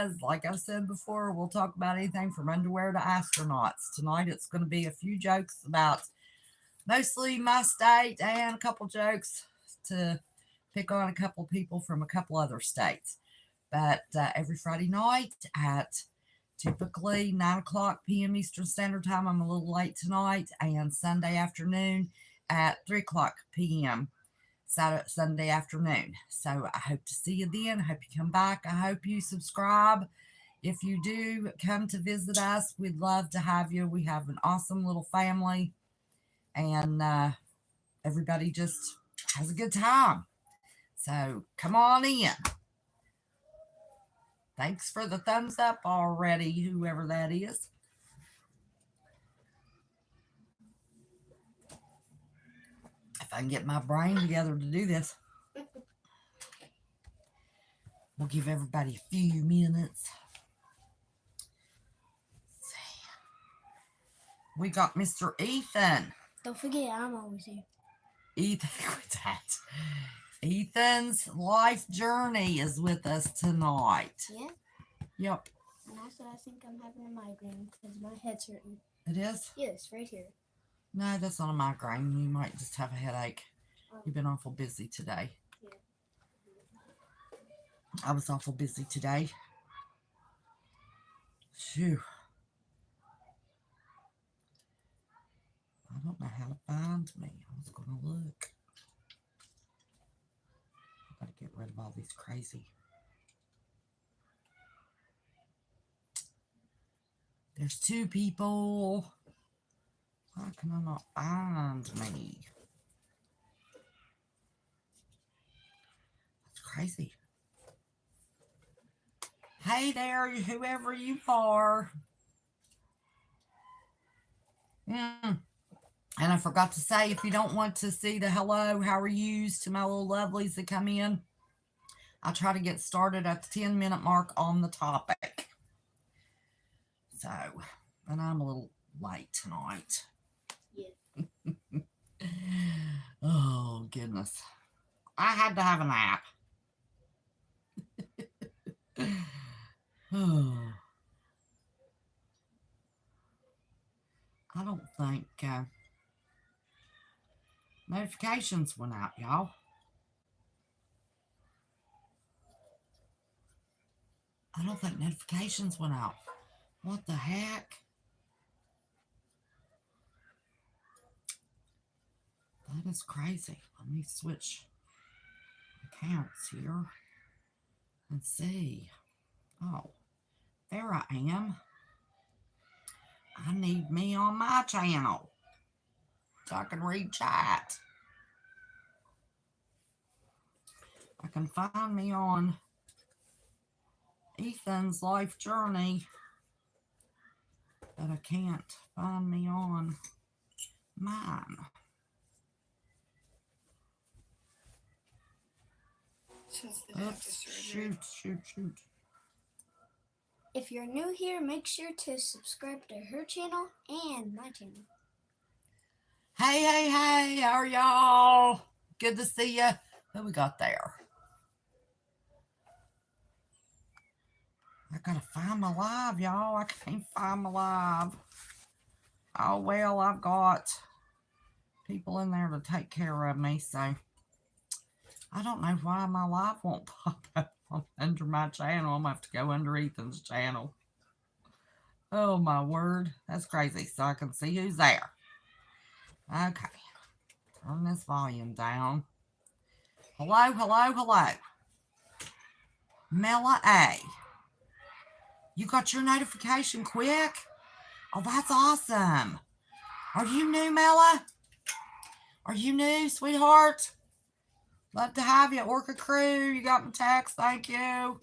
is. Like I said before, we'll talk about anything from underwear to astronauts. Tonight it's going to be a few jokes about mostly my state and a couple jokes to pick on a couple people from a couple other states. But every Friday night at typically 9 o'clock p.m. Eastern Standard Time, I'm a little late tonight, and Sunday afternoon at 3 o'clock p.m. Sunday afternoon. So I hope to see you then. I hope you come back. I hope you subscribe. If you do come to visit us, we'd love to have you. We have an awesome little family, and everybody just has a good time. So come on in. Thanks for the thumbs up already, whoever that is. If I can get my brain together to do this, we'll give everybody a few minutes. Let's see. We got Mr. Ethan. Don't forget, I'm always here. Ethan, what's that? Ethan's life journey is with us tonight. Yeah? Yep. And also, I think I'm having a migraine because my head's hurting. It is? Yes, right here. No, that's not a migraine. You might just have a headache. You've been awful busy today. Yeah. I was awful busy today. Phew. I don't know how to find me. I was going to look. I've got to get rid of all these crazy. There's two people. Why can I not find me? That's crazy. Hey there, whoever you are. And I forgot to say, if you don't want to see the hello, how are yous to my little lovelies that come in, I try to get started at the 10-minute mark on the topic. So, and I'm a little late tonight. Yeah. Oh, goodness. I had to have a nap. Oh. I don't think notifications went out, y'all. I don't think notifications went out. What the heck? That is crazy. Let me switch accounts here and see. Oh, there I am. I need me on my channel so I can read chat. I can find me on Ethan's life journey, but I can't find me on mine. Oops, shoot. If you're new here, make sure to subscribe to her channel and my channel. Hey, how are y'all? Good to see you. Who we got there? I gotta find my live, y'all. I can't find my live. Oh, well, I've got people in there to take care of me, so I don't know why my live won't pop up under my channel. I'm gonna have to go under Ethan's channel. Oh, my word. That's crazy. So I can see who's there. Okay. Turn this volume down. Hello. Mela A. You got your notification quick? Oh, that's awesome. Are you new, Mela? Are you new, sweetheart? Love to have you. Orca Crew, you got my text. Thank you.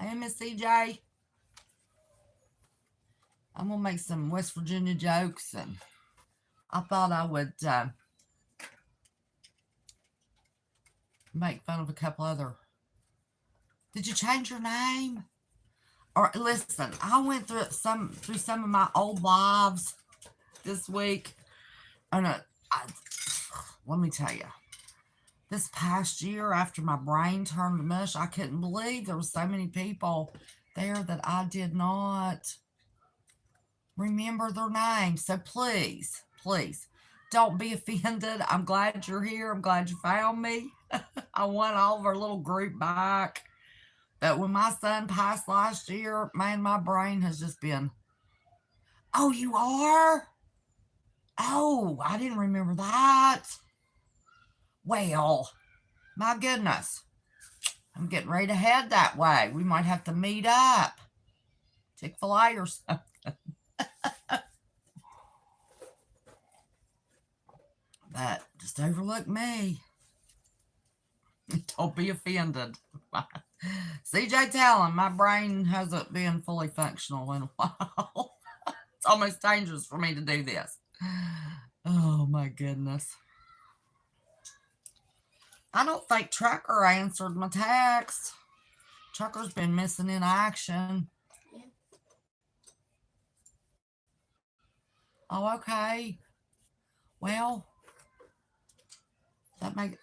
Hey, Miss CJ. I'm going to make some West Virginia jokes, and I thought I would make fun of a couple other. Did you change your name? Or listen, I went through some of my old lives this week, and let me tell you, this past year after my brain turned to mush, I couldn't believe there were so many people there that I did not remember their names. So please, please don't be offended. I'm glad you're here. I'm glad you found me. I want all of our little group back. But when my son passed last year, man, my brain has just been, oh, you are? Oh, I didn't remember that. Well, my goodness. I'm getting ready to head that way. We might have to meet up. Chick-fil-A or something. But just overlook me. Don't be offended. CJ, tell him my brain hasn't been fully functional in a while. It's almost dangerous for me to do this. Oh my goodness. I don't think Trucker answered my text. Trucker's been missing in action. Yeah. Oh, okay. Well,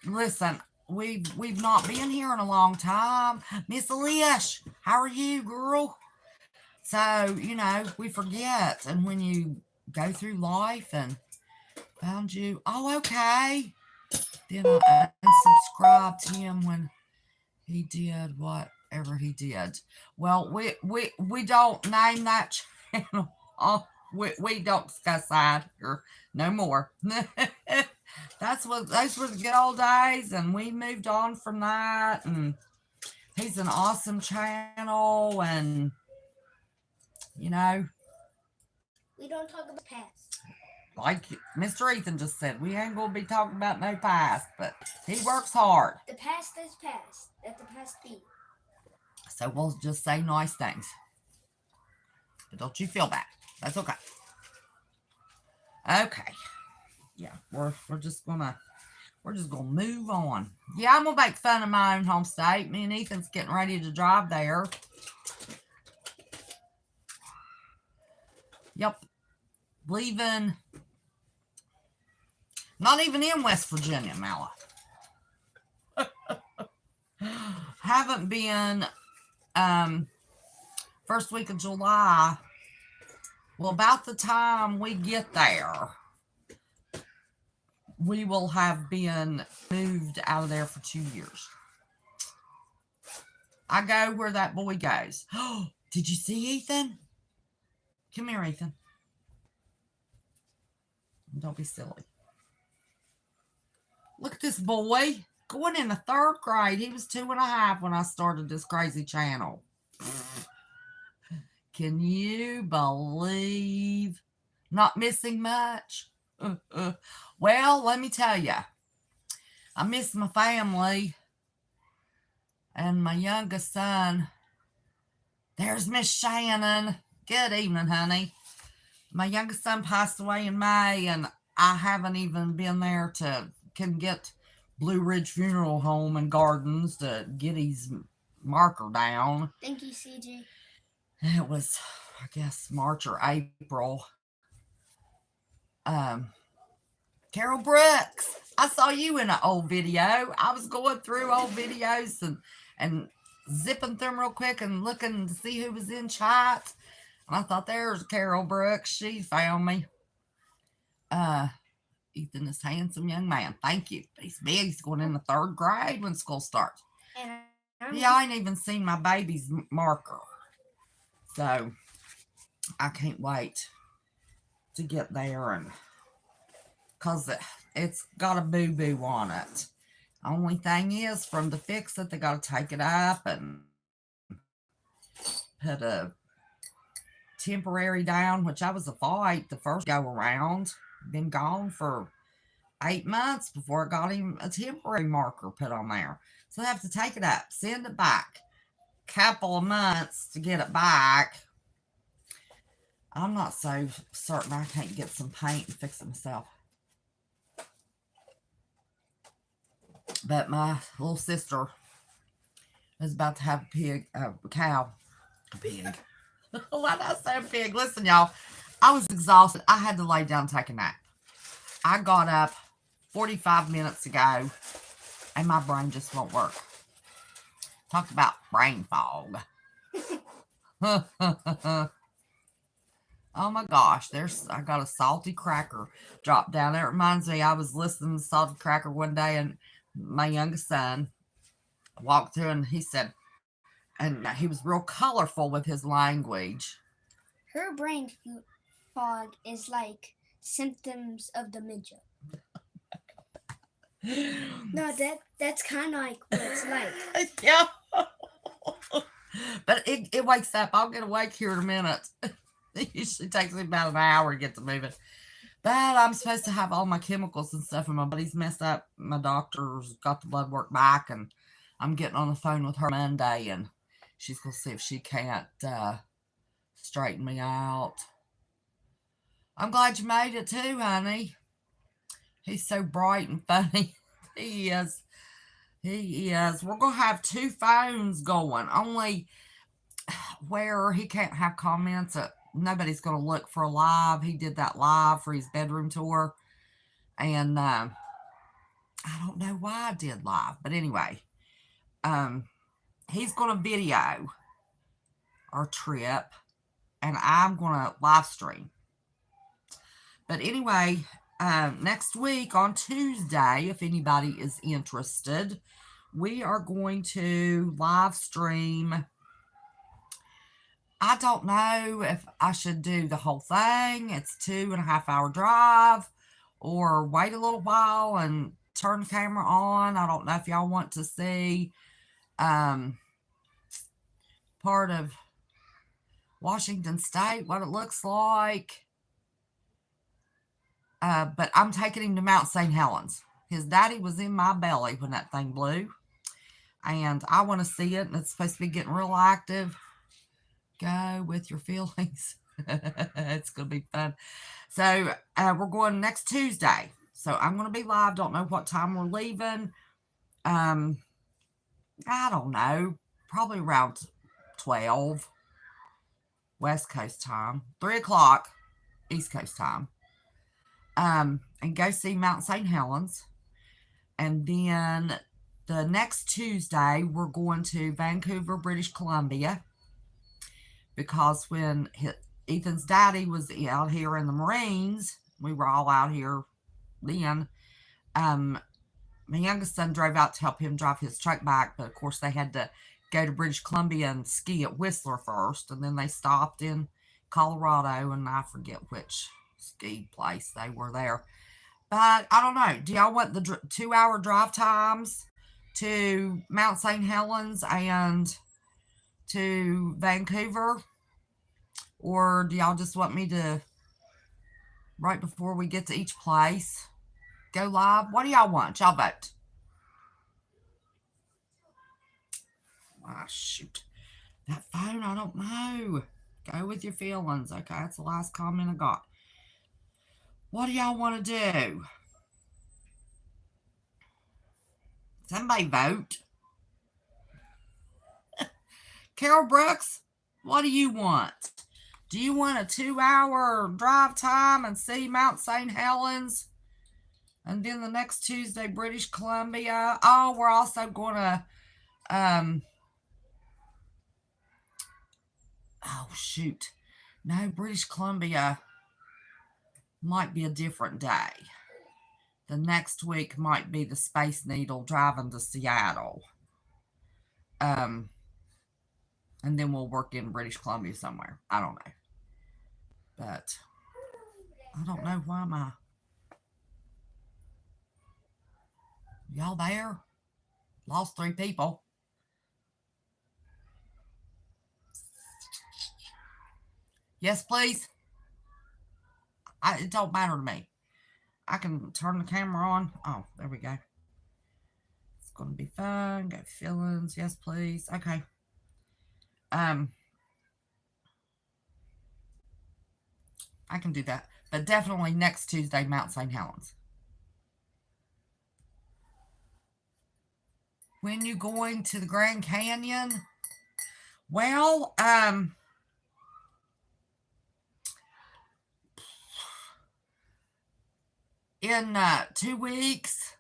listen, we've not been here in a long time. Miss Alish, how are you, girl? So, you know, we forget. And when you go through life and found you, oh, okay. Then I unsubscribed him when he did whatever he did. Well, we don't name that channel. Oh, we don't discuss that here no more. Those were the good old days, and we moved on from that. And he's an awesome channel, and you know, We don't talk about the past. like Mr. Ethan just said, we ain't gonna be talking about no past, but he works hard. The past is past. Let the past be. So we'll just say nice things. But don't you feel bad. That's okay. Okay. Yeah, we're just gonna move on. Yeah, I'm gonna make fun of my own home state. Me and Ethan's getting ready to drive there. Yep. Leaving. Not even in West Virginia, Mala. Haven't been first week of July. Well, about the time we get there, we will have been moved out of there for 2 years. I go where that boy goes. Oh, did you see Ethan? Come here, Ethan. Don't be silly. Look at this boy going in the 3rd grade. He was 2.5 when I started this crazy channel. Can you believe not missing much? Well, let me tell you, I miss my family and my youngest son. There's Miss Shannon. Good evening, honey. My youngest son passed away in May, and I haven't even been there to get Blue Ridge Funeral Home and Gardens to get his marker down. Thank you, CJ. It was, I guess, March or April. Carol Brooks, I saw you in an old video. I was going through old videos and zipping through them real quick and looking to see who was in chat. And I thought, there's Carol Brooks. She found me. Ethan is a handsome young man. Thank you. He's big. He's going in the 3rd grade when school starts. Yeah, I ain't even seen my baby's marker. So I can't wait to get there, and because it's got a boo-boo on it. Only thing is, from the fix it, they got to take it up and put a temporary down, which I was a fight the first go around. Been gone for 8 months before I got him a temporary marker put on there. So they have to take it up, send it back. Couple of months to get it back. I'm not so certain I can't get some paint and fix it myself. But my little sister is about to have a cow. A pig. Why did I say a pig? Listen, y'all. I was exhausted. I had to lay down and take a nap. I got up 45 minutes ago and my brain just won't work. Talk about brain fog. Oh my gosh, I got a salty cracker dropped down there. It reminds me, I was listening to Salty Cracker one day, and my youngest son walked through and he said, and he was real colorful with his language. Her brain fog is like symptoms of dementia. No, that's kind of like what it's like. Yeah. But it wakes up. I'll get awake here in a minute. It usually takes me about an hour to get to moving. But I'm supposed to have all my chemicals and stuff, and my body's messed up. My doctor's got the blood work back, and I'm getting on the phone with her Monday, and she's going to see if she can't straighten me out. I'm glad you made it too, honey. He's so bright and funny. He is. He is. We're going to have 2 phones going, only where he can't have comments. Nobody's going to look for a live. He did that live for his bedroom tour. And I don't know why I did live. But anyway, he's going to video our trip. And I'm going to live stream. But anyway, next week on Tuesday, if anybody is interested, we are going to live stream. I don't know if I should do the whole thing. It's 2.5 hour drive, or wait a little while and turn the camera on. I don't know if y'all want to see part of Washington State, what it looks like. But I'm taking him to Mount St. Helens. His daddy was in my belly when that thing blew. And I want to see it. And it's supposed to be getting real active. Go with your feelings. It's going to be fun. So we're going next Tuesday. So I'm going to be live. Don't know what time we're leaving. I don't know. Probably around 12 West Coast time. 3 o'clock East Coast time. And go see Mount St. Helens. And then the next Tuesday, we're going to Vancouver, British Columbia. Because when Ethan's daddy was out here in the Marines, we were all out here then. My youngest son drove out to help him drive his truck back. But, of course, they had to go to British Columbia and ski at Whistler first. And then they stopped in Colorado, and I forget which ski place they were there. But I don't know. Do y'all want the 2-hour drive times to Mount St. Helens and to Vancouver? Or do y'all just want me to, right before we get to each place, go live? What do y'all want? Y'all vote. Ah, shoot. That phone, I don't know. Go with your feelings. Okay, that's the last comment I got. What do y'all want to do? Somebody vote. Carol Brooks, what do you want? Do you want a 2-hour drive time and see Mount St. Helens? And then the next Tuesday, British Columbia. Oh, we're also going to, oh, shoot. No, British Columbia might be a different day. The next week might be the Space Needle driving to Seattle. And then we'll work in British Columbia somewhere. I don't know. But I don't know why y'all there? Lost 3 people. Yes, please. It don't matter to me. I can turn the camera on. Oh, there we go. It's going to be fun. Go feelings. Yes, please. Okay. I can do that. But definitely next Tuesday, Mount St. Helens. When you going to the Grand Canyon? Well, in 2 weeks.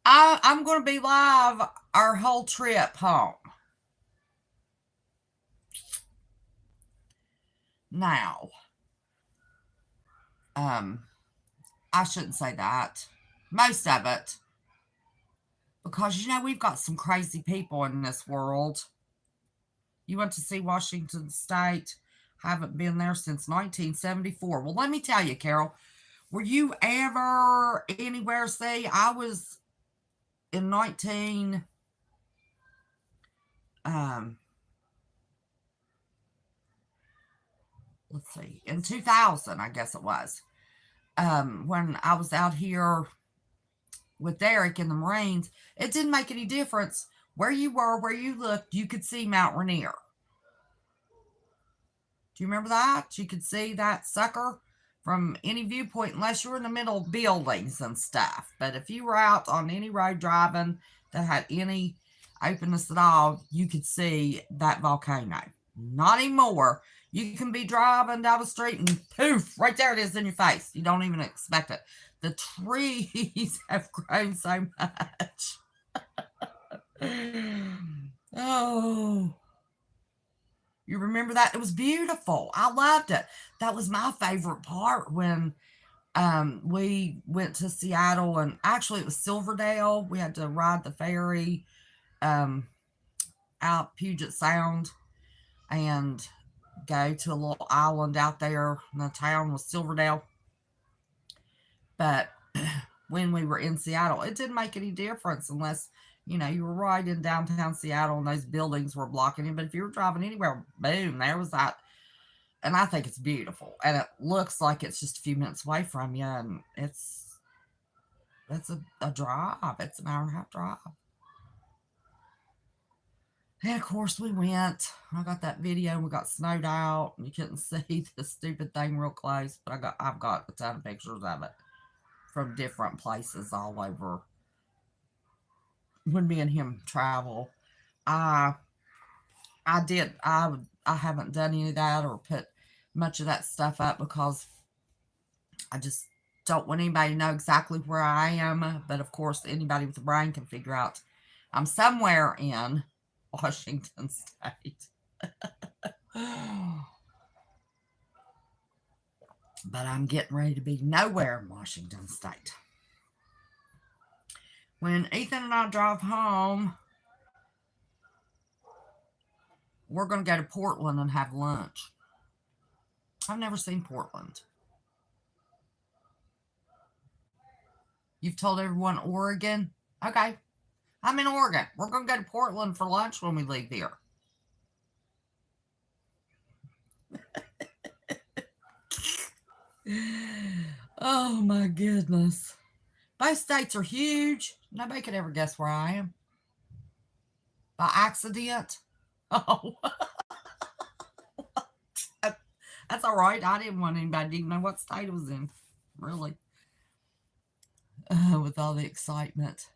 I'm going to be live our whole trip home. Now, I shouldn't say that. Most of it. Because, we've got some crazy people in this world. You went to see Washington State. Haven't been there since 1974. Well, let me tell you, Carol. Were you ever anywhere? See, I was in let's see, in 2000, I guess it was, when I was out here with Derek in the Marines. It didn't make any difference where you were, where you looked, you could see Mount Rainier. Do you remember that? You could see that sucker from any viewpoint, unless you were in the middle of buildings and stuff. But if you were out on any road driving that had any openness at all, you could see that volcano. Not anymore. You can be driving down the street and poof, right there it is in your face. You don't even expect it. The trees have grown so much. Oh. You remember that? It was beautiful. I loved it. That was my favorite part when we went to Seattle, and actually it was Silverdale. We had to ride the ferry out Puget Sound and go to a little island out there. And the town was Silverdale. But when we were in Seattle, it didn't make any difference unless, you were right in downtown Seattle and those buildings were blocking you. But if you were driving anywhere, boom, there was that. And I think it's beautiful. And it looks like it's just a few minutes away from you. And it's a drive. It's an hour and a half drive. And of course we went. I got that video and we got snowed out and you couldn't see the stupid thing real close. But I've got a ton of pictures of it from different places all over. When me and him travel, I haven't done any of that or put much of that stuff up because I just don't want anybody to know exactly where I am. But of course, anybody with a brain can figure out I'm somewhere in Washington State. But I'm getting ready to be nowhere in Washington State. When Ethan and I drive home, we're going to go to Portland and have lunch. I've never seen Portland. You've told everyone Oregon? Okay. I'm in Oregon. We're going to go to Portland for lunch when we leave here. Oh my goodness. Both states are huge. Nobody could ever guess where I am. By accident. Oh. That's all right. I didn't want anybody to even know what state it was in. Really. With all the excitement.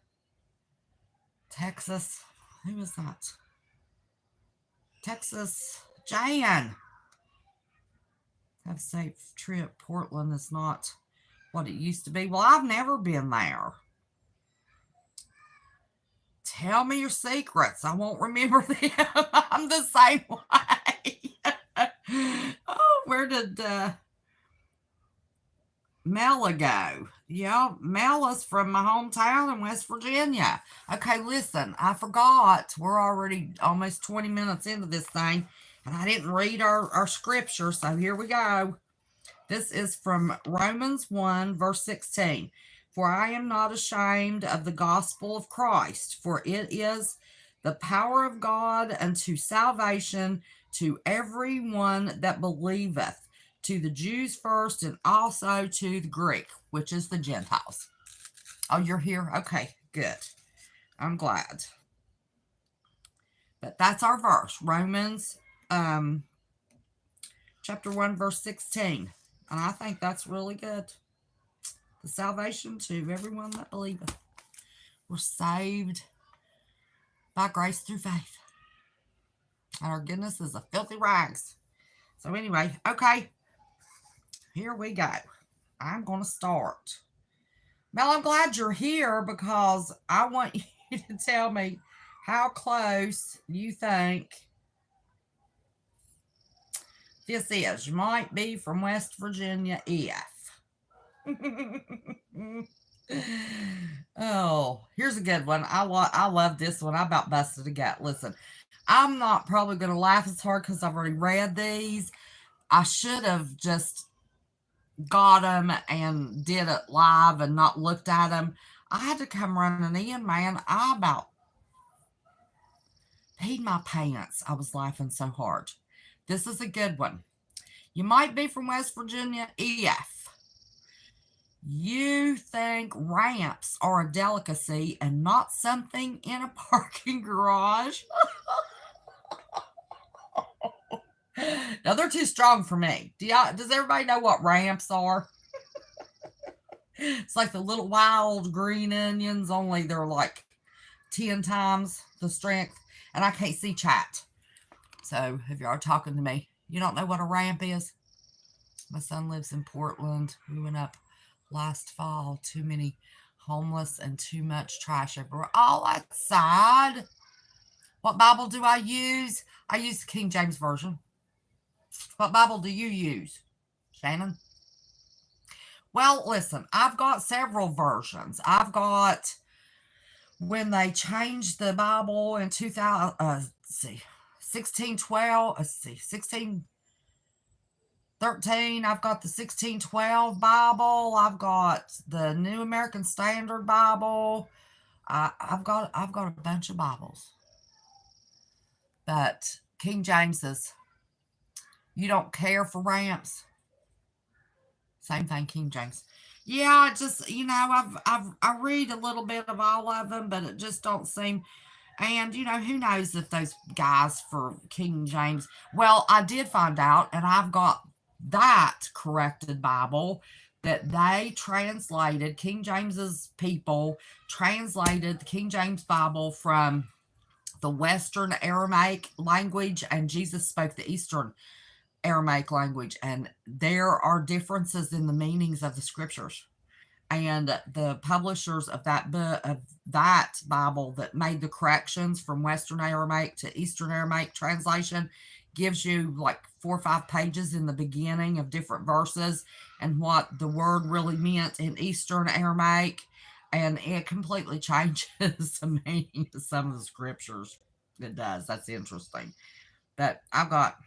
Texas. Who was that? Texas. Jan. Have a safe trip. Portland is not what it used to be. Well, I've never been there. Tell me your secrets. I won't remember them. I'm the same way. Oh, where did Mela go? Yeah, Mela's from my hometown in West Virginia. Okay, listen, I forgot. We're already almost 20 minutes into this thing, and I didn't read our scripture, so here we go. This is from Romans 1, verse 16. For I am not ashamed of the gospel of Christ, for it is the power of God unto salvation to everyone that believeth, to the Jews first and also to the Greek, which is the Gentiles. Oh, you're here? Okay, good. I'm glad. But that's our verse, Romans chapter 1, verse 16. And I think that's really good. The salvation to everyone that believeth. We're saved by grace through faith. And our goodness is a filthy rags. So anyway, okay. Here we go. I'm going to start Well, I'm glad you're here because I want you to tell me how close you think this is. You might be from West Virginia if. Oh, here's a good one. I love this one. I about busted a gut. Listen, I'm not probably going to laugh as hard because I've already read these. I should have just got them and did it live and not looked at them. I had to come running in, man. I about peed my pants. I was laughing so hard. This is a good one. You might be from West Virginia if you think ramps are a delicacy and not something in a parking garage. Now they're too strong for me. Does everybody know what ramps are? It's like the little wild green onions, only they're like 10 times the strength. And I can't see chat. So if you are talking to me, you don't know what a ramp is? My son lives in Portland. We went up last fall. Too many homeless and too much trash everywhere. Oh, that's sad. What Bible do I use? I use the King James Version. What Bible do you use, Shannon? Well, listen, I've got several versions. I've got when they changed the Bible in 2000, let's see, 1612, let's see, 1613. I've got the 1612 Bible. I've got the New American Standard Bible. I've got a bunch of Bibles. But King James is, you don't care for ramps. Same thing, King James. Yeah, just I read a little bit of all of them, but it just don't seem. And who knows if those guys for King James. Well, I did find out, and I've got that corrected Bible that they translated. King James's people translated the King James Bible from the Western Aramaic language, and Jesus spoke the Eastern Aramaic language, and there are differences in the meanings of the scriptures. And the publishers of that book, of that Bible that made the corrections from Western Aramaic to Eastern Aramaic translation, gives you like 4 or 5 pages in the beginning of different verses and what the word really meant in Eastern Aramaic, and it completely changes the meaning of some of the scriptures. It does. That's interesting. But I've got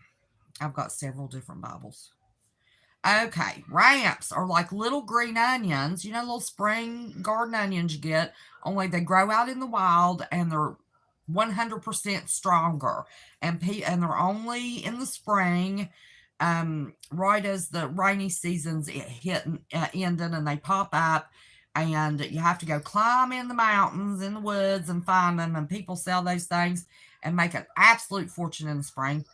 several different Bibles. Okay, ramps are like little green onions, little spring garden onions you get, only they grow out in the wild and they're 100% stronger. And they're only in the spring, right as the rainy season's ending, and they pop up. And you have to go climb in the mountains, in the woods, and find them. And people sell those things and make an absolute fortune in the spring.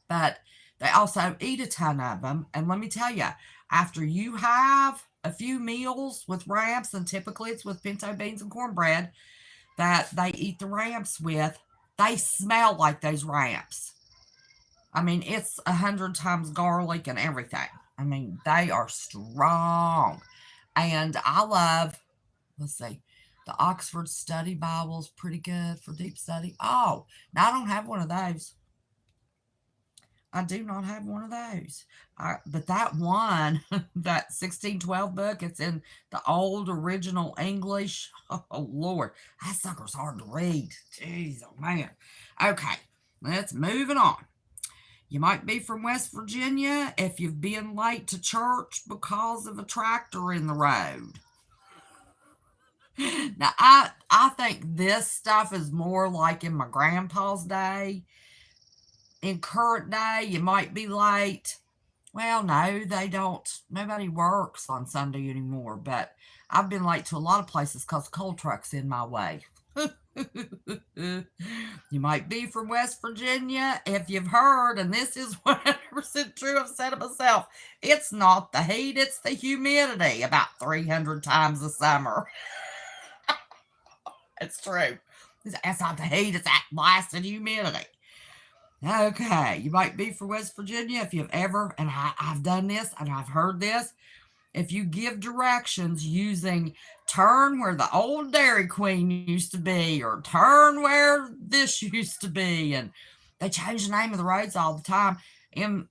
But they also eat a ton of them. And let me tell you, after you have a few meals with ramps, and typically it's with pinto beans and cornbread that they eat the ramps with, they smell like those ramps. I mean, it's 100 times garlic and everything. I mean, they are strong. And I love, let's see, the Oxford Study Bible's pretty good for deep study. Oh, now I don't have one of those. I do not have one of those. But that one, that 1612 book, it's in the old original English. Oh, Lord. That sucker's hard to read. Jeez, oh, man. Okay, let's move it on. You might be from West Virginia if you've been late to church because of a tractor in the road. Now, I think this stuff is more like in my grandpa's day. In current day, you might be late. Well, no, they don't. Nobody works on Sunday anymore, but I've been late to a lot of places because the coal truck's in my way. You might be from West Virginia if you've heard, and this is 100% true, I've said it myself, it's not the heat, it's the humidity about 300 times a summer. It's true. It's not the heat, it's that blasted humidity. Okay, you might be from West Virginia if you've ever, and I've done this and I've heard this, if you give directions using turn where the old Dairy Queen used to be, or turn where this used to be, and they change the name of the roads all the time. In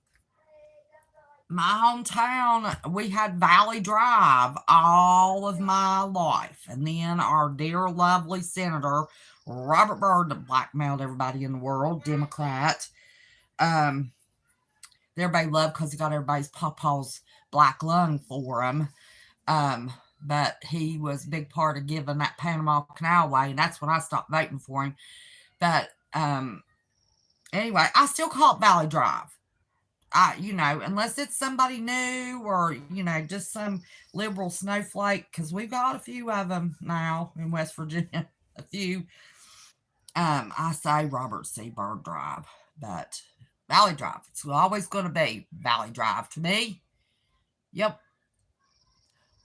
my hometown, we had Valley Drive all of my life. And then our dear, lovely Senator, Robert Byrd, that blackmailed everybody in the world, Democrat, everybody loved because he got everybody's pawpaw's black lung for him. But he was a big part of giving that Panama Canal away, and that's when I stopped voting for him. But anyway, I still call it Valley Drive. Unless it's somebody new or, just some liberal snowflake, because we've got a few of them now in West Virginia, a few. I say Robert C. Byrd Drive, but Valley Drive. It's always going to be Valley Drive to me. Yep.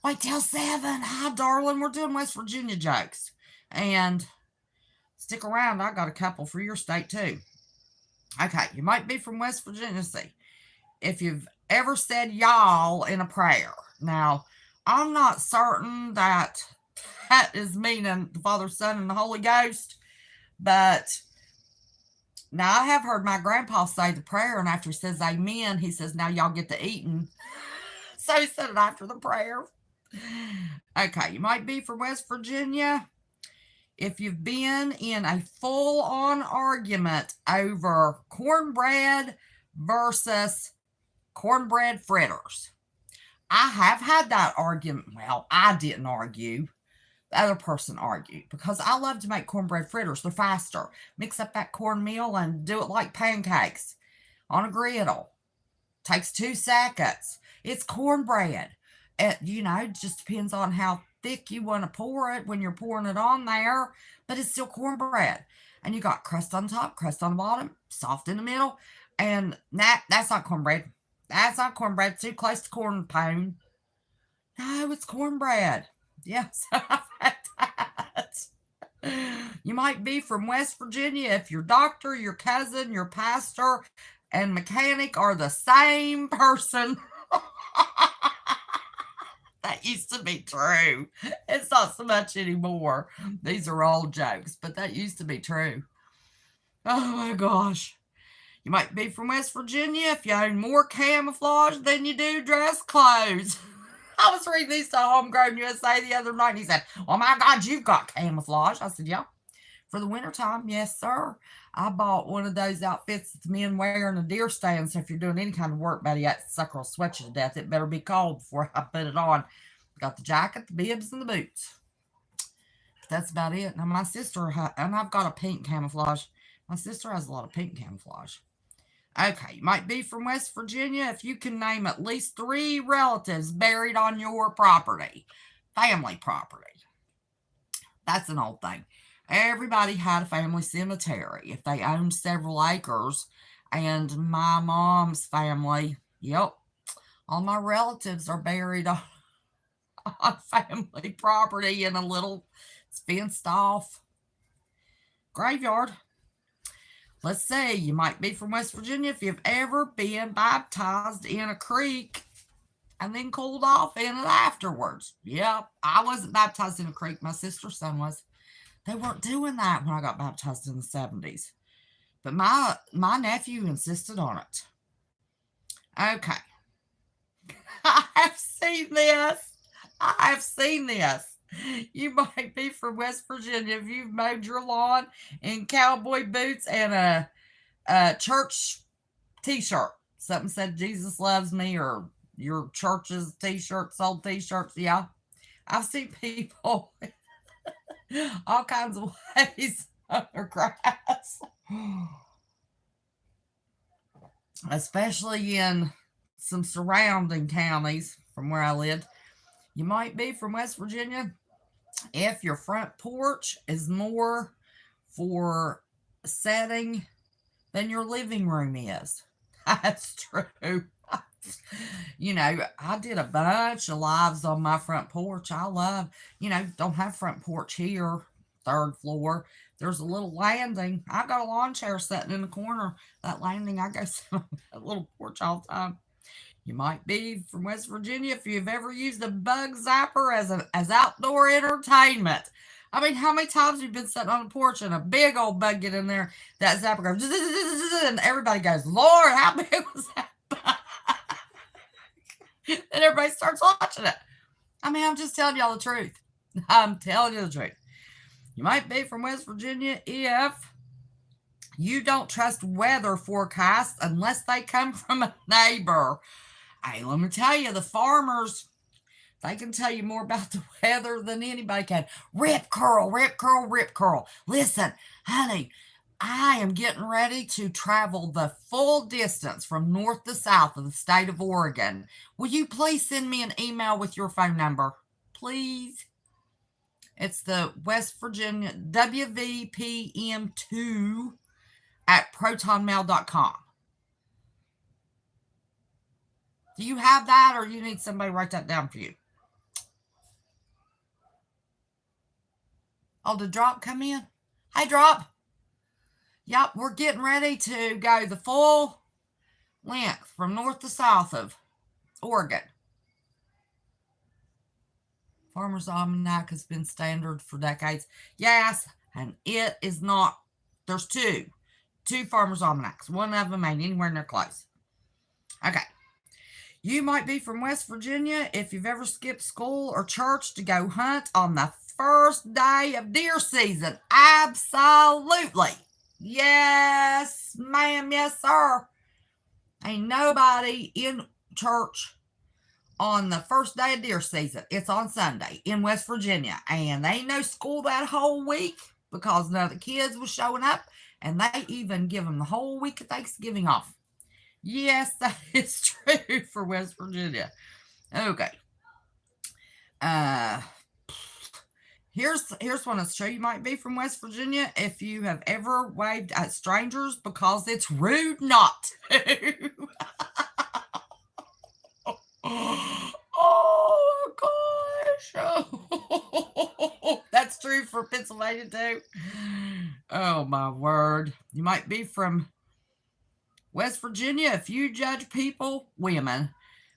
Wait till 7. Hi, darling. We're doing West Virginia jokes. And stick around. I got a couple for your state, too. Okay, you might be from West Virginia. See, if you've ever said y'all in a prayer. Now, I'm not certain that is meaning the Father, Son, and the Holy Ghost, but now I have heard my grandpa say the prayer, and after he says amen, he says, now y'all get to eating. So he said it after the prayer. Okay, you might be from West Virginia. If you've been in a full-on argument over cornbread versus cornbread fritters. I have had that argument. Well, I didn't argue. The other person argued because I love to make cornbread fritters. They're faster. Mix up that cornmeal and do it like pancakes on a griddle. Takes 2 seconds. It's cornbread. It just depends on how thick you want to pour it when you're pouring it on there, but it's still cornbread. And you got crust on top, crust on the bottom, soft in the middle, and that's not cornbread. That's not cornbread. It's too close to corn pone. No, it's cornbread. Yes, I've had that. You might be from West Virginia if your doctor, your cousin, your pastor, and mechanic are the same person. That used to be true. It's not so much anymore. These are old jokes, but that used to be true. Oh my gosh. You might be from West Virginia if you own more camouflage than you do dress clothes. I was reading these to Homegrown USA the other night, and he said, oh my God, you've got camouflage. I said, yeah. For the wintertime, yes, sir. I bought one of those outfits that the men wear in the deer stand. So if you're doing any kind of work, buddy, that sucker will sweat you to death. It better be cold before I put it on. Got the jacket, the bibs, and the boots. That's about it. Now, my sister, and I've got a pink camouflage. My sister has a lot of pink camouflage. Okay, you might be from West Virginia if you can name at least 3 relatives buried on your property. Family property. That's an old thing. Everybody had a family cemetery if they owned several acres. And my mom's family, yep, all my relatives are buried on family property in a little fenced off graveyard. Let's see, you might be from West Virginia if you've ever been baptized in a creek and then cooled off in it afterwards. Yep, I wasn't baptized in a creek. My sister's son was. They weren't doing that when I got baptized in the 70s. But my nephew insisted on it. Okay. I have seen this. You might be from West Virginia if you've mowed your lawn in cowboy boots and a church t-shirt. Something said Jesus loves me, or your church's t-shirts, sold t-shirts. Yeah. I've seen people all kinds of ways under grass. Especially in some surrounding counties from where I lived. You might be from West Virginia if your front porch is more for setting than your living room is. That's true. I did a bunch of lives on my front porch. I love, don't have front porch here, 3rd floor. There's a little landing. I got a lawn chair sitting in the corner. That landing, I go sit on that little porch all the time. You might be from West Virginia if you've ever used a bug zapper as outdoor entertainment. I mean, how many times have you been sitting on the porch and a big old bug get in there, that zapper goes, and everybody goes, Lord, how big was that bug? And everybody starts watching it. I mean, I'm just telling y'all the truth. I'm telling you the truth. You might be from West Virginia if you don't trust weather forecasts unless they come from a neighbor. Hey, let me tell you, the farmers, they can tell you more about the weather than anybody can. Rip curl, rip curl, rip curl. Listen, honey, I am getting ready to travel the full distance from north to south of the state of Oregon. Will you please send me an email with your phone number? Please. It's the West Virginia WVPM2 at protonmail.com. Do you have that, or you need somebody to write that down for you? Oh, did Drop come in? Hey, Drop. Yep, we're getting ready to go the full length from north to south of Oregon. Farmer's Almanac has been standard for decades. Yes, and it is not. There's two Farmer's Almanacs. One of them ain't anywhere near close. Okay. You might be from West Virginia if you've ever skipped school or church to go hunt on the first day of deer season. Absolutely. Yes, ma'am. Yes, sir. Ain't nobody in church on the first day of deer season. It's on Sunday in West Virginia. And they ain't no school that whole week because none of the kids was showing up. And they even give them the whole week of Thanksgiving off. Yes, that is true for West Virginia. Okay. Here's one to show you might be from West Virginia if you have ever waved at strangers because it's rude not to. Oh gosh. Oh, that's true for Pennsylvania too. Oh my word. You might be from West Virginia if you judge people, women,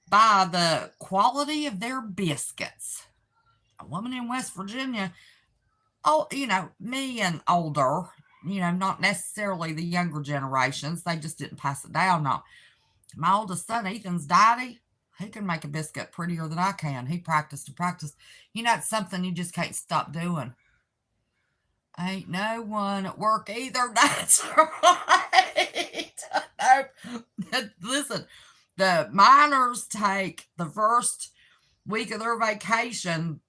by the quality of their biscuits. A woman in West Virginia, oh, me and older, not necessarily the younger generations. They just didn't pass it down. No. My oldest son, Ethan's daddy, he can make a biscuit prettier than I can. He practiced and practiced. It's something you just can't stop doing. Ain't no one at work either. That's right. No. Listen, the miners take the first week of their vacation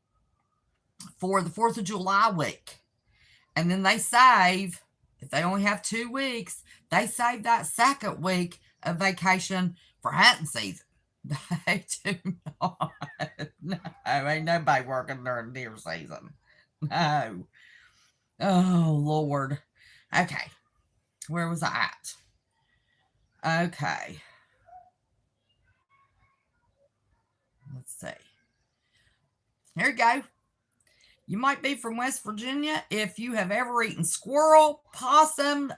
for the 4th of July week. And then they save, if they only have 2 weeks, they save that second week of vacation for hunting season. They do not. No, ain't nobody working during deer season. No. Oh, Lord. Okay. Where was I at? Okay. Let's see. Here you go. You might be from West Virginia if you have ever eaten squirrel, possum,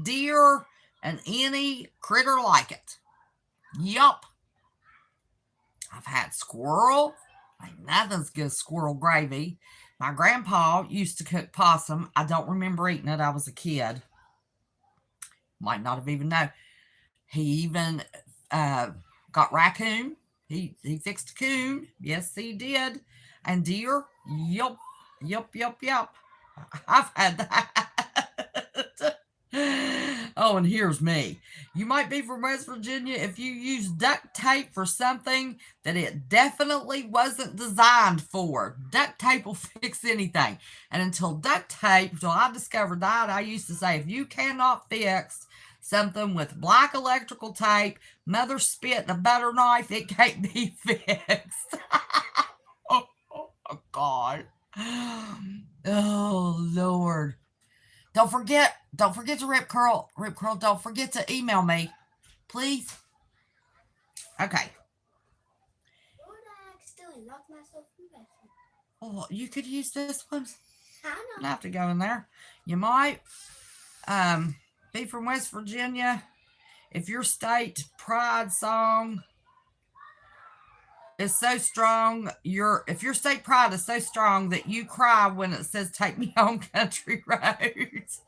deer, and any critter like it. Yup. I've had squirrel. Like nothing's good as squirrel gravy. My grandpa used to cook possum. I don't remember eating it. I was a kid. Might not have even known. He even got raccoon. He fixed a coon. Yes, he did. And deer. Yup. I've had that. Oh, and here's me. You might be from West Virginia if you use duct tape for something that it definitely wasn't designed for. Duct tape will fix anything. And until I discovered that, I used to say, if you cannot fix something with black electrical tape, mother spit, and a butter knife, it can't be fixed. Oh, God. Oh, Lord. Don't forget to rip curl. Don't forget to email me, please. Okay. Lord, I accidentally locked myself in the bathroom. Oh, you could use this one. I know. Not have to go in there. You might be from West Virginia if your state pride song is so strong, if your state pride is so strong that you cry when it says take me home country roads.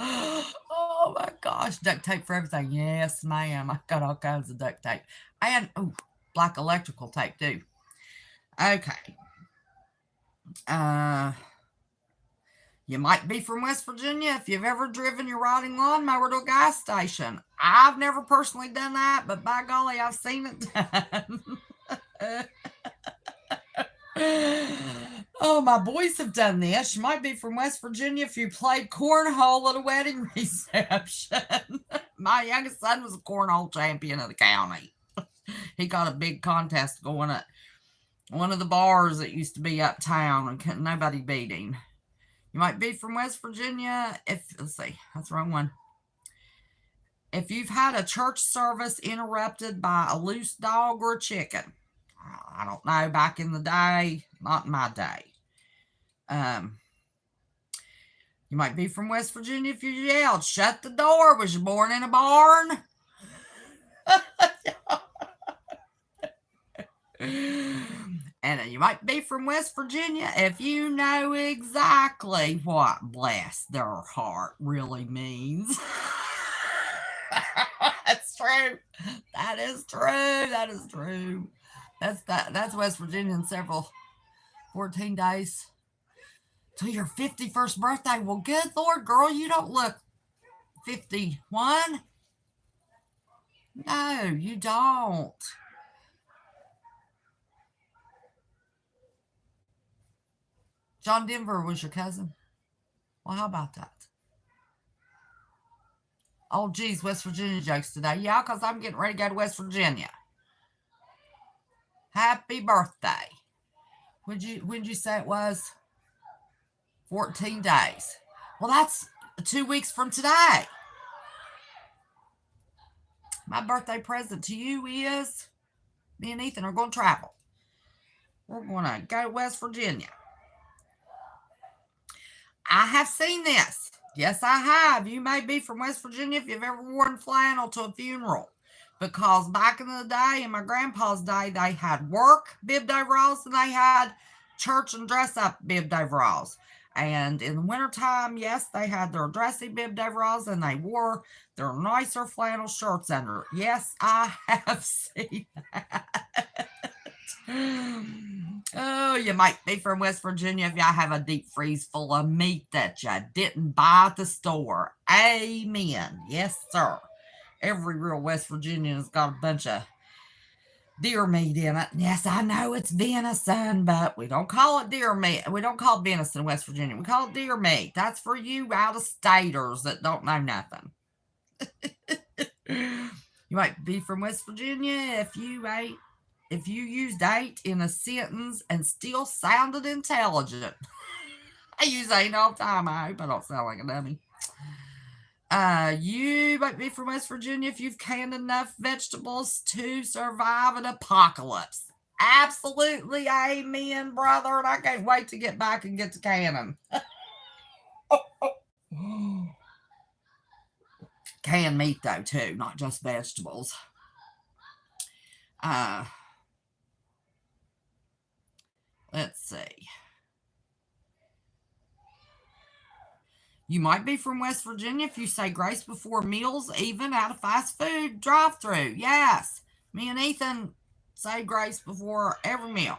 Oh my gosh, duct tape for everything. Yes, ma'am. I've got all kinds of duct tape. And black electrical tape too. Okay. You might be from West Virginia if you've ever driven your riding lawnmower to a gas station. I've never personally done that, but by golly, I've seen it done. Oh, my boys have done this. You might be from West Virginia if you played cornhole at a wedding reception. My youngest son was a cornhole champion of the county. He got a big contest going at one of the bars that used to be uptown, and nobody beat him. You might be from West Virginia let's see, that's the wrong one. If you've had a church service interrupted by a loose dog or a chicken. I don't know, back in the day, not in my day. You might be from West Virginia if you yelled, shut the door, was you born in a barn? And you might be from West Virginia if you know exactly what bless their heart really means. That's true. That is true. That is true. That's West Virginia in 14 days till your 51st birthday. Well, good Lord, girl, you don't look 51. No, you don't. John Denver was your cousin. Well, how about that? Oh, geez, West Virginia jokes today. Yeah, because I'm getting ready to go to West Virginia. Happy birthday. When'd you say it was? 14 days. Well, that's 2 weeks from today. My birthday present to you is me and Ethan are going to travel. We're going to go to West Virginia. I have seen this. Yes, I have. You may be from West Virginia if you've ever worn flannel to a funeral. Because back in the day, in my grandpa's day, they had work bibbed overalls and they had church and dress-up bibbed overalls. And in the wintertime, yes, they had their dressy bibbed overalls and they wore their nicer flannel shirts under. Yes, I have seen that. Oh, you might be from West Virginia if y'all have a deep freeze full of meat that you didn't buy at the store. Amen. Yes, sir. Every real West Virginian's got a bunch of deer meat in it. Yes, I know it's venison, but we don't call it deer meat. We don't call it venison in West Virginia. We call it deer meat. That's for you out-of-staters that don't know nothing. You might be from West Virginia if you used 8 in a sentence and still sounded intelligent. I use 8 all the time. I hope I don't sound like a dummy. You might be from West Virginia if you've canned enough vegetables to survive an apocalypse. Absolutely, amen, brother. And I can't wait to get back and get to canning. Canned meat, though, too, not just vegetables. Let's see. You might be from West Virginia if you say grace before meals, even at a fast food drive-thru. Yes, me and Ethan say grace before every meal.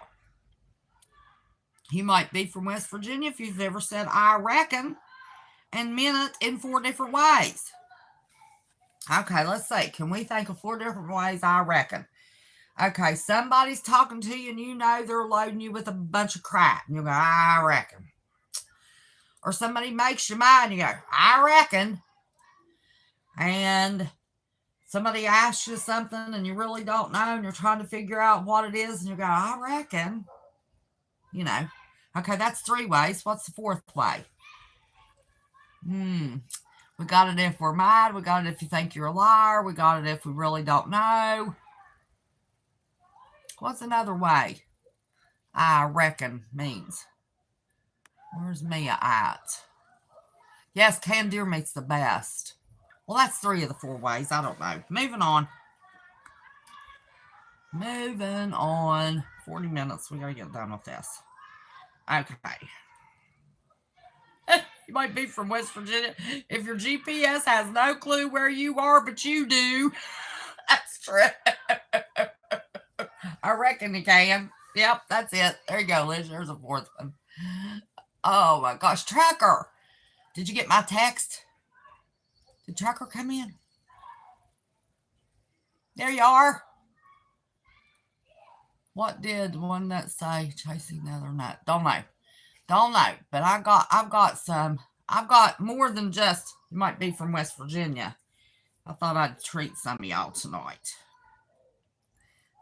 You might be from West Virginia if you've ever said I reckon and meant it in 4 different ways. Okay, let's see. Can we think of 4 different ways I reckon? Okay, somebody's talking to you and you know they're loading you with a bunch of crap. And you go, I reckon. Or somebody makes you mad and you go, I reckon. And somebody asks you something and you really don't know and you're trying to figure out what it is and you go, I reckon. You know. Okay, that's 3 ways. What's the 4th way? We got it if we're mad. We got it if you think you're a liar. We got it if we really don't know. What's another way I reckon means? Where's Mia at? Yes, canned deer meat's the best. Well, that's 3 of the 4 ways. I don't know. Moving on. Moving on. 40 minutes. We got to get done with this. Okay. You might be from West Virginia. If your GPS has no clue where you are, but you do, that's true. I reckon you can. Yep, that's it. There you go, Liz. There's a fourth one. Oh my gosh. Tracker. Did you get my text? Did Tracker come in? There you are. What did one that say chasing the other nut? Don't know. Don't know. But I've got more than just, you might be from West Virginia. I thought I'd treat some of y'all tonight.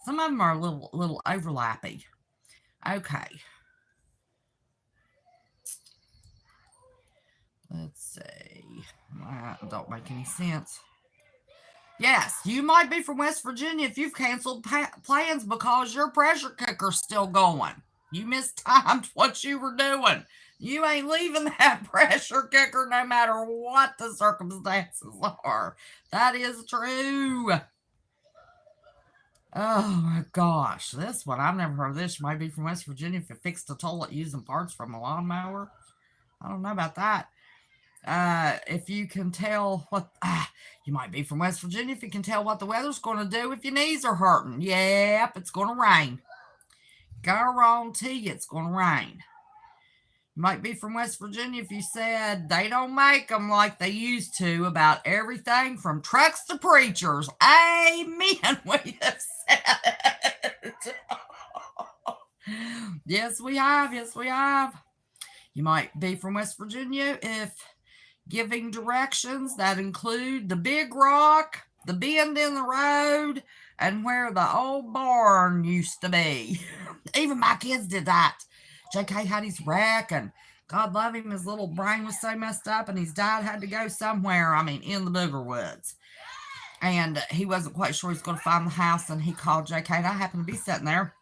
Some of them are a little overlappy. Okay. Let's see. That don't make any sense. Yes, you might be from West Virginia if you've canceled plans because your pressure cooker's still going. You mistimed what you were doing. You ain't leaving that pressure cooker no matter what the circumstances are. That is true. Oh my gosh, this one, I've never heard of this. You might be from West Virginia if you fixed a toilet using parts from a lawnmower. I don't know about that. If you can tell what, you might be from West Virginia if you can tell what the weather's going to do if your knees are hurting. Yep, it's going to rain. Guarantee you it's going to rain. You might be from West Virginia if you said they don't make them like they used to about everything from trucks to preachers. Amen. We have said it. Yes, we have. Yes, we have. You might be from West Virginia if giving directions that include the big rock, the bend in the road, and where the old barn used to be. Even my kids did that. JK had his wreck, and God love him, his little brain was so messed up, and his dad had to go somewhere, in the booger woods. And he wasn't quite sure he was going to find the house, and he called JK, and I happened to be sitting there.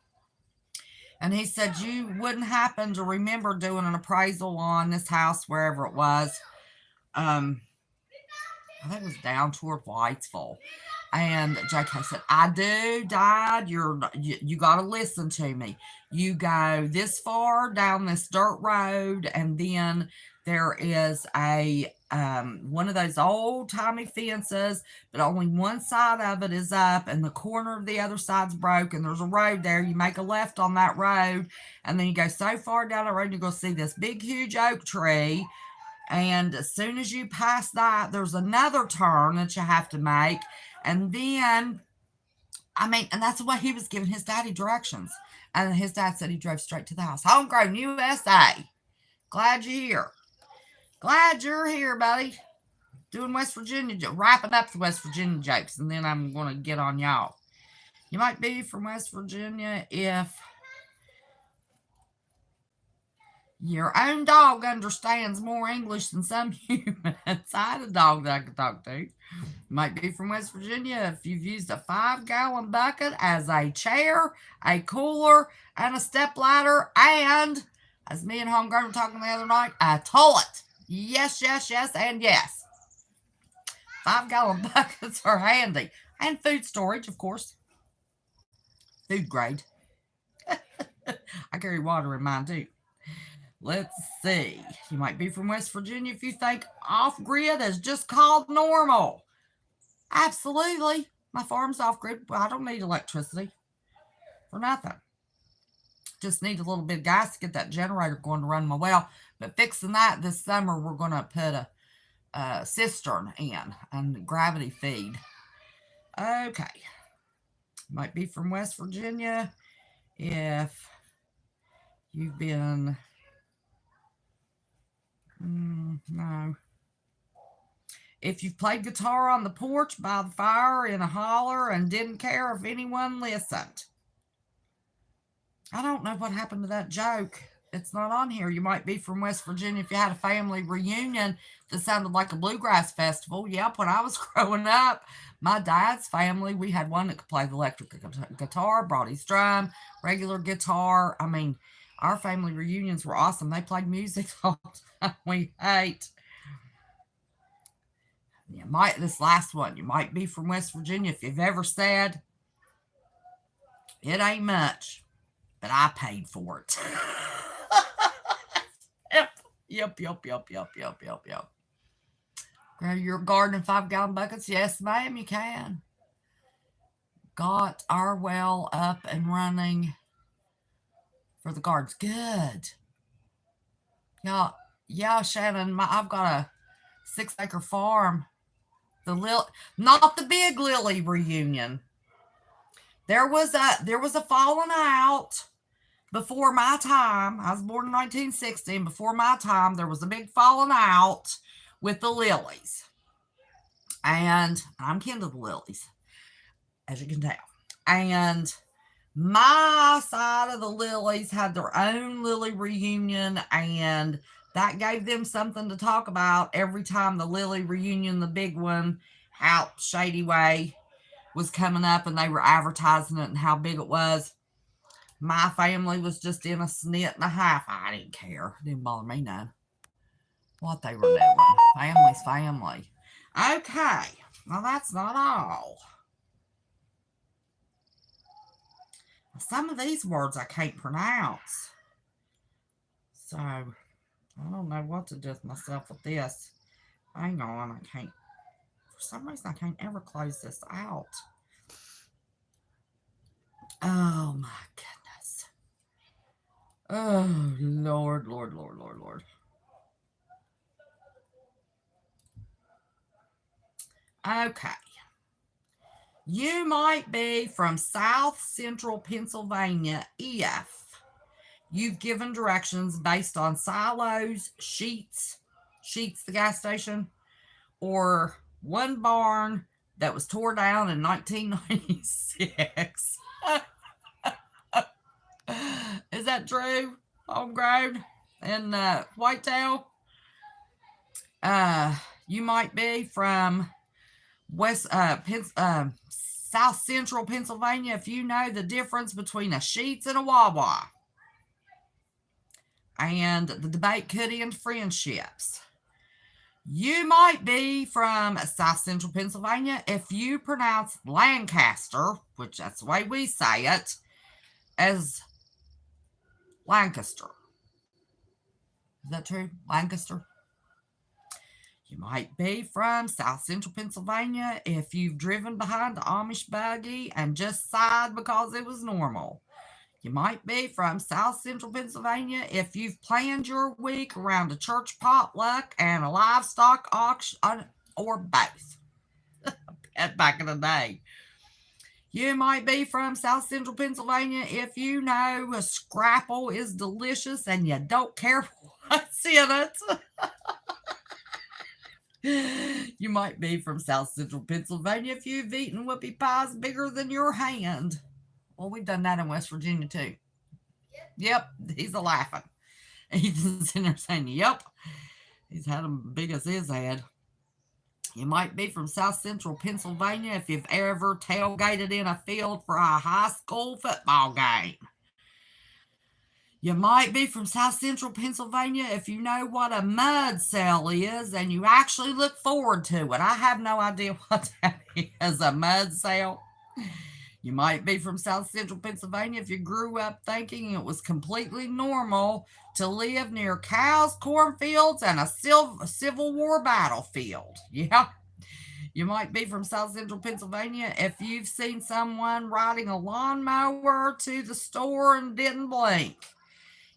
And he said, you wouldn't happen to remember doing an appraisal on this house, wherever it was. I think it was down toward Whitesville. And JK said, I do, Dad. You got to listen to me. You go this far down this dirt road, and then there is a one of those old timey fences, but only one side of it is up, and the corner of the other side's broke. And there's a road there. You make a left on that road, and then you go so far down the road, you're going to see this big, huge oak tree. And as soon as you pass that, there's another turn that you have to make. And then, and that's the way he was giving his daddy directions. And his dad said he drove straight to the house. Homegrown USA. Glad you're here. Glad you're here, buddy. Doing West Virginia, wrapping up the West Virginia jokes. And then I'm going to get on y'all. You might be from West Virginia if your own dog understands more English than some humans. I had a dog that I could talk to. You might be from West Virginia if you've used a 5-gallon bucket as a chair, a cooler, and a step ladder, and, as me and Homegrown were talking the other night, a toilet. Yes, yes, yes, and yes. 5-gallon buckets are handy. And food storage, of course. Food grade. I carry water in mine, too. Let's see. You might be from West Virginia if you think off-grid is just called normal. Absolutely. My farm's off-grid. I don't need electricity for nothing. Just need a little bit of gas to get that generator going to run my well. But fixing that this summer, we're going to put a cistern in and gravity feed. Okay. You might be from West Virginia if you've been... no. If you've played guitar on the porch by the fire in a holler and didn't care if anyone listened. I don't know what happened to that joke. It's not on here. You might be from West Virginia if you had a family reunion that sounded like a bluegrass festival. Yep, when I was growing up, my dad's family, we had one that could play the electric guitar, brought his drum, regular guitar. Our family reunions were awesome. They played music all the time. We ate. This last one, you might be from West Virginia if you've ever said, It ain't much, but I paid for it. Yep. Grow your garden in 5-gallon buckets? Yes, ma'am, you can. Got our well up and running for the gardens. Good. Yeah, Shannon, I've got a 6-acre farm. Not the big Lily reunion. There was a falling out before my time. I was born in 1960, and before my time, there was a big falling out with the lilies. And I'm kin to the lilies, as you can tell. And my side of the lilies had their own lily reunion, and that gave them something to talk about every time the lily reunion, the big one out Shady Way, was coming up and they were advertising it and how big it was. My family was just in a snit and a half. I didn't care. It didn't bother me none what they were doing. Family's family. Okay. Well, that's not all. Some of these words I can't pronounce. So, I don't know what to do with myself with this. Hang on, I can't. For some reason, I can't ever close this out. Oh, my goodness. Oh, Lord. Okay. You might be from South Central Pennsylvania if you've given directions based on silos, Sheets, the gas station, or one barn that was tore down in 1996. Is that true? Homegrown in Whitetail? You might be from South Central Pennsylvania if you know the difference between a Sheets and a Wawa. And the debate could end friendships. You might be from South Central Pennsylvania if you pronounce Lancaster, which that's the way we say it, as Lancaster. Is that true? Lancaster? You might be from South Central Pennsylvania if you've driven behind the Amish buggy and just sighed because it was normal. You might be from South Central Pennsylvania if you've planned your week around a church potluck and a livestock auction, or both. Back in the day. You might be from South Central Pennsylvania if you know a scrapple is delicious and you don't care what's in it. You might be from South Central Pennsylvania if you've eaten whoopie pies bigger than your hand. Well, we've done that in West Virginia too. Yep, he's a laughing. Ethan's in there saying, yep, he's had them big as his head. You might be from South Central Pennsylvania if you've ever tailgated in a field for a high school football game. You might be from South Central Pennsylvania if you know what a mud cell is and you actually look forward to it. I have no idea what that is, a mud cell. You might be from South Central Pennsylvania if you grew up thinking it was completely normal to live near cows, cornfields, and a Civil War battlefield. Yeah. You might be from South Central Pennsylvania if you've seen someone riding a lawnmower to the store and didn't blink.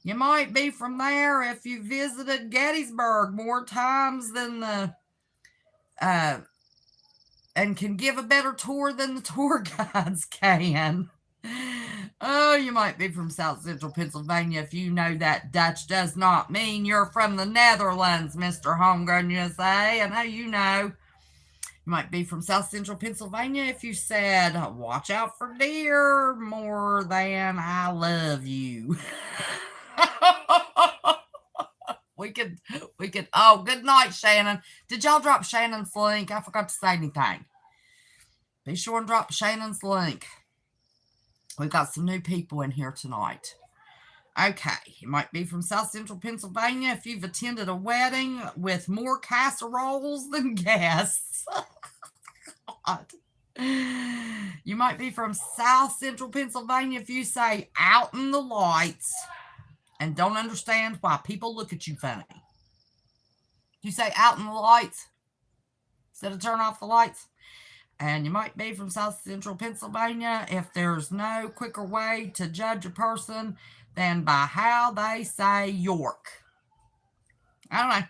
You might be from there if you visited Gettysburg more times than and can give a better tour than the tour guides can. Oh, you might be from South Central Pennsylvania if you know that Dutch does not mean you're from the Netherlands, Mr. Homegrown USA. I know you know. You might be from South Central Pennsylvania if you said, watch out for deer more than I love you. We could, oh, good night, Shannon. Did y'all drop Shannon's link? I forgot to say anything. Be sure and drop Shannon's link. We've got some new people in here tonight. Okay, you might be from South Central Pennsylvania if you've attended a wedding with more casseroles than guests. God. You might be from South Central Pennsylvania if you say out in the lights and don't understand why people look at you funny. You say out in the lights instead of turn off the lights. And you might be from South Central Pennsylvania if there's no quicker way to judge a person than by how they say York. I don't know.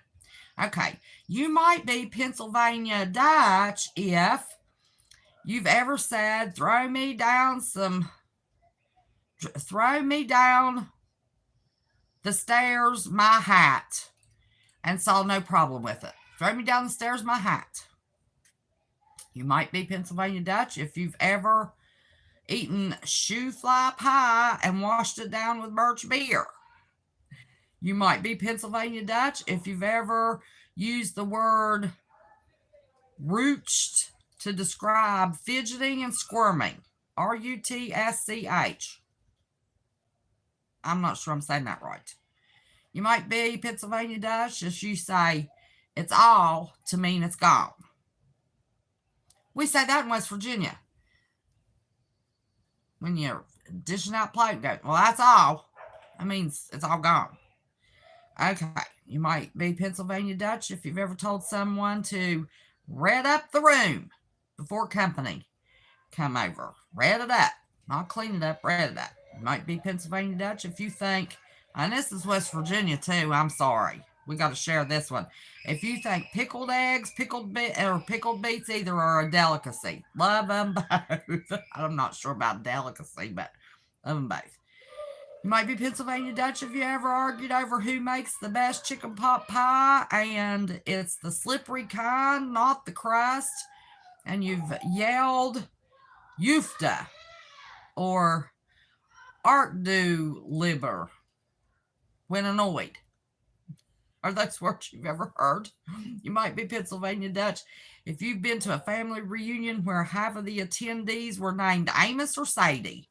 Okay. You might be Pennsylvania Dutch if you've ever said, throw me down the stairs, my hat, and saw no problem with it. Throw me down the stairs, my hat. You might be Pennsylvania Dutch if you've ever eaten shoe fly pie and washed it down with birch beer. You might be Pennsylvania Dutch if you've ever used the word rooched to describe fidgeting and squirming. R-U-T-S-C-H. I'm not sure I'm saying that right. You might be Pennsylvania Dutch if you say it's all to mean it's gone. We say that in West Virginia. When you're dishing out plate, go, well, that's all. That means it's all gone. Okay. You might be Pennsylvania Dutch if you've ever told someone to red up the room before company come over. Red it up. Not clean it up, red it up. You might be Pennsylvania Dutch if you think, and this is West Virginia too, I'm sorry. We got to share this one. If you think pickled eggs, pickled beets either are a delicacy. Love them both. I'm not sure about delicacy, but love them both. You might be Pennsylvania Dutch if you ever argued over who makes the best chicken pot pie, and it's the slippery kind, not the crust, and you've yelled Eufta or Art du Liber when annoyed. Are those words you've ever heard? You might be Pennsylvania Dutch if you've been to a family reunion where half of the attendees were named Amos or Sadie.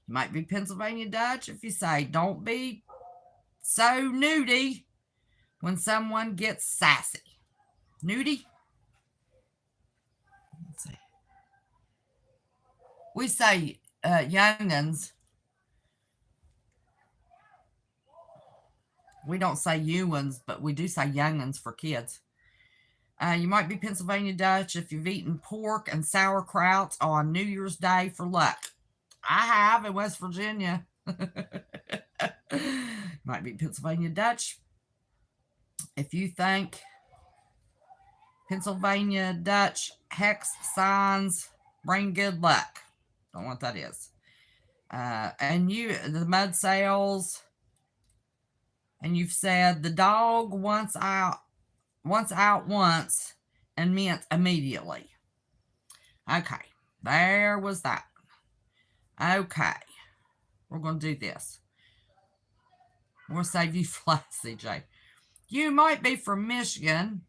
You might be Pennsylvania Dutch if you say, don't be so nudie when someone gets sassy. Nudie? Let's see. We say young'uns. We don't say you ones, but we do say young'uns for kids. You might be Pennsylvania Dutch if you've eaten pork and sauerkraut on New Year's Day for luck. I have in West Virginia. Might be Pennsylvania Dutch if you think Pennsylvania Dutch hex signs bring good luck. Don't know what that is. And the mud sails. And you've said the dog once out once and meant immediately. Okay, there was that. Okay, we're going to do this. We're going to save you for last, CJ. You might be from Michigan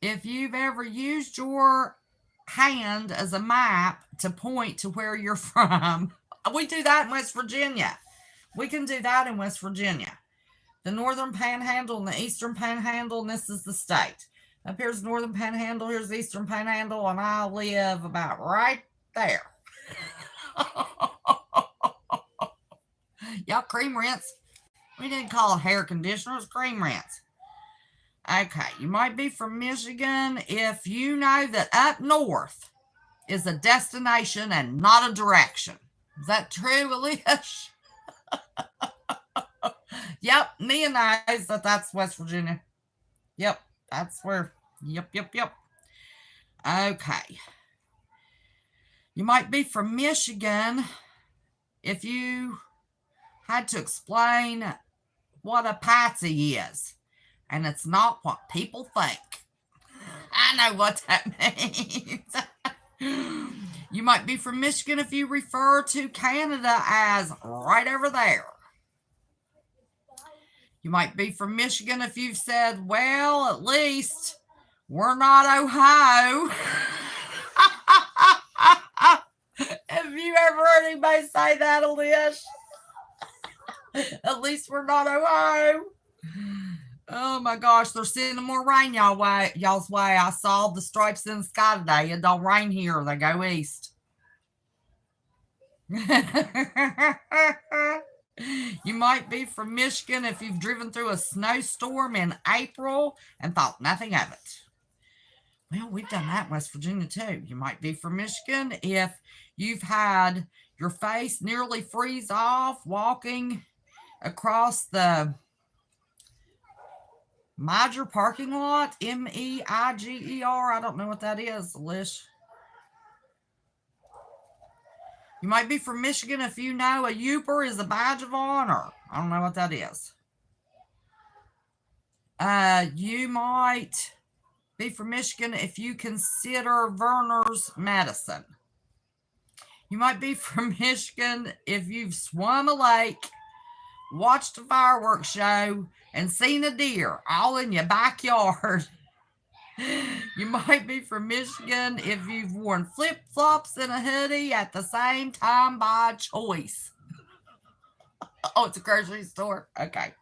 if you've ever used your hand as a map to point to where you're from. We do that in West Virginia. We can do that in West Virginia. The Northern Panhandle and the Eastern Panhandle, and this is the state. Up here's the Northern Panhandle, here's the Eastern Panhandle, and I live about right there. Y'all cream rinse. We didn't call it hair conditioner, it's cream rinse. Okay, you might be from Michigan if you know that up north is a destination and not a direction. Is that true, Elish? Yep, Mia knows that that's West Virginia. Yep, that's where. Yep. Okay. You might be from Michigan if you had to explain what a patsy is, and it's not what people think. I know what that means. You might be from Michigan if you refer to Canada as right over there. You might be from Michigan if you've said, well, at least we're not Ohio. Have you ever heard anybody say that, Elish? At least we're not Ohio. Oh my gosh, they're sending more rain y'all's way. I saw the stripes in the sky today. It don't rain here. They go east. You might be from Michigan if you've driven through a snowstorm in April and thought nothing of it. Well, we've done that in West Virginia too. You might be from Michigan if you've had your face nearly freeze off walking across the Meiger parking lot. Meiger. I don't know what that is, Lish. You might be from Michigan if you know a Youper is a badge of honor. I don't know what that is. You might be from Michigan if you consider Verner's medicine. You might be from Michigan if you've swum a lake, watched a fireworks show, and seen a deer all in your backyard. You might be from Michigan if you've worn flip-flops and a hoodie at the same time by choice. Oh, it's a grocery store? Okay.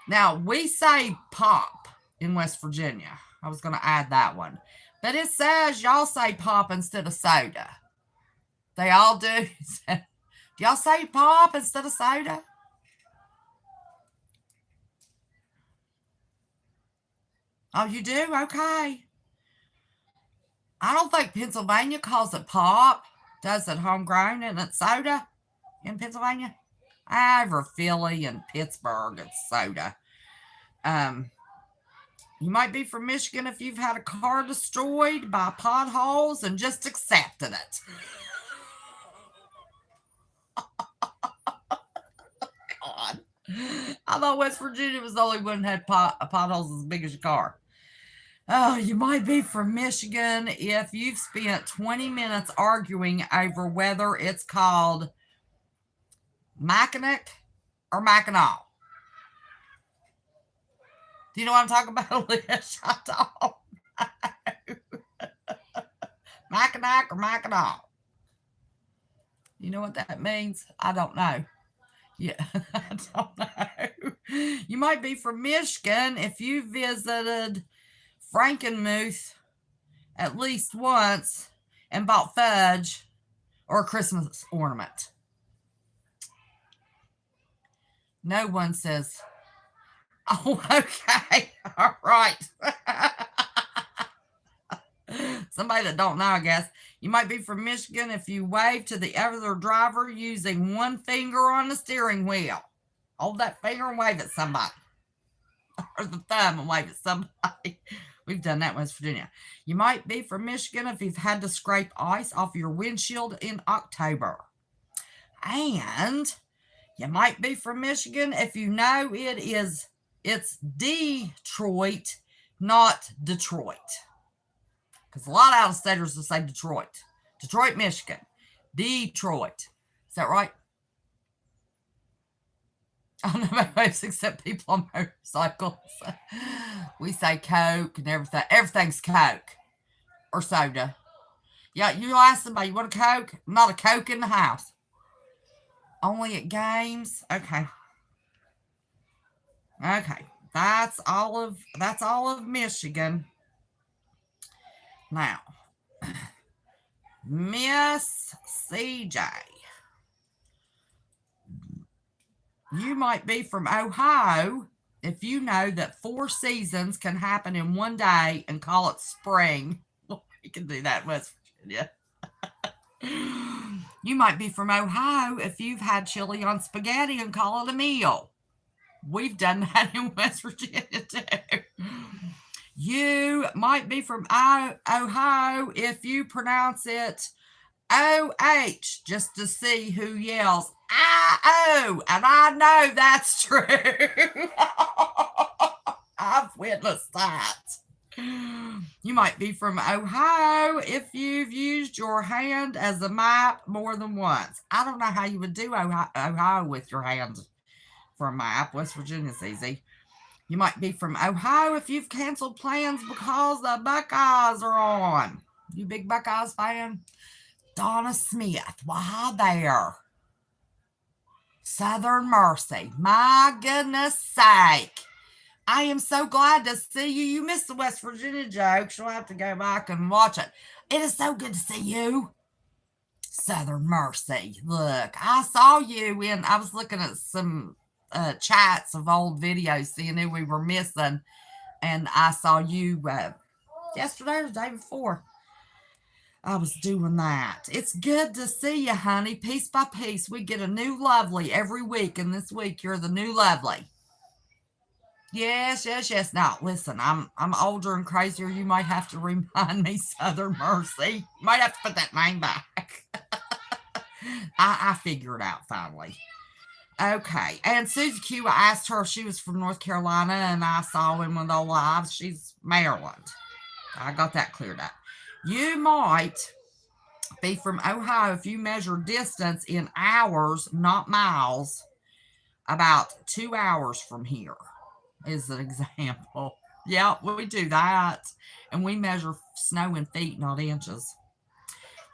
Now, we say pop in West Virginia. I was going to add that one. But it says y'all say pop instead of soda. They all do. Do y'all say pop instead of soda? Oh, you do? Okay. I don't think Pennsylvania calls it pop. Does it homegrown and it's soda in Pennsylvania? Over Philly and Pittsburgh, it's soda. You might be from Michigan if you've had a car destroyed by potholes and just accepted it. God. I thought West Virginia was the only one that had potholes as big as your car. Oh, you might be from Michigan if you've spent 20 minutes arguing over whether it's called Mackinac or Mackinac. Do you know what I'm talking about, Lish? I don't know. Mackinac or Mackinac. You know what that means? I don't know. Yeah, I don't know. You might be from Michigan if you visited Frankenmuth at least once and bought fudge or a Christmas ornament. No one says, oh, okay, all right. Somebody that don't know, I guess. You might be from Michigan if you wave to the other driver using one finger on the steering wheel. Hold that finger and wave at somebody. Or the thumb and wave at somebody. We've done that in West Virginia. You might be from Michigan if you've had to scrape ice off your windshield in October. And you might be from Michigan if you know it's Detroit, not Detroit. Because a lot of out-of-staters will say Detroit. Detroit, Michigan. Detroit. Is that right? I don't know most except people on motorcycles. We say Coke and everything. Everything's Coke or soda. Yeah, you ask somebody, you want a Coke? Not a Coke in the house. Only at games? Okay. Okay. That's all of Michigan. Now, Miss CJ. You might be from Ohio if you know that 4 seasons can happen in one day and call it spring. You can do that in West Virginia. You might be from Ohio if you've had chili on spaghetti and call it a meal. We've done that in West Virginia too. You might be from Ohio if you pronounce it OH just to see who yells I-O. And I know that's true. I've witnessed that. You might be from Ohio if you've used your hand as a map more than once. I don't know how you would do Ohio with your hands for a map. West Virginia's easy. You might be from Ohio if you've canceled plans because the Buckeyes are on. You big Buckeyes fan? Donna Smith, why there? Southern Mercy. My goodness sake. I am so glad to see you. You missed the West Virginia jokes. You'll have to go back and watch it. It is so good to see you. Southern Mercy. Look, I saw you I was looking at some chats of old videos, seeing who we were missing. And I saw you yesterday or the day before. I was doing that. It's good to see you, honey. Piece by piece, we get a new lovely every week. And this week, you're the new lovely. Yes, yes, yes. Now, listen, I'm older and crazier. You might have to remind me, Southern Mercy. You might have to put that name back. I figured it out finally. Okay. And Susie Q, I asked her if she was from North Carolina, and I saw in one of the lives. She's Maryland. I got that cleared up. You might be from Ohio if you measure distance in hours, not miles, about 2 hours from here is an example. Yeah, we do that. And we measure snow in feet, not inches.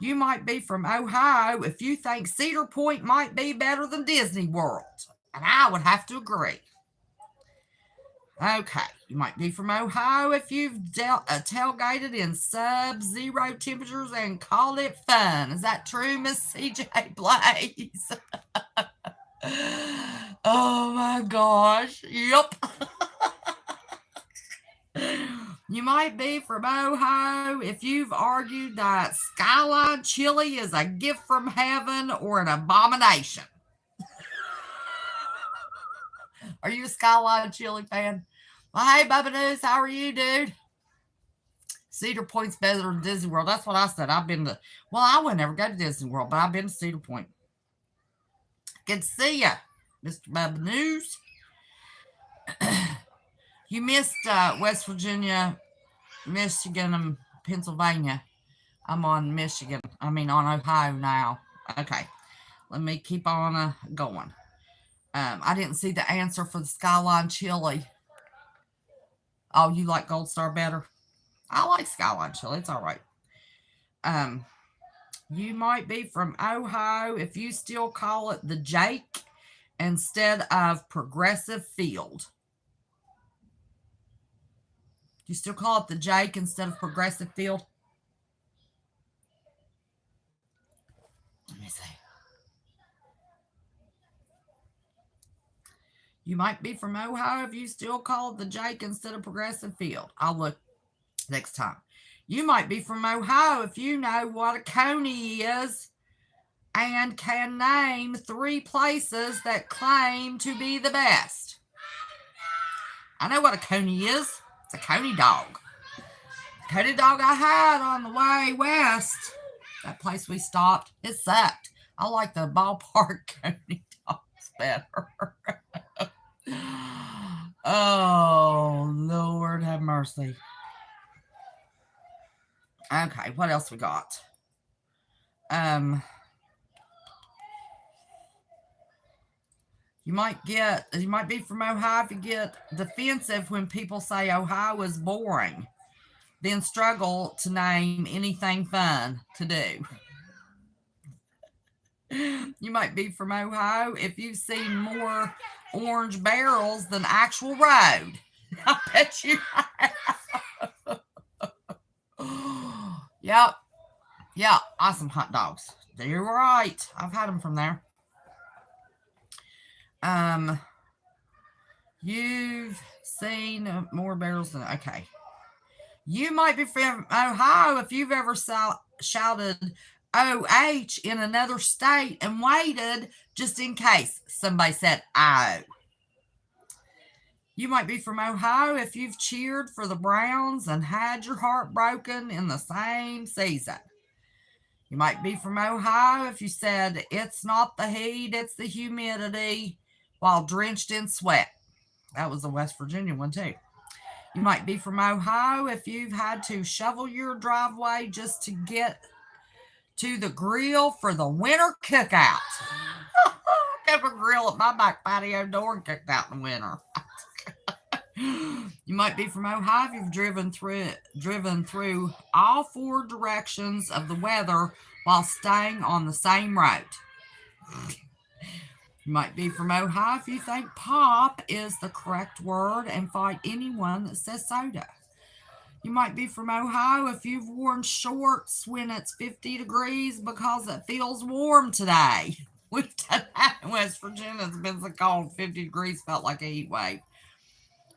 You might be from Ohio if you think Cedar Point might be better than Disney World. And I would have to agree. Okay, you might be from Ohio if you've tailgated in sub-zero temperatures and called it fun. Is that true, Miss CJ Blaze? Oh my gosh. Yep. You might be from Ohio if you've argued that Skyline chili is a gift from heaven or an abomination. Are you a Skyline chili fan? Well, hey, Bubba News, how are you, dude? Cedar Point's better than Disney World. That's what I said. I've been to, well, I would never go to Disney World, but I've been to Cedar Point. Good to see you, Mr. Bubba News. You missed West Virginia, Michigan, and Pennsylvania. I'm on Michigan. I mean, on Ohio now. Okay. Let me keep on going. I didn't see the answer for the Skyline chili. Oh, you like Gold Star better? I like Skyline chili. It's all right. You might be from Ohio if you still call it the Jake instead of Progressive Field. You still call it the Jake instead of Progressive Field? Let me see. You might be from Ohio if you still call it the Jake instead of Progressive Field. I'll look next time. You might be from Ohio if you know what a coney is and can name 3 places that claim to be the best. I know what a coney is. It's a coney dog. The coney dog I had on the way west, that place we stopped, it sucked. I like the ballpark coney dogs better. Oh, Lord have mercy. Okay, what else we got? You might be from Ohio if you get defensive when people say Ohio is boring, then struggle to name anything fun to do. You might be from Ohio if you've seen more orange barrels than actual road. I bet you have. Yep. Yeah, awesome hot dogs. You're right. I've had them from there. You've seen more barrels than, okay. You might be from Ohio if you've ever shouted OH in another state and waited just in case somebody said oh. You might be from Ohio if you've cheered for the Browns and had your heart broken in the same season. You might be from Ohio if you said it's not the heat, it's the humidity while drenched in sweat. That was a West Virginia one too. You might be from Ohio if you've had to shovel your driveway just to get to the grill for the winter cookout. I kept a grill at my back patio door and cooked out in the winter. You might be from Ohio if you've driven through all 4 directions of the weather while staying on the same road. You might be from Ohio if you think pop is the correct word and fight anyone that says soda. You might be from Ohio if you've worn shorts when it's 50 degrees because it feels warm today. We've done that in West Virginia. It's been so cold, 50 degrees felt like a heat wave.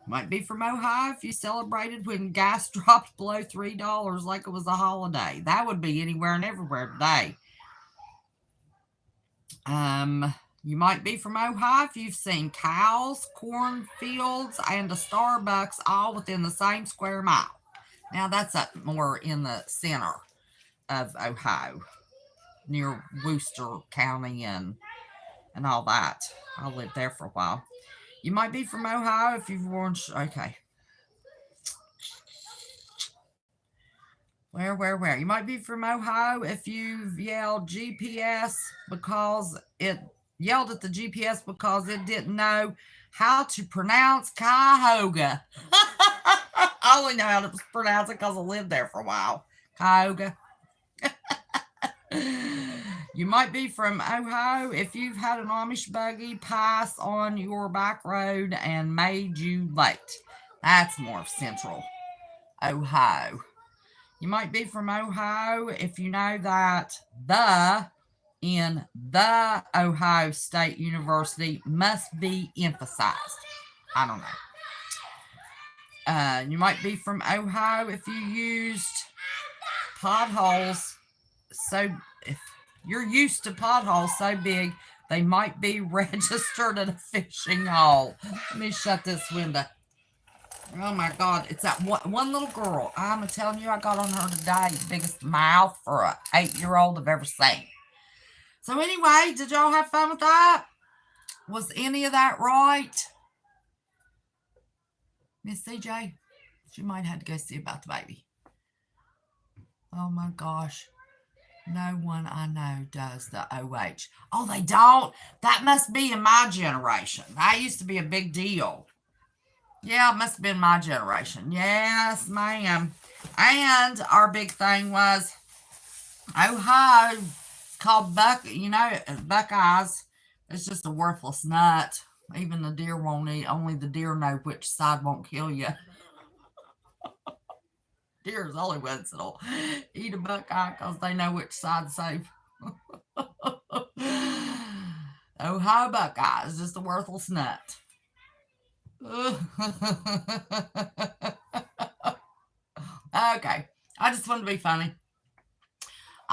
Might be from Ohio if you celebrated when gas dropped below $3 like it was a holiday. That would be anywhere and everywhere today. You might be from Ohio if you've seen cows, cornfields, and a Starbucks all within the same square mile. Now, that's up more in the center of Ohio, near Worcester County and all that. I lived there for a while. You might be from Ohio if you've worn... Okay. Where? You might be from Ohio if you've yelled GPS because it... yelled at the GPS because it didn't know how to pronounce Cuyahoga. I only know how to pronounce it because I lived there for a while. Cuyahoga. You might be from Ohio if you've had an Amish buggy pass on your back road and made you late. That's more of central Ohio. You might be from Ohio if you know that the in the Ohio State University must be emphasized. I don't know. You might be from Ohio if you used potholes. So if you're used to potholes so big, they might be registered at a fishing hole. Let me shut this window. Oh my God, it's that one little girl. I'm telling you, I got on her today. The biggest mouth for an 8-year-old I've ever seen. So anyway, did y'all have fun with that? Was any of that right? Miss CJ? She might have to go see about the baby. Oh my gosh. No one I know does the OH. Oh, they don't? That must be in my generation. That used to be a big deal. Yeah, it must have been my generation. Yes, ma'am. And our big thing was Ohio. Called Buckeyes. It's just a worthless nut. Even the deer won't eat. Only the deer know which side won't kill you. Deer is the only ones that'll eat a Buckeye because they know which side's safe. Ohio Buckeyes, just a worthless nut. Okay, I just wanted to be funny.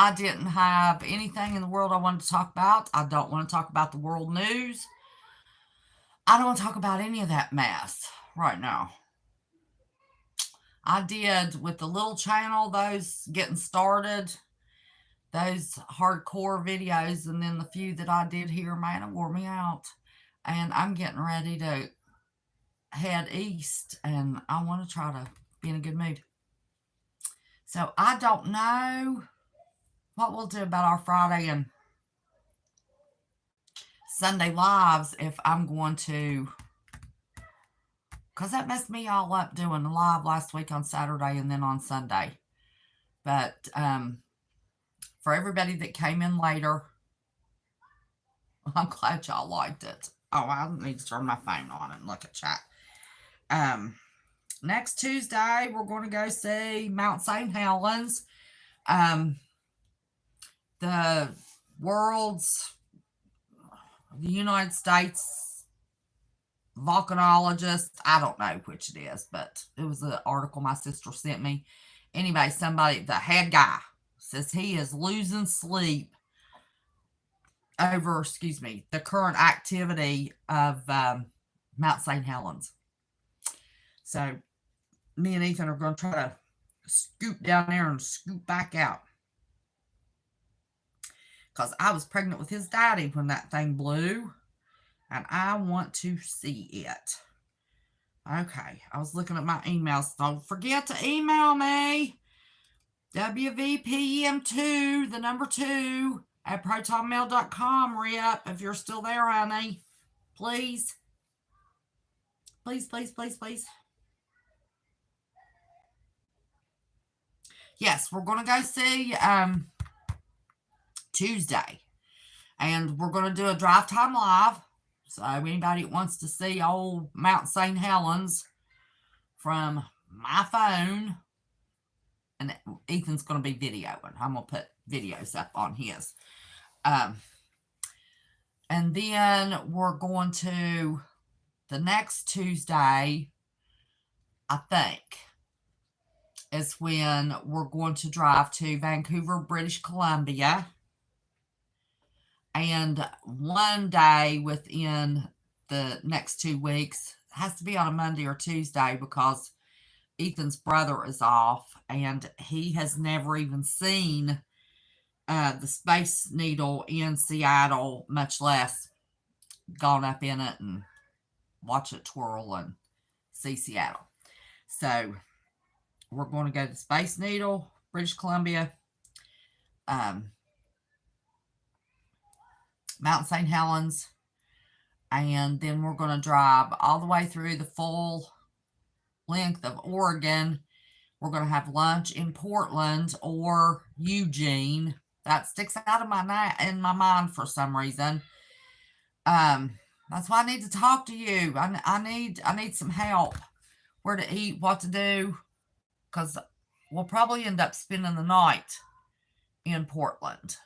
I didn't have anything in the world I wanted to talk about. I don't want to talk about the world news. I don't want to talk about any of that mess right now. I did with the little channel, those getting started, those hardcore videos, and then the few that I did here, man, it wore me out. And I'm getting ready to head east, and I want to try to be in a good mood. So I don't know what we'll do about our Friday and Sunday lives if I'm going to, because that messed me all up doing the live last week on Saturday and then on Sunday. But for everybody that came in later, I'm glad y'all liked it. Oh, I need to turn my phone on and look at chat. Next Tuesday, we're going to go see Mount St. Helens. The United States volcanologist, I don't know which it is, but it was an article my sister sent me. Anyway, the head guy says he is losing sleep over, the current activity of Mount St. Helens. So me and Ethan are going to try to scoop down there and scoop back out. Because I was pregnant with his daddy when that thing blew. And I want to see it. Okay. I was looking at my emails. Don't forget to email me. WVPM2, the number 2, at protonmail.com. Re-up if you're still there, honey. Please. Please, please, please, please. Yes, we're going to go see Tuesday. And we're going to do a drive time live. So anybody that wants to see old Mount St. Helens from my phone, and Ethan's going to be videoing. I'm going to put videos up on his. And then we're going to, the next Tuesday, I think, is when we're going to drive to Vancouver, British Columbia. And one day within the next 2 weeks, has to be on a Monday or Tuesday because Ethan's brother is off and he has never even seen the Space Needle in Seattle, much less gone up in it and watch it twirl and see Seattle. So we're going to go to Space Needle, British Columbia, Mount St. Helens, and then we're going to drive all the way through the full length of Oregon. We're going to have lunch in Portland or Eugene. That sticks out of my mind for some reason. That's why I need to talk to you. I need some help. Where to eat, what to do, because we'll probably end up spending the night in Portland.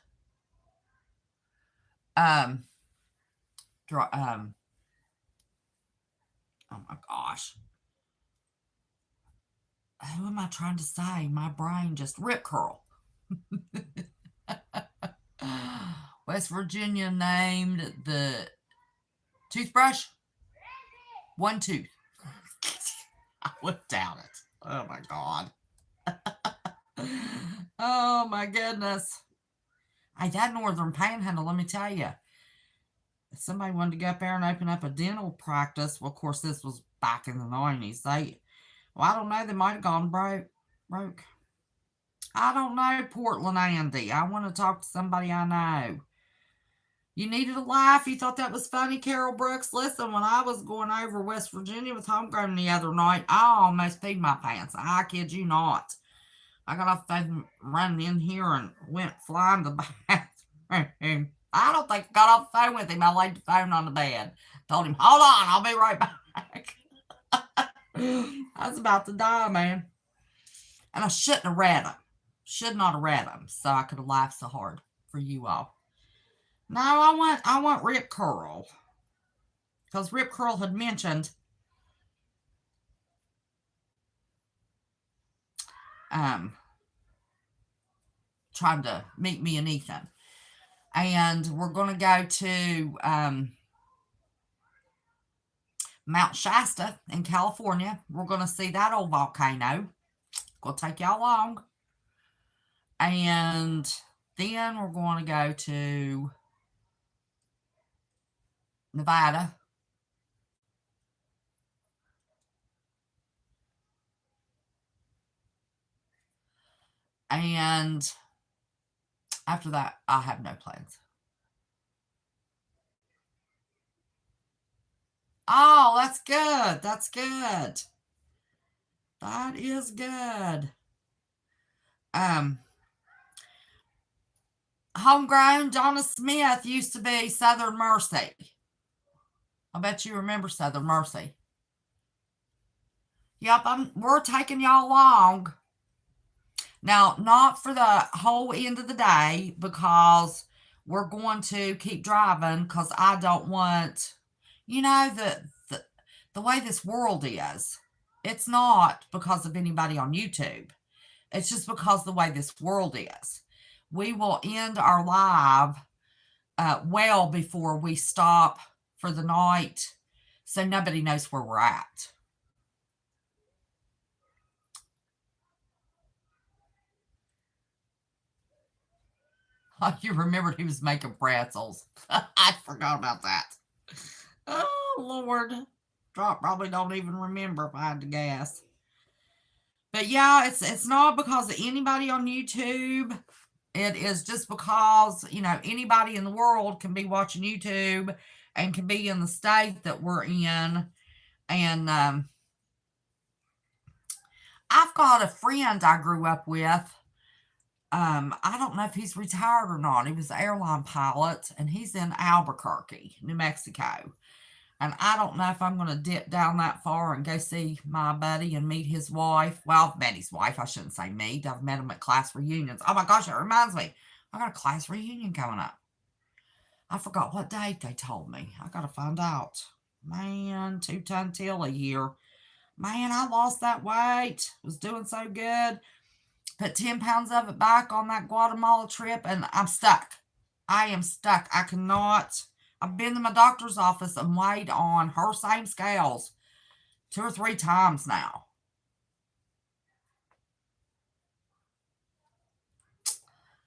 Oh my gosh. Who am I trying to say? My brain just rip curl. West Virginia named the toothbrush One Tooth. I looked at it. Oh my God. Oh my goodness. Hey, that Northern Panhandle, let me tell you. If somebody wanted to go up there and open up a dental practice, well, of course, this was back in the 90s. I don't know. They might have gone broke. I don't know, Portland Andy. I want to talk to somebody I know. You needed a laugh. You thought that was funny, Carol Brooks. Listen, when I was going over West Virginia with Homegrown the other night, I almost peed my pants. I kid you not. I got off the phone running in here and went flying to the bathroom. I don't think I got off the phone with him. I laid the phone on the bed. Told him, hold on, I'll be right back. I was about to die, man. And I shouldn't have read them. Should not have read them. So I could have laughed so hard for you all. No, I want Rip Curl. Because Rip Curl had mentioned trying to meet me and Ethan. And we're going to go to Mount Shasta in California. We're going to see that old volcano. Going to take y'all along. And then we're going to go to Nevada. And after that, I have no plans. Oh, that's good. That's good. That is good. Homegrown, Donna Smith used to be Southern Mercy. I bet you remember Southern Mercy. Yep, we're taking y'all along. Now, not for the whole end of the day, because we're going to keep driving, because I don't want, the way this world is. It's not because of anybody on YouTube. It's just because the way this world is. We will end our live well before we stop for the night, so nobody knows where we're at. Oh, you remembered he was making pretzels. I forgot about that. Oh, Lord. Probably don't even remember if I had to guess. But yeah, it's not because of anybody on YouTube. It is just because, anybody in the world can be watching YouTube and can be in the state that we're in. And I've got a friend I grew up with I don't know if he's retired or not. He was an airline pilot, and he's in Albuquerque, New Mexico. And I don't know if I'm going to dip down that far and go see my buddy and meet his wife. Well, I've met his wife. I shouldn't say meet. I've met him at class reunions. Oh my gosh, it reminds me. I got a class reunion coming up. I forgot what date they told me. I got to find out. Man, 2-ton till a year. Man, I lost that weight. Was doing so good. Put 10 pounds of it back on that Guatemala trip, and I'm stuck. I am stuck. I cannot. I've been to my doctor's office and weighed on her same scales 2 or 3 times now.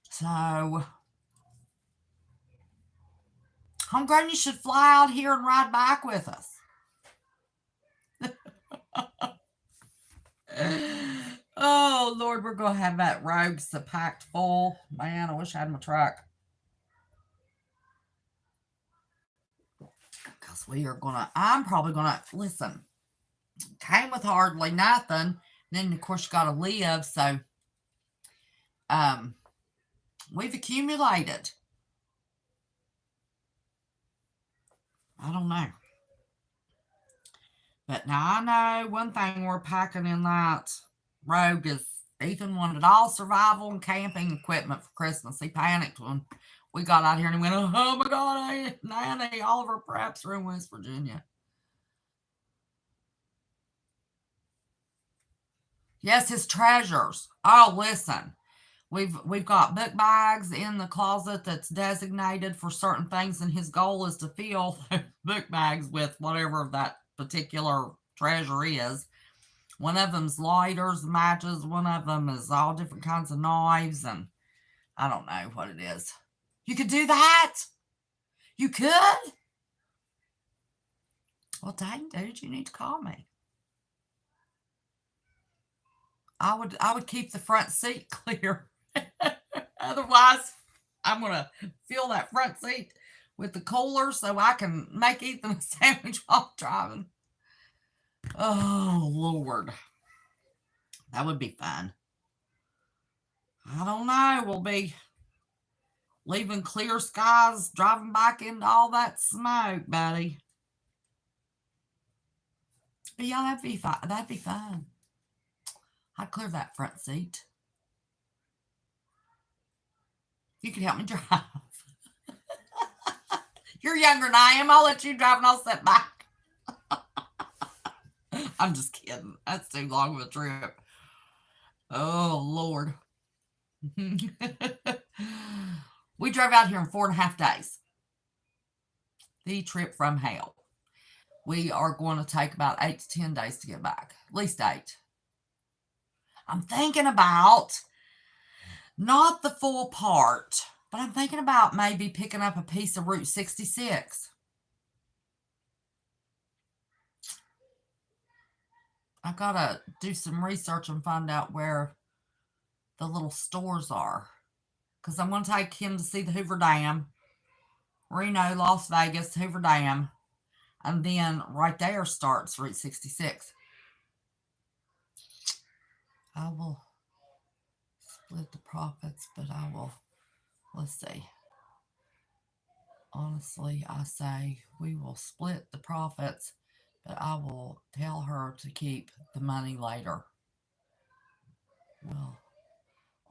So, homegrown, you should fly out here and ride back with us. Oh, Lord, we're going to have that road packed full. Man, I wish I had my truck. Because we are going to, I'm probably going to, listen, came with hardly nothing. Then, of course, you got to live. So, we've accumulated. I don't know. But now I know one thing we're packing in that Rogue is Ethan wanted all survival and camping equipment for Christmas. He panicked when we got out here and he went, oh my God, Nanny, all of our preps are in West Virginia. Yes, his treasures. Oh, listen. We've got book bags in the closet that's designated for certain things, and his goal is to fill book bags with whatever that particular treasure is. One of them's lighters, matches. One of them is all different kinds of knives, and I don't know what it is. You could do that? You could? Well, dang, dude, you need to call me. I would keep the front seat clear. Otherwise, I'm going to fill that front seat with the cooler so I can make Ethan a sandwich while driving. Oh, Lord. That would be fun. I don't know. We'll be leaving clear skies, driving back into all that smoke, buddy. But yeah, that'd be fun. That'd be fun. I'd clear that front seat. You could help me drive. You're younger than I am. I'll let you drive and I'll sit back. I'm just kidding. That's too long of a trip. Oh, Lord. We drove out here in 4.5 days. The trip from hell. We are going to take about 8 to 10 days to get back. At least 8. I'm thinking about not the full part, but I'm thinking about maybe picking up a piece of Route 66. I've got to do some research and find out where the little stores are. Because I'm going to take him to see the Hoover Dam. Reno, Las Vegas, Hoover Dam. And then right there starts Route 66. I will split the profits, but I will, let's see. Honestly, I say we will split the profits, but I will tell her to keep the money later. Well,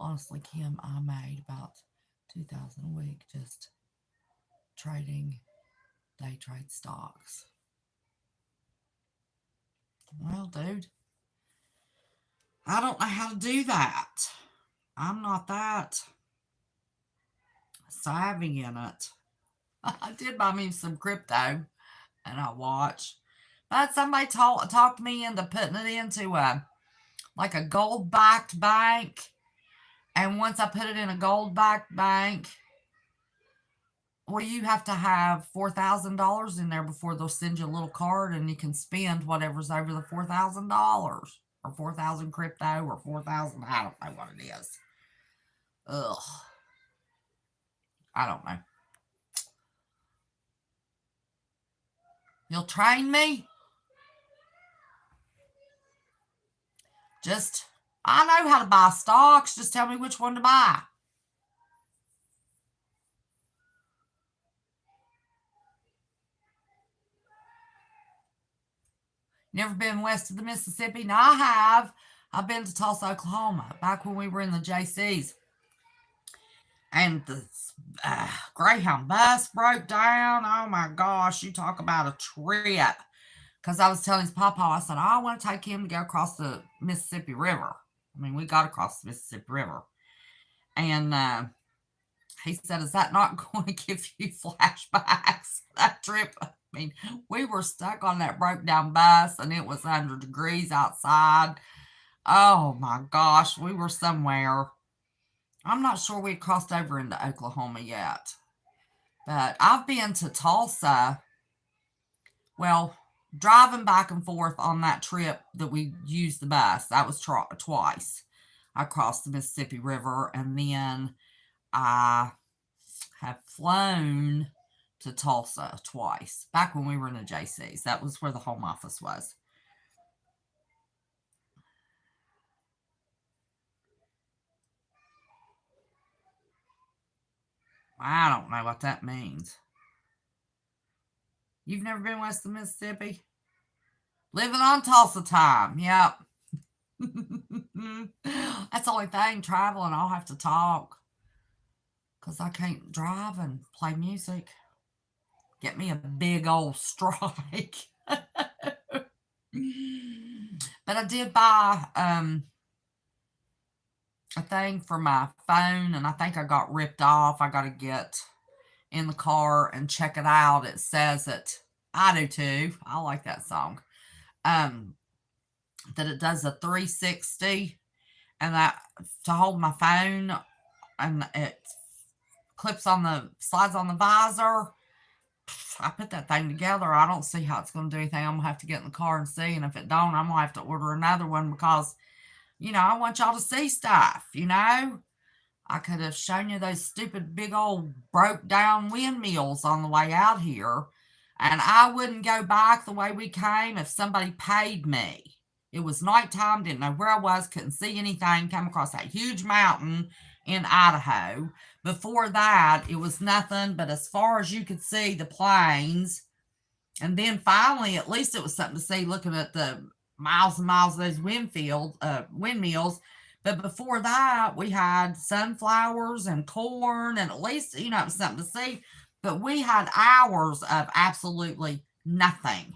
honestly, Kim, I made about $2,000 a week just trading day trade stocks. Well, dude, I don't know how to do that. I'm not that savvy in it. I did buy me some crypto, and I watched. But somebody talked me into putting it into like a gold-backed bank. And once I put it in a gold-backed bank, well, you have to have $4,000 in there before they'll send you a little card, and you can spend whatever's over the $4,000, or 4,000 crypto, or 4,000. I don't know what it is. Ugh. I don't know. You'll train me? Just I know how to buy stocks. Just tell me which one to buy. Never been west of the Mississippi? No, I have. I've been to Tulsa, Oklahoma, back when we were in the JCs. And the Greyhound bus broke down. Oh my gosh, you talk about a trip. Because I was telling his papa, I said, I want to take him to go across the Mississippi River. I mean, we got across the Mississippi River. And he said, is that not going to give you flashbacks? That trip, I mean, we were stuck on that broke down bus and it was 100 degrees outside. Oh my gosh, we were somewhere. I'm not sure we crossed over into Oklahoma yet. But I've been to Tulsa. Well, driving back and forth on that trip that we used the bus, that was twice. I crossed the Mississippi River, and then I have flown to Tulsa twice, back when we were in the JCs. That was where the home office was. I don't know what that means. You've never been west of Mississippi? Living on Tulsa time. Yep. That's the only thing, traveling, I'll have to talk. Because I can't drive and play music. Get me a big old strike. But I did buy a thing for my phone, and I think I got ripped off. I got to get in the car and check it out. It says it. I do too. I like that song. That it does a 360, and that to hold my phone, and it clips on the slides on the visor. I put that thing together. I don't see how it's going to do anything. I'm gonna have to get in the car and see, and if it don't, I'm gonna have to order another one because, I want y'all to see stuff. I could have shown you those stupid big old broke down windmills on the way out here, and I wouldn't go back the way we came if somebody paid me. It was nighttime, didn't know where I was, couldn't see anything, came across that huge mountain in Idaho. Before that, it was nothing but as far as you could see, the plains. And then finally, at least it was something to see looking at the miles and miles of those windmills. But before that, we had sunflowers and corn, and at least, it was something to see. But we had hours of absolutely nothing.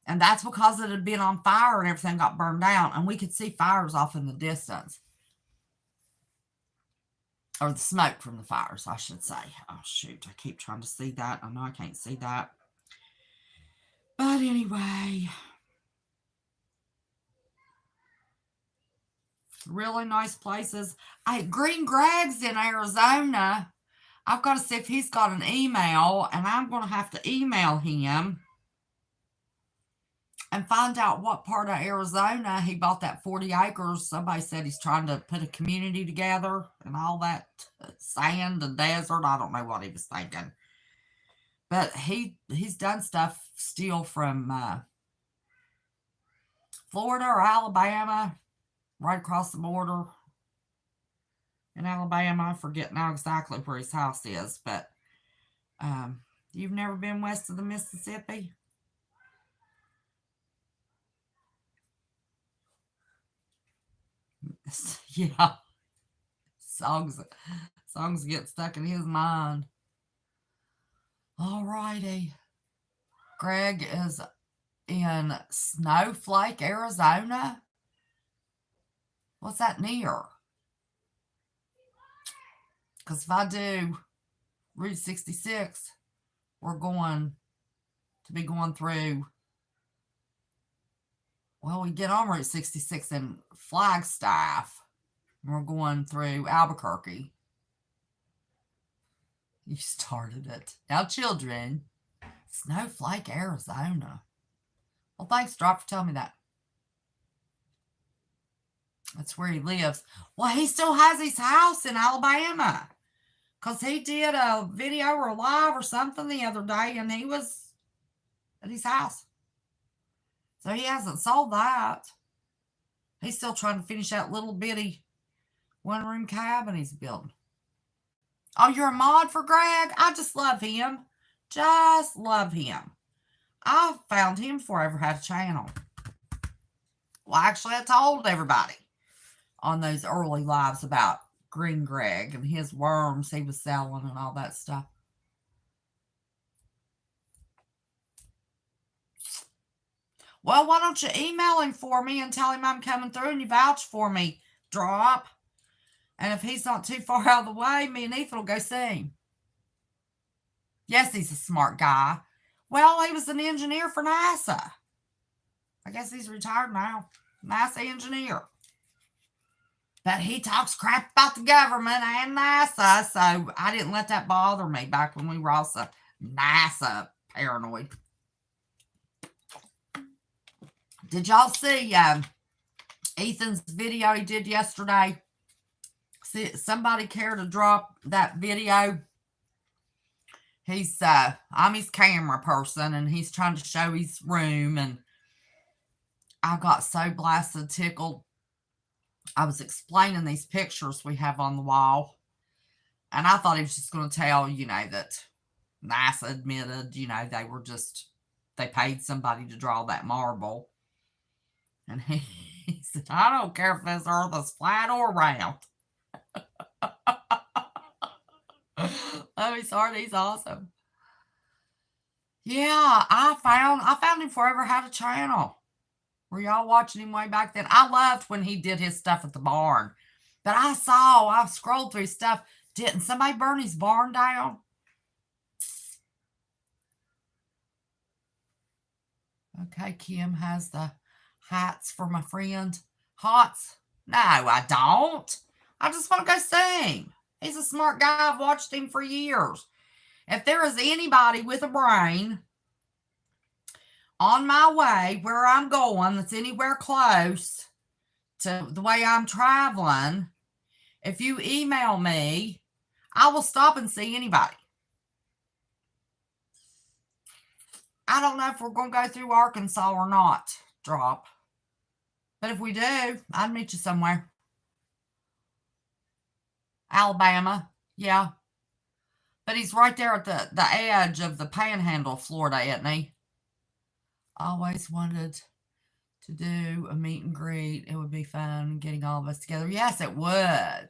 And that's because it had been on fire and everything got burned down. And we could see fires off in the distance. Or the smoke from the fires, I should say. Oh, shoot. I keep trying to see that. I know I can't see that. But anyway. Really nice places. Green Greg's in Arizona. I've got to see if he's got an email. And I'm going to have to email him and find out what part of Arizona he bought that 40 acres. Somebody said he's trying to put a community together and all that sand and desert. I don't know what he was thinking. But he's done stuff still from Florida or Alabama, right across the border in Alabama. I forget now exactly where his house is, but you've never been west of the Mississippi? Yeah. Songs get stuck in his mind. All righty. Greg is in Snowflake, Arizona. What's that near? Because if I do Route 66, we're going to be going through. Well, we get on Route 66 in Flagstaff. We're going through Albuquerque. You started it. Now, children, Snowflake, Arizona. Well, thanks, Drop, for telling me that. That's where he lives. Well, he still has his house in Alabama. Because he did a video or a live or something the other day, and he was at his house. So he hasn't sold that. He's still trying to finish that little bitty one-room cabin he's building. Oh, you're a mod for Greg? I just love him. Just love him. I found him before I ever had a channel. Well, actually, I told everybody on those early lives about Green Greg and his worms he was selling and all that stuff. Well, why don't you email him for me and tell him I'm coming through and you vouch for me, Drop. And if he's not too far out of the way, me and Ethan will go see him. Yes, he's a smart guy. Well, he was an engineer for NASA. I guess he's retired now. NASA engineer. But he talks crap about the government and NASA, so I didn't let that bother me back when we were also NASA paranoid. Did y'all see Ethan's video he did yesterday? See, somebody care to drop that video? He's I'm his camera person, and he's trying to show his room, and I got so blasted tickled. I was explaining these pictures we have on the wall, and I thought he was just going to tell, that NASA admitted, they paid somebody to draw that marble. And he said, I don't care if this earth is flat or round. Oh, he's hard. He's awesome. Yeah, I found him before I ever had a channel. Were y'all watching him way back then? I loved when he did his stuff at the barn. But I scrolled through stuff. Didn't somebody burn his barn down? Okay, Kim has the hats for my friend. Hots? No, I don't. I just want to go see him. He's a smart guy. I've watched him for years. If there is anybody with a brain on my way where I'm going that's anywhere close to the way I'm traveling, if you email me, I will stop and see anybody. I don't know if we're going to go through Arkansas or not, Drop. But if we do, I'd meet you somewhere. Alabama, yeah. But he's right there at the edge of the panhandle of Florida, isn't he? Always wanted to do a meet and greet. It would be fun getting all of us together. Yes, it would.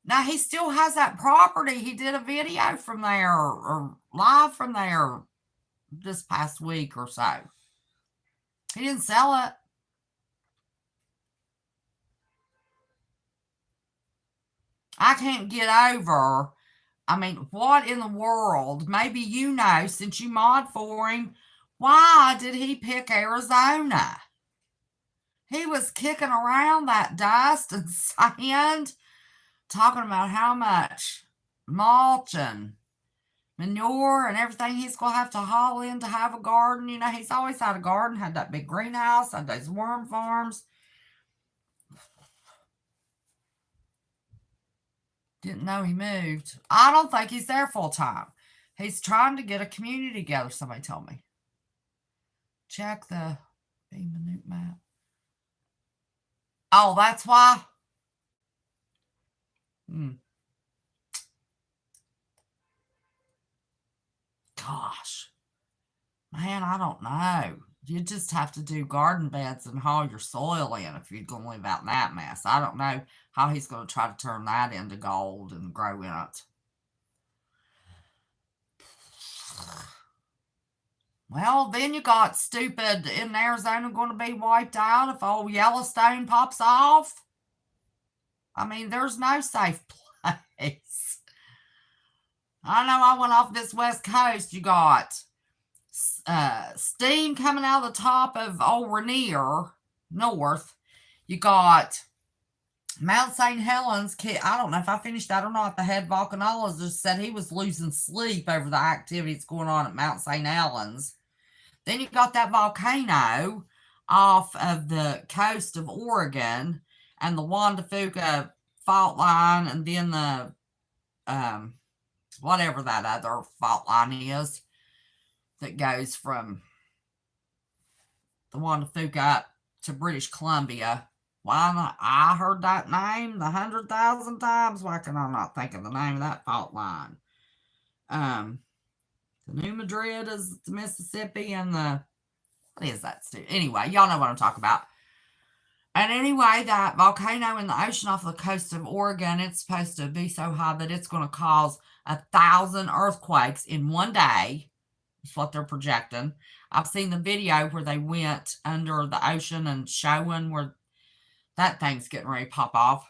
Now, he still has that property. He did a video from there or live from there this past week or so. He didn't sell it. I can't get over, what in the world? Maybe since you mod for him, why did he pick Arizona? He was kicking around that dust and sand, talking about how much mulch and manure and everything he's going to have to haul in to have a garden. He's always had a garden, had that big greenhouse, had those worm farms. Didn't know he moved. I don't think he's there full time. He's trying to get a community together, somebody told me. Check the Beam Minute map. Oh, that's why? Gosh. Man, I don't know. You just have to do garden beds and haul your soil in if you're going to live out in that mess. I don't know how he's going to try to turn that into gold and grow in it. Well, then you got stupid in Arizona going to be wiped out if old Yellowstone pops off. There's no safe place. I know I went off this west coast. You got steam coming out of the top of old Rainier north. You got Mount St. Helens. I don't know if I finished that or not. The head volcanologist said he was losing sleep over the activities going on at Mount St. Helens. Then you got that volcano off of the coast of Oregon and the Juan de Fuca fault line, and then the whatever that other fault line is that goes from the one to Fuka up to British Columbia. Why not? I heard that name 100,000 times. Why can I not think of the name of that fault line? The New Madrid is the Mississippi, and the, what is that? Anyway, y'all know what I'm talking about. And anyway, that volcano in the ocean off the coast of Oregon, it's supposed to be so high that it's going to cause 1,000 earthquakes in one day. That's what they're projecting. I've seen the video where they went under the ocean and showing where that thing's getting ready to pop off.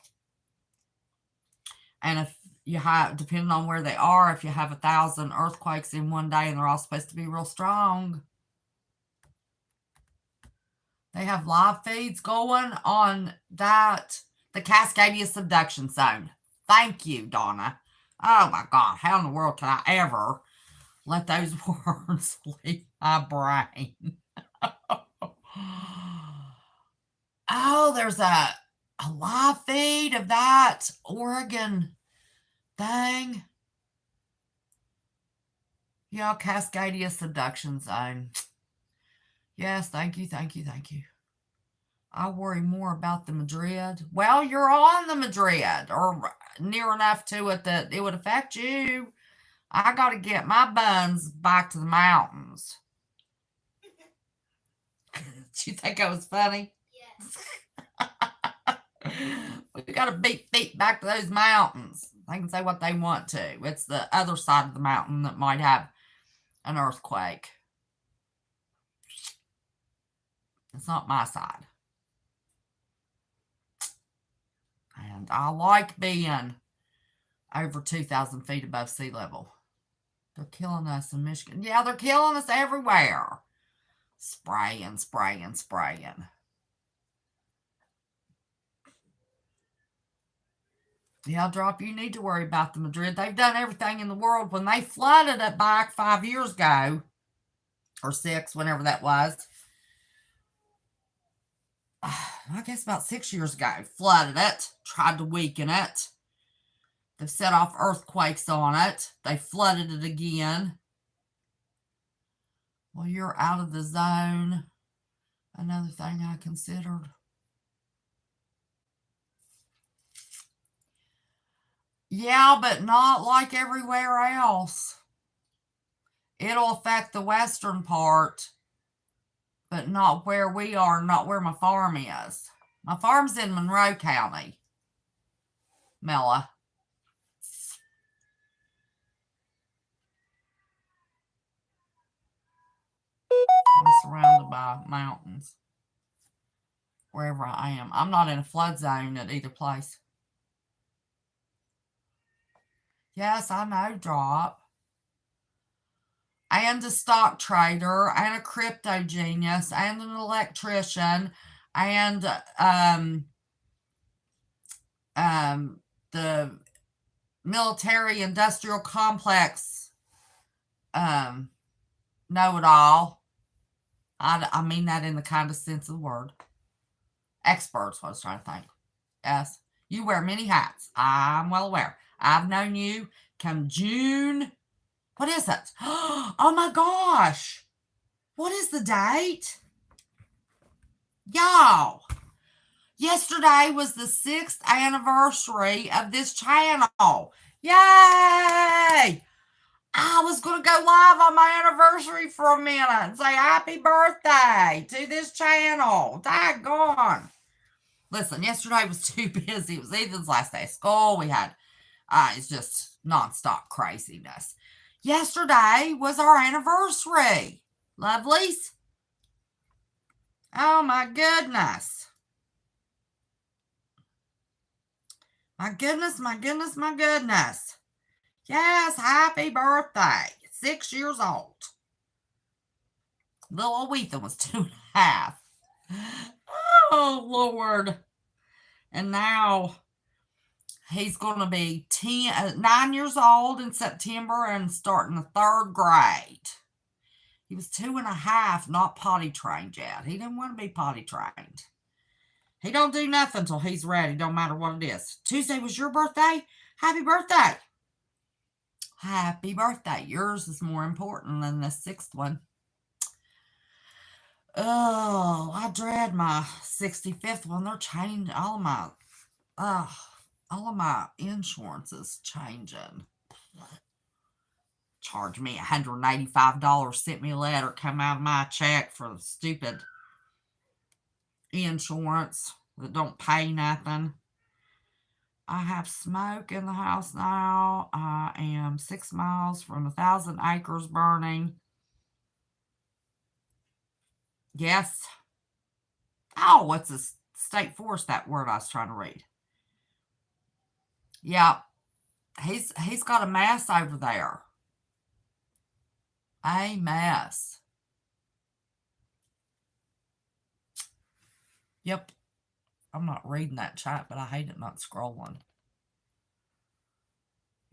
And if you have, depending on where they are, if you have 1,000 earthquakes in one day and they're all supposed to be real strong, they have live feeds going on that, the Cascadia subduction zone. Thank you, Donna. Oh my God, how in the world can I ever let those words leave my brain? Oh, there's a live feed of that Oregon thing. Yeah, Cascadia subduction zone. Yes, thank you, thank you, thank you. I worry more about the Madrid. Well, you're on the Madrid, or near enough to it that it would affect you. I got to get my buns back to the mountains. Did you think I was funny? Yes. We got to beat feet back to those mountains. They can say what they want to. It's the other side of the mountain that might have an earthquake. It's not my side. And I like being over 2,000 feet above sea level. They're killing us in Michigan. Yeah, they're killing us everywhere. Spraying, spraying, spraying. Yeah, Drop, you need to worry about the Madrid. They've done everything in the world. When they flooded it back 5 years ago, or 6, whenever that was, I guess about 6 years ago, flooded it, tried to weaken it. They've set off earthquakes on it. They flooded it again. Well, you're out of the zone. Another thing I considered. Yeah, but not like everywhere else. It'll affect the western part, but not where we are, not where my farm is. My farm's in Monroe County, Mella. I'm surrounded by mountains wherever I am. I'm not in a flood zone at either place. Yes, I know, Drop. And a stock trader, and a crypto genius, and an electrician, and the military industrial complex know-it-all. I mean that in the kindest sense of the word. Experts, what I was trying to think. Yes, you wear many hats. I'm well aware. I've known you come June. What is it? Oh my gosh. What is the date? Y'all, yesterday was the 6th anniversary of this channel. Yay! I was going to go live on my anniversary for a minute and say happy birthday to this channel. Daggone. Listen, yesterday was too busy. It was Ethan's last day of school. We had, it's just nonstop craziness. Yesterday was our anniversary. Lovelies. Oh my goodness. My goodness, my goodness, my goodness. Yes, happy birthday. 6 years old. Little old Ethan was 2.5. Oh, Lord. And now he's going to be 9 years old in September and starting the 3rd grade. He was 2.5, not potty trained yet. He didn't want to be potty trained. He don't do nothing until he's ready, don't matter what it is. Tuesday was your birthday? Happy birthday. Happy birthday. Yours is more important than the 6th one. Oh. I dread my 65th one. They're changing all of my insurance is changing. Charged me $185, sent me a letter, come out of my check for the stupid insurance that don't pay nothing. I have smoke in the house now. I am 6 miles from 1,000 acres burning. Yes. Oh, what's a state forest, that word I was trying to read? Yeah. He's got a mess over there. A mess. Yep. I'm not reading that chat, but I hate it not scrolling.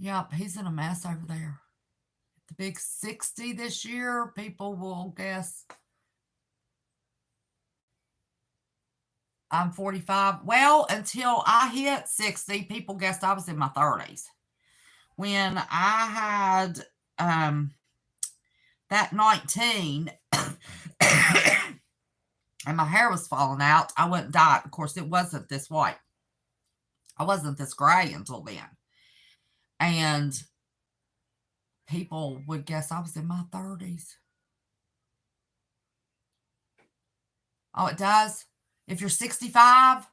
Yep, he's in a mess over there. The big 60 this year, people will guess I'm 45. Well, until I hit 60, people guessed I was in my 30s. When I had that 19 and my hair was falling out, I went and dyed. Of course, it wasn't this white. I wasn't this gray until then. And people would guess I was in my 30s. Oh, it does? If you're 65?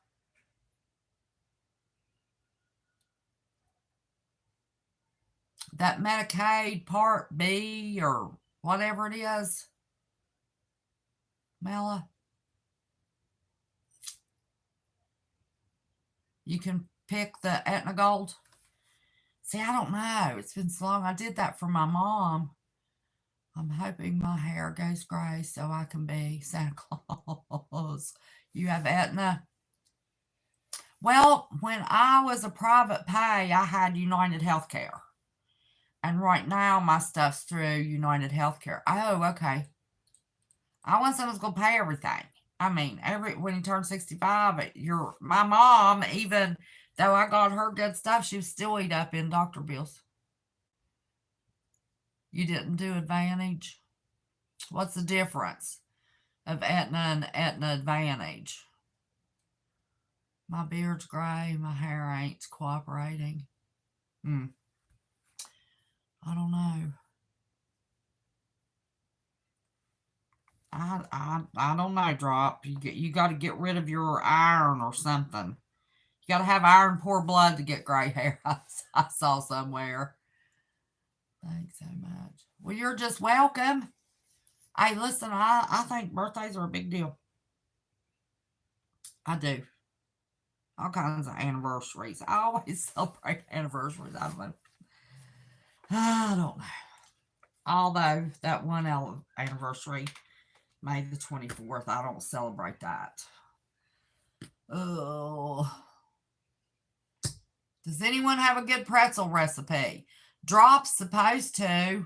That Medicaid Part B or whatever it is. Mela? You can pick the Aetna Gold. See, I don't know. It's been so long. I did that for my mom. I'm hoping my hair goes gray so I can be Santa Claus. You have Aetna? Well, when I was a private pay, I had United Healthcare. And right now, my stuff's through United Healthcare. Oh, okay. I want someone's going to pay everything. I mean, when you turn 65, my mom, even though I got her good stuff, she was still eat up in doctor bills. You didn't do Advantage? What's the difference of Aetna and Aetna Advantage? My beard's gray. My hair ain't cooperating. I don't know. I don't know, Drop. You got to get rid of your iron or something. You got to have iron poor blood to get gray hair. I saw somewhere. Thanks so much. Well, you're just welcome. Hey, listen, I think birthdays are a big deal. I do. All kinds of anniversaries. I always celebrate anniversaries. I don't know. Although that one anniversary, May the 24th, I don't celebrate that. Oh. Does anyone have a good pretzel recipe? Drop's supposed to.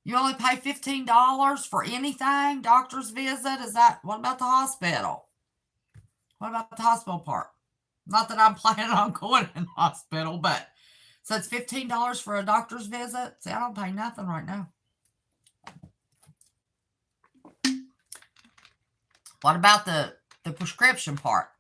You only pay $15 for anything? Doctor's visit? What about the hospital? What about the hospital part? Not that I'm planning on going in the hospital, but so it's $15 for a doctor's visit? See, I don't pay nothing right now. What about the prescription part?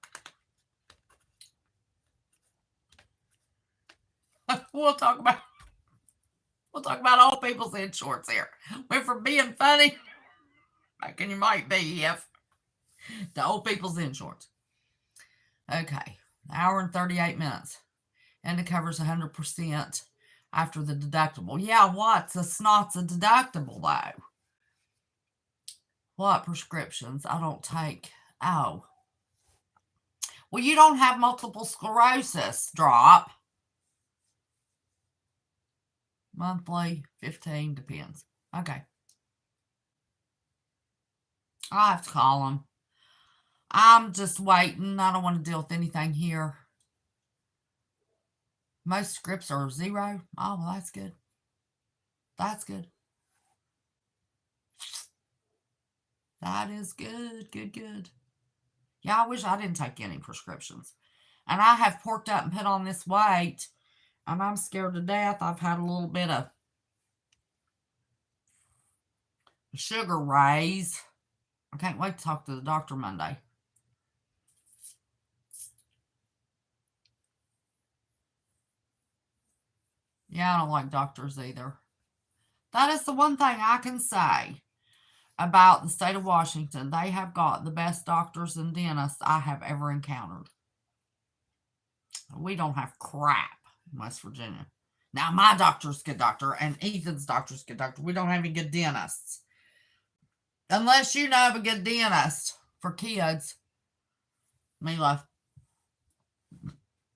We'll talk about old people's insurance here. Went from being funny, reckon you might be if the old people's insurance. Okay, hour and 38 minutes. And it covers 100% after the deductible. Yeah, what's a snot's a deductible, though? What prescriptions? I don't take. Oh. Well, you don't have multiple sclerosis, Drop. Monthly, 15, depends. Okay. I'll have to call them. I'm just waiting. I don't want to deal with anything here. Most scripts are 0. Oh, well, that's good. That's good. That is good. Good. Yeah, I wish I didn't take any prescriptions. And I have porked up and put on this weight, and I'm scared to death. I've had a little bit of sugar raise. I can't wait to talk to the doctor Monday. Yeah, I don't like doctors either. That is the one thing I can say about the state of Washington. They have got the best doctors and dentists I have ever encountered. We don't have crap in West Virginia. Now, my doctor's a good doctor, and Ethan's doctor's a good doctor. We don't have any good dentists. Unless you know of a good dentist for kids, Mila.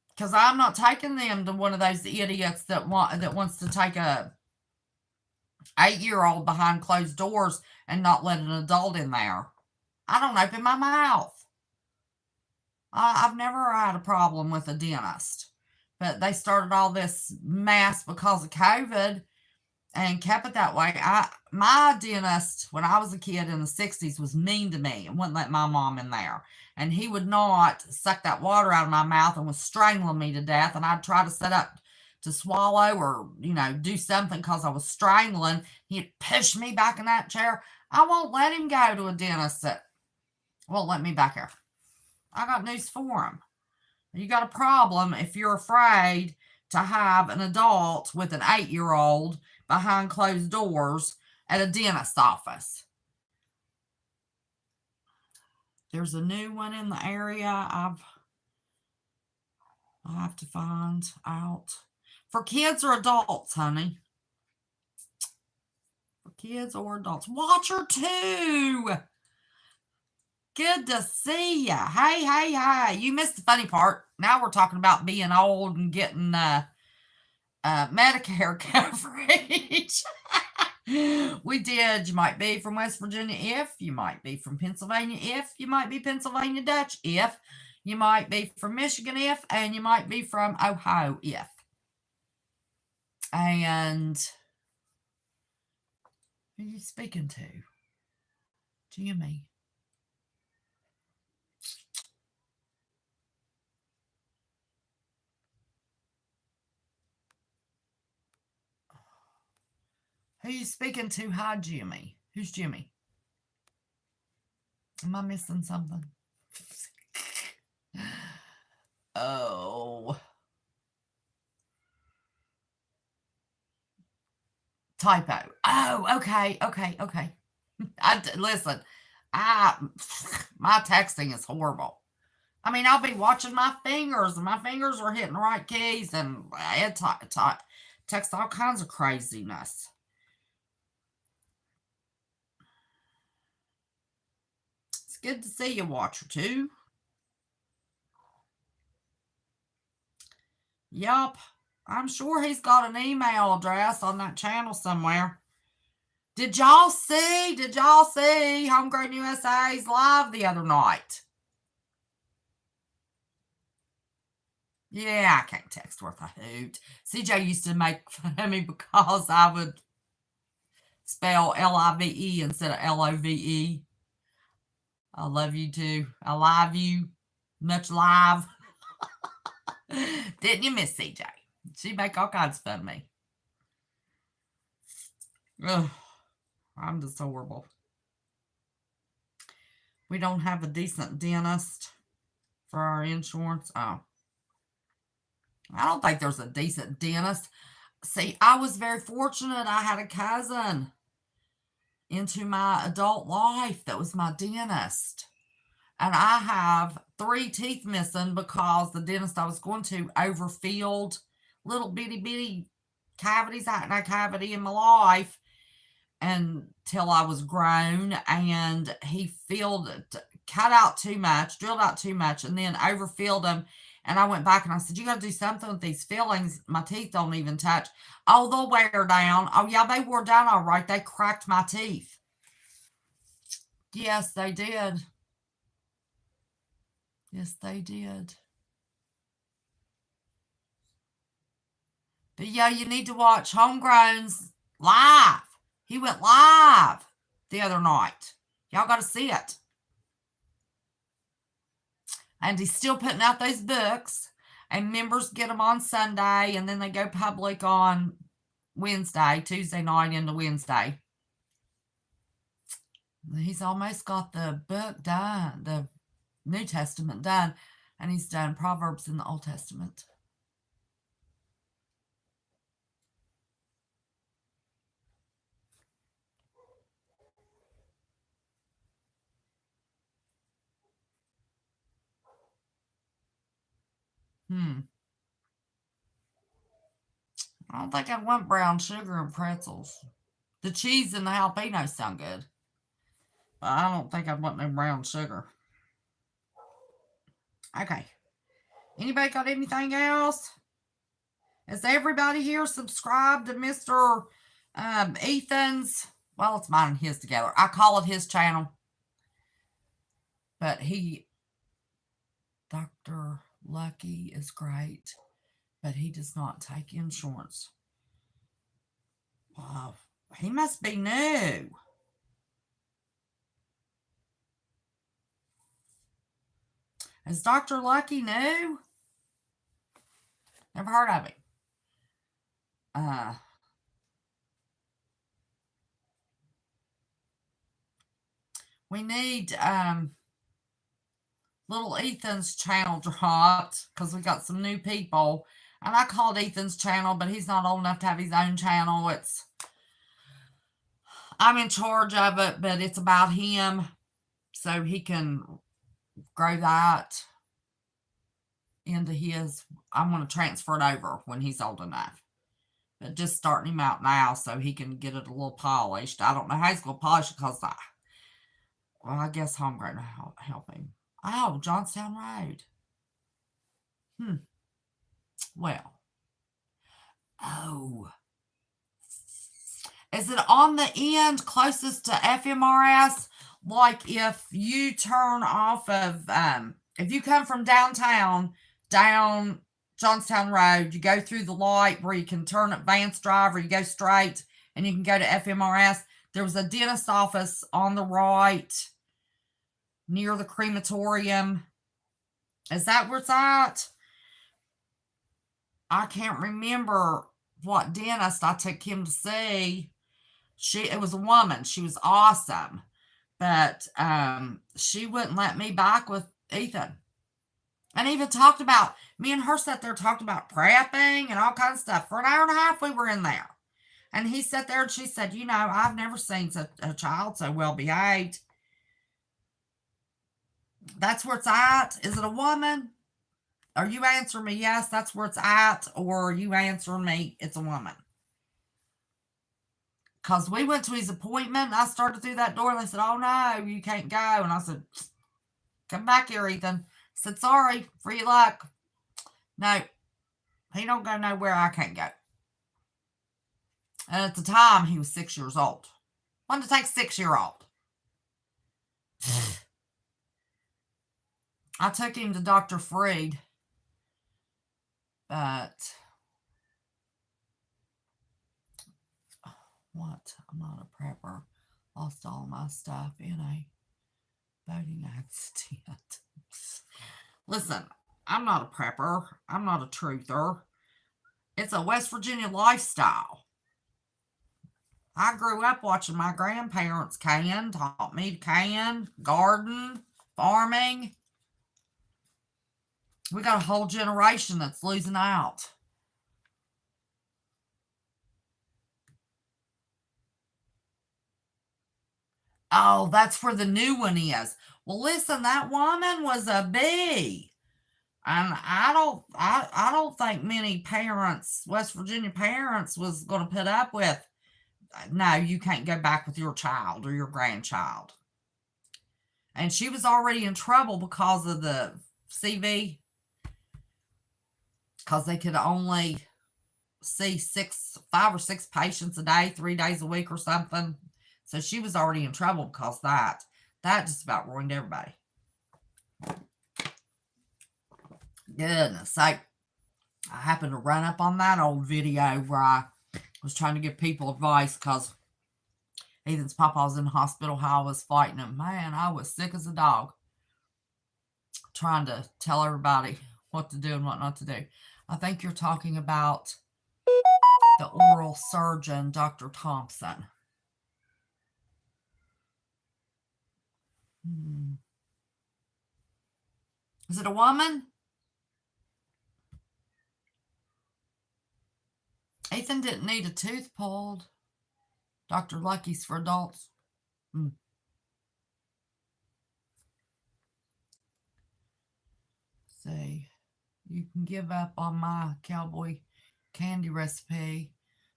Because I'm not taking them to one of those idiots that wants to take a 8-year-old behind closed doors and not let an adult in there. I don't open my mouth. I've never had a problem with a dentist, but they started all this mess because of COVID and kept it that way. My dentist, when I was a kid in the 60s, was mean to me and wouldn't let my mom in there. And he would not suck that water out of my mouth and was strangling me to death. And I'd try to sit up to swallow or, do something because I was strangling. He'd push me back in that chair. I won't let him go to a dentist that won't let me back here. I got news for him. You got a problem if you're afraid to have an adult with an 8-year-old behind closed doors at a dentist's office. There's a new one in the area. I'll have to find out. For kids or adults, honey. For kids or adults. Watcher 2. Good to see ya. Hey. You missed the funny part. Now we're talking about being old and getting Medicare coverage. We did. You might be from West Virginia if. You might be from Pennsylvania if. You might be Pennsylvania Dutch if. You might be from Michigan if. And you might be from Ohio if. And who are you speaking to? Jimmy. Who are you speaking to? Hi, Jimmy. Who's Jimmy? Am I missing something? Oh. Typo. Oh, okay. Listen, my texting is horrible. I mean, I'll be watching my fingers, and my fingers are hitting the right keys, and it text all kinds of craziness. It's good to see you, Watcher 2. Yup. I'm sure he's got an email address on that channel somewhere. Did y'all see Homegrown USA's live the other night? Yeah, I can't text worth a hoot. CJ used to make fun of me because I would spell L-I-V-E instead of L-O-V-E. I love you too. I love you. Much live. Didn't you miss CJ? She'd make all kinds of fun of me. Ugh, I'm just horrible. We don't have a decent dentist for our insurance. Oh. I don't think there's a decent dentist. See, I was very fortunate. I had a cousin into my adult life that was my dentist. And I have 3 teeth missing because the dentist I was going to overfilled little bitty cavities. I hadn't had a cavity in my life until I was grown, and he drilled out too much, and then overfilled them. And I went back and I said, you got to do something with these fillings. My teeth don't even touch. Oh, they'll wear down. Oh, yeah, they wore down all right. They cracked my teeth. Yes, they did. Yes, they did. But yeah, you need to watch Homegrown's live. He went live the other night. Y'all got to see it. And he's still putting out those books. And members get them on Sunday. And then they go public on Tuesday night into Wednesday. He's almost got the book done, the New Testament done, and he's done Proverbs in the Old Testament. I don't think I'd want brown sugar and pretzels. The cheese and the jalapenos sound good, but I don't think I'd want no brown sugar. Okay. Anybody got anything else? Is everybody here subscribed to Mr. Ethan's? Well, it's mine and his together. I call it his channel. But Dr. Lucky is great, but he does not take insurance. Wow. He must be new. Is Dr. Lucky new? Never heard of him. We need little Ethan's channel dropped because we got some new people. And I called Ethan's channel, but he's not old enough to have his own channel. I'm in charge of it, but it's about him, so he can grow that into his. I'm going to transfer it over when he's old enough. But just starting him out now so he can get it a little polished. I don't know how he's going to polish it because I guess I'm going to help him. Oh, Johnstown Road. Well. Oh. Is it on the end closest to FMRS? Like if you turn off of, if you come from downtown, down Johnstown Road, you go through the light where you can turn at Vance Drive, or you go straight and you can go to FMRS. There was a dentist office on the right near the crematorium. Is that where it's at? I can't remember what dentist I took him to see. It was a woman. She was awesome. But she wouldn't let me back with Ethan. And even talked about, me and her sat there, talked about prepping and all kinds of stuff. For an hour and a half, we were in there. And he sat there and she said, I've never seen a child so well behaved. That's where it's at. Is it a woman? Or you answer me, yes, that's where it's at. Or you answer me, it's a woman. Because we went to his appointment, and I started through that door, and they said, oh, no, you can't go. And I said, come back here, Ethan. I said, sorry, for your luck. No, he don't go nowhere I can't go. And at the time, he was 6 years old. Wanted to take 6-year-old. I took him to Dr. Freed. But what? I'm not a prepper. Lost all my stuff in a boating accident. Listen, I'm not a prepper. I'm not a truther. It's a West Virginia lifestyle. I grew up watching my grandparents can, taught me to can, garden, farming. We got a whole generation that's losing out. Oh, that's where the new one is. Well, listen, that woman was a bee. And I don't think many parents, West Virginia parents, was going to put up with, no, you can't go back with your child or your grandchild. And she was already in trouble because of the CV. Because they could only see 5 or 6 patients a day, 3 days a week or something. So she was already in trouble because that just about ruined everybody. Goodness sake. I happened to run up on that old video where I was trying to give people advice because Ethan's papa was in the hospital, how I was fighting him. Man, I was sick as a dog. Trying to tell everybody what to do and what not to do. I think you're talking about the oral surgeon, Dr. Thompson. Is it a woman? Ethan didn't need a tooth pulled. Dr. Lucky's for adults. See, you can give up on my cowboy candy recipe.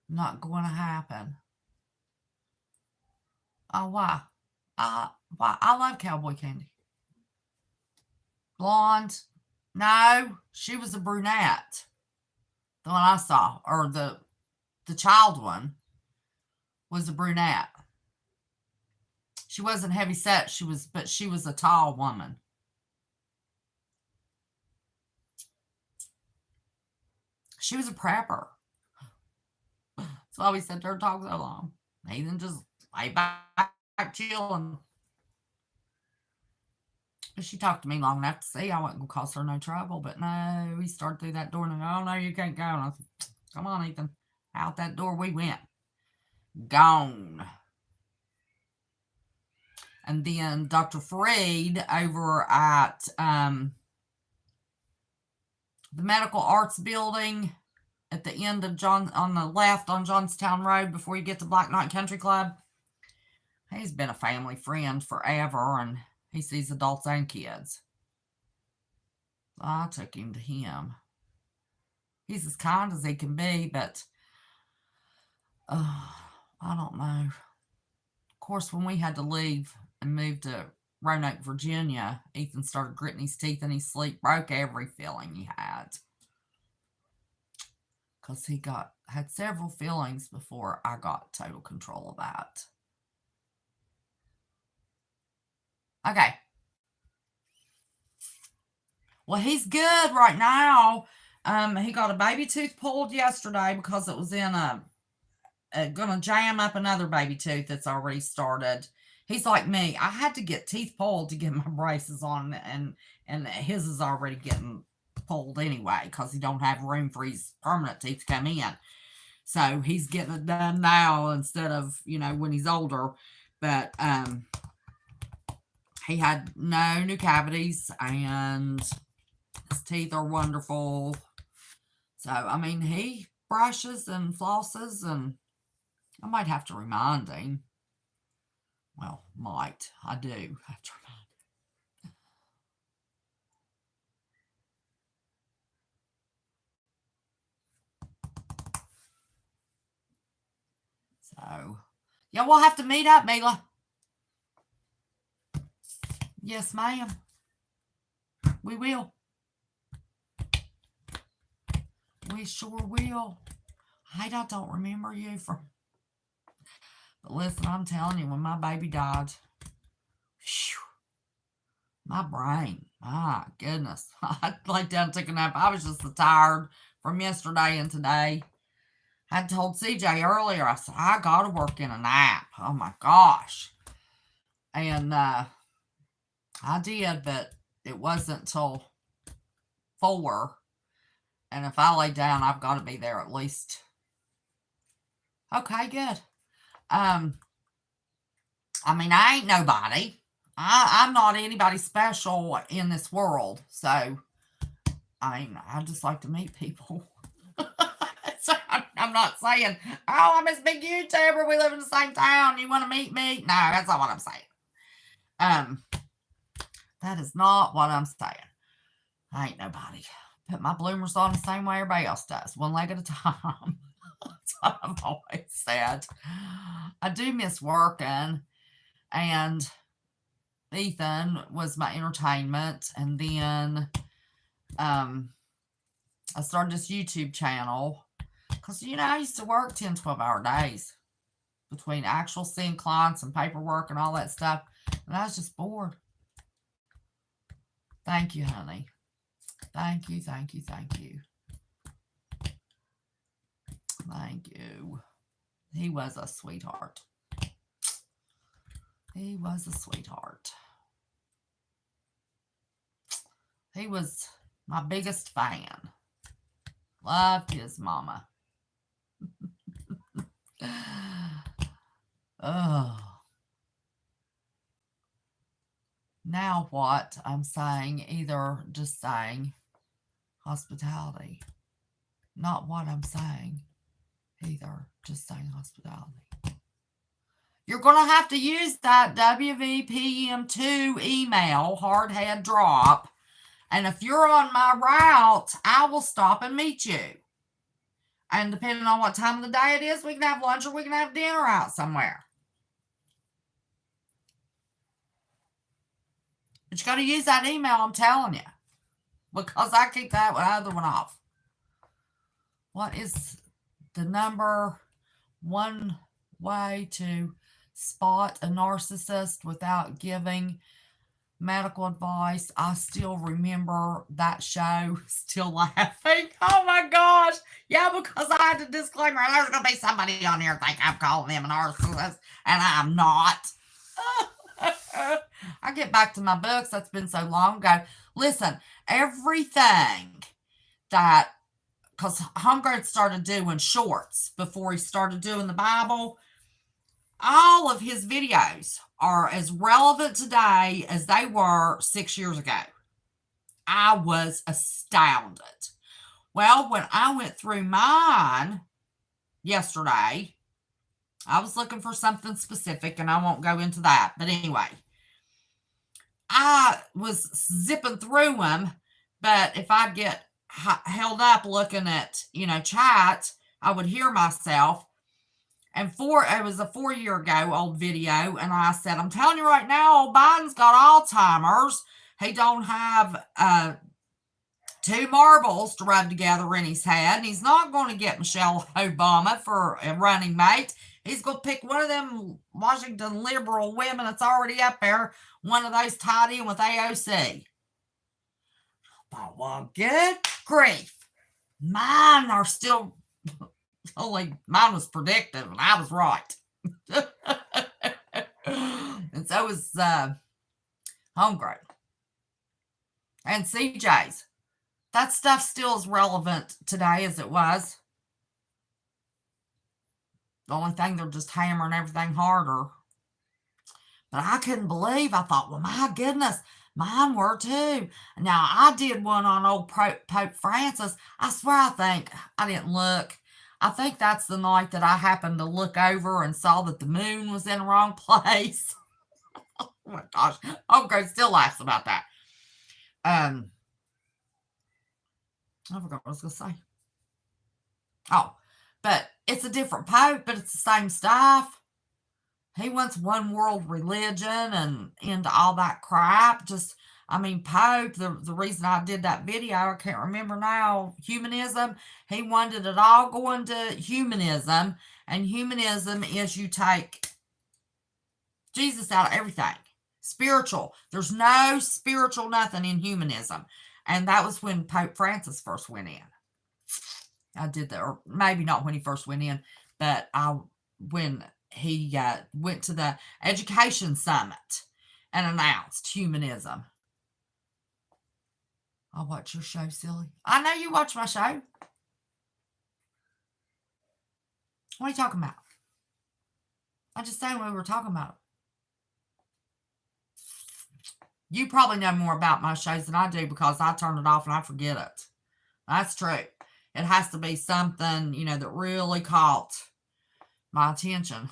Not going to happen. Oh, why? Why? I love cowboy candy. Blonde? No, she was a brunette. The one I saw, or the child one, was a brunette. She wasn't heavy set. But she was a tall woman. She was a prepper. That's why we sat there and talked so long. Nathan just lay back chilling. She talked to me long enough to see I wasn't going to cause her no trouble. But no, we started through that door and oh, no, you can't go. And I said, come on, Ethan. Out that door we went. Gone. And then Dr. Freed over at the Medical Arts Building at the end of on the left on Johnstown Road before you get to Black Knight Country Club. He's been a family friend forever, and he sees adults and kids. I took him to him. He's as kind as he can be, but I don't know. Of course, when we had to leave and move to Roanoke, Virginia, Ethan started gritting his teeth in his sleep, broke every feeling he had. Because he had several feelings before I got total control of that. Okay. Well, he's good right now. He got a baby tooth pulled yesterday because it was in gonna jam up another baby tooth that's already started. He's like me. I had to get teeth pulled to get my braces on, and his is already getting pulled anyway because he don't have room for his permanent teeth to come in. So he's getting it done now instead of, when he's older. But he had no new cavities, and his teeth are wonderful. So, I mean, he brushes and flosses, and I might have to remind him. Well, might. I do have to remind him. So, yeah, we'll have to meet up, Mila. Yes, ma'am. We will. We sure will. I don't remember you from... But listen, I'm telling you, when my baby died, whew, my brain, my goodness. I laid down and took a nap. I was just so tired from yesterday and today. I told CJ earlier, I said, I got to work in a nap. Oh, my gosh. And I did, but it wasn't till 4. And if I lay down, I've got to be there at least. Okay, good. I mean, I ain't nobody. I'm not anybody special in this world. So, I just like to meet people. So I'm not saying, oh, I'm this big YouTuber. We live in the same town. You want to meet me? No, that's not what I'm saying. That is not what I'm saying. I ain't nobody. Put my bloomers on the same way everybody else does. One leg at a time. That's what I've always said. I do miss working. And Ethan was my entertainment. And then I started this YouTube channel. Because, I used to work 10, 12-hour days. Between actual seeing clients and paperwork and all that stuff. And I was just bored. Thank you, honey. Thank you, thank you, thank you. Thank you. He was a sweetheart. He was a sweetheart. He was my biggest fan. Loved his mama. Oh. Now what I'm saying, either just saying hospitality. Not what I'm saying either, just saying hospitality. You're going to have to use that WVPM2 email, hard head drop. And if you're on my route, I will stop and meet you. And depending on what time of the day it is, we can have lunch or we can have dinner out somewhere. But you got to use that email, I'm telling you. Because I keep that other one off. What is the number one way to spot a narcissist without giving medical advice? I still remember that show, still laughing. Oh my gosh. Yeah, because I had a disclaimer. There's going to be somebody on here think I'm calling them a narcissist, and I'm not. I get back to my books. That's been so long ago. Listen, everything that, because Homegirl started doing shorts before he started doing the Bible, all of his videos are as relevant today as they were 6 years ago. I was astounded. Well, when I went through mine yesterday, I was looking for something specific, and I won't go into that. But anyway, I was zipping through them, but if I get held up looking at, chat, I would hear myself. And it was a 4 year ago old video, and I said, I'm telling you right now, old Biden's got Alzheimer's. He don't have 2 marbles to rub together in his head, and he's not going to get Michelle Obama for a running mate. He's going to pick one of them Washington liberal women that's already up there, one of those tied in with AOC. I thought, well, good grief. Mine are still... Only mine was predictive, and I was right. And so was Homegrown. And CJ's. That stuff still is relevant today as it was. The only thing, they're just hammering everything harder. But I couldn't believe, I thought, well, my goodness, mine were too. Now, I did one on old Pope Francis. I swear I didn't look. I think that's the night that I happened to look over and saw that the moon was in the wrong place. Oh my gosh. Okay, still laughs about that. I forgot what I was going to say. Oh, but it's a different pope, but it's the same stuff. He wants one world religion and into all that crap. Pope, the reason I did that video, I can't remember now, humanism, he wanted it all going to humanism, and humanism is you take Jesus out of everything. Spiritual. There's no spiritual nothing in humanism. And that was when Pope Francis first went in. I did that, or maybe not when he first went in, but when he went to the education summit and announced humanism. I'll watch your show, silly. I know you watch my show. What are you talking about? I just saying we were talking about. You probably know more about my shows than I do because I turn it off and I forget it. That's true. It has to be something, that really caught my attention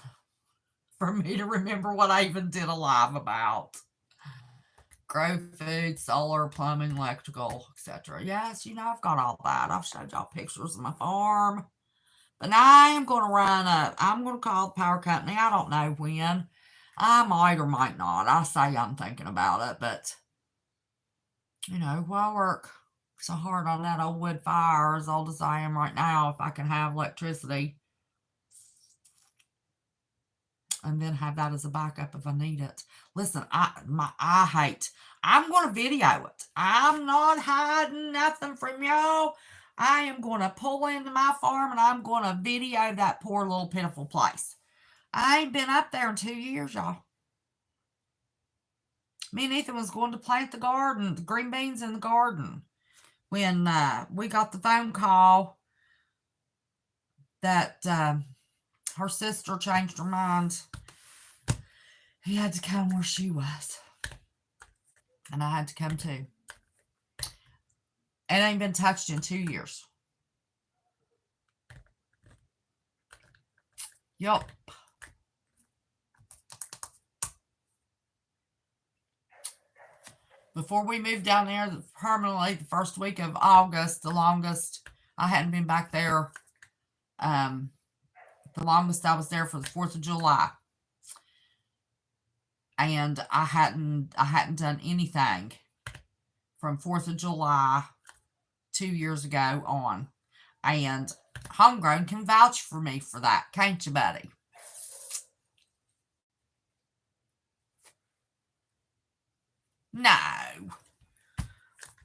for me to remember what I even did a live about. Grow food, solar, plumbing, electrical, etc. Yes, I've got all that. I've showed y'all pictures of my farm. But now I am going to I'm going to call the power company. I don't know when. I might or might not. I say I'm thinking about it, but, I work so hard on that old wood fire, as old as I am right now, if I can have electricity. And then have that as a backup if I need it. Listen, I'm going to video it. I'm not hiding nothing from y'all. I am going to pull into my farm and I'm going to video that poor little pitiful place. I ain't been up there in 2 years, y'all. Me and Ethan was going to plant the garden, the green beans in the garden, when we got the phone call that her sister changed her mind. He had to come where she was. And I had to come to. It ain't been touched in 2 years. Yup. Before we moved down there permanently, the first week of August, the longest, I hadn't been back there. The longest I was there for the 4th of July. And I hadn't done anything from 4th of July 2 years ago on. And Homegrown can vouch for me for that, can't you, buddy? No.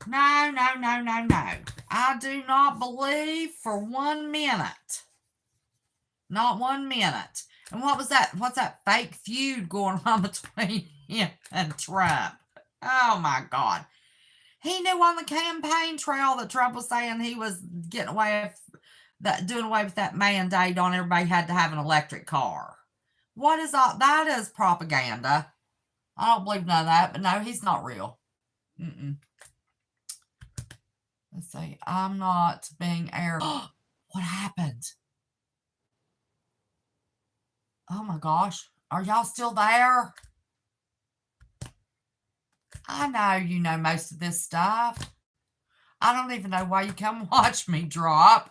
No, no, no, no, no. I do not believe for 1 minute. Not 1 minute. And what was that? What's that fake feud going on between him and Trump? Oh, my God. He knew on the campaign trail that Trump was saying he was getting away with that, doing away with that mandate on everybody had to have an electric car. What is all that? Is propaganda. I don't believe none of that, but no, he's not real. Let's see. I'm not being aired. What happened? Oh my gosh. Are y'all still there? I know you know most of this stuff. I don't even know why you come watch me drop.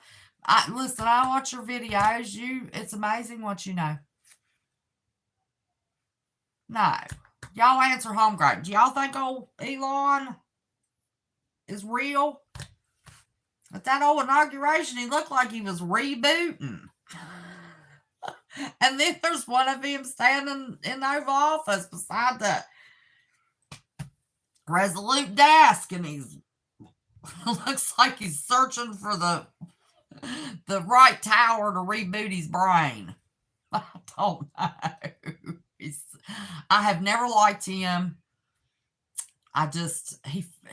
Listen, I watch your videos. It's amazing what you know. No. Y'all answer Homegrown. Do y'all think old Elon is real? At that old inauguration, he looked like he was rebooting. And then there's one of him standing in the Oval Office beside the Resolute desk, and he's looks like he's searching for the right tower to reboot his brain. I don't know. I have never liked him.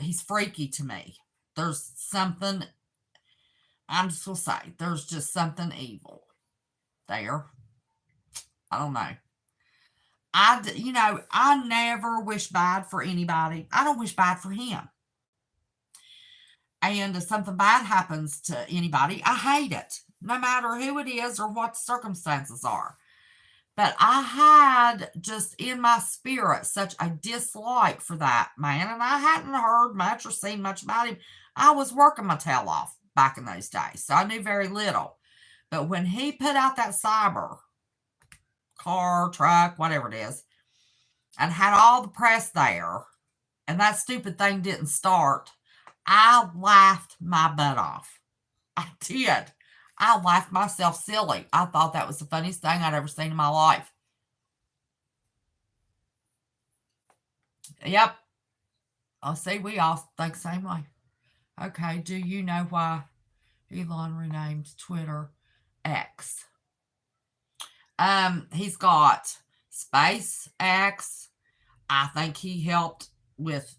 He's freaky to me. There's something, I'm just going to say, there's just something evil there. I don't know. I never wish bad for anybody. I don't wish bad for him. And if something bad happens to anybody, I hate it, no matter who it is or what the circumstances are. But I had just in my spirit such a dislike for that man, and I hadn't heard much or seen much about him. I was working my tail off back in those days, so I knew very little. But when he put out that cyber car, truck, whatever it is, and had all the press there, and that stupid thing didn't start, I laughed my butt off. I did. I laughed myself silly. I thought that was the funniest thing I'd ever seen in my life. Yep. I see we all think the same way. Okay, do you know why Elon renamed Twitter X? He's got SpaceX. I think he helped with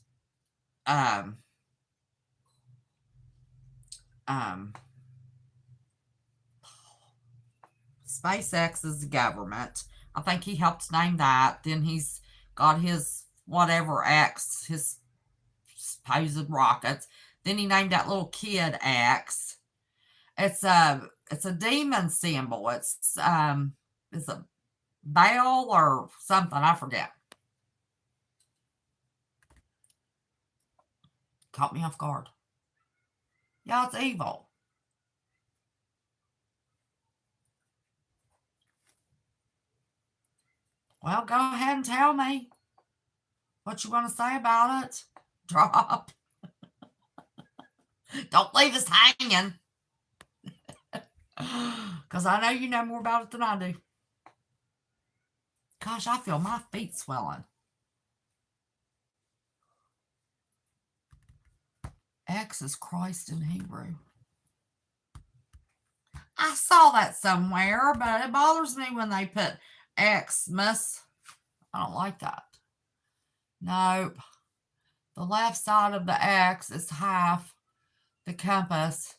SpaceX is the government. I think he helped name that. Then he's got his whatever X, his supposed rockets. Then he named that little kid X. It's a demon symbol. It's a bell or something. I forget. Caught me off guard. Yeah, it's evil. Well, go ahead and tell me what you want to say about it. Drop. Don't leave us hanging. Because I know you know more about it than I do. Gosh, I feel my feet swelling. X is Christ in Hebrew. I saw that somewhere, but it bothers me when they put Xmas. I don't like that. Nope. The left side of the X is half the compass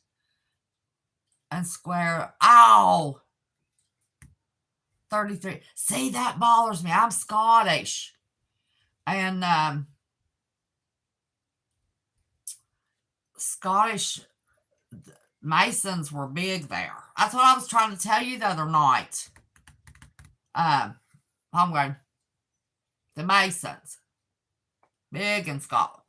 and square. Ow! 33. See, that bothers me. I'm Scottish. And Scottish Masons were big there. That's what I was trying to tell you the other night. I'm going, the Masons, big in Scotland.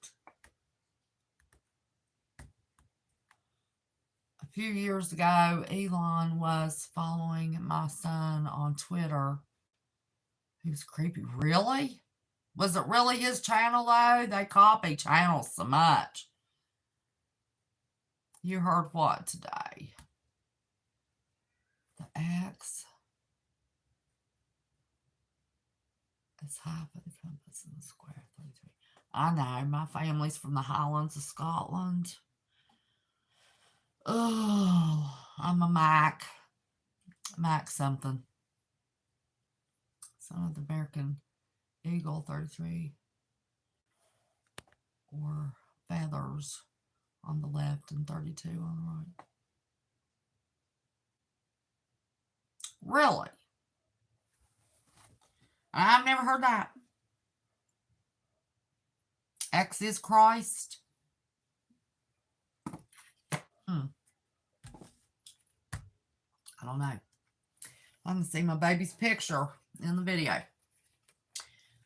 A few years ago, Elon was following my son on Twitter. He was creepy. Really? Was it really his channel, though? They copy channels so much. You heard what today? The X is half of the compass in the square 33. I know. My family's from the Highlands of Scotland. Oh, I'm a Mac. Mac something. Son of the American Eagle 33. Or feathers on the left and 32 on the right. Really? I've never heard that. X is Christ. I don't know. I can see my baby's picture in the video.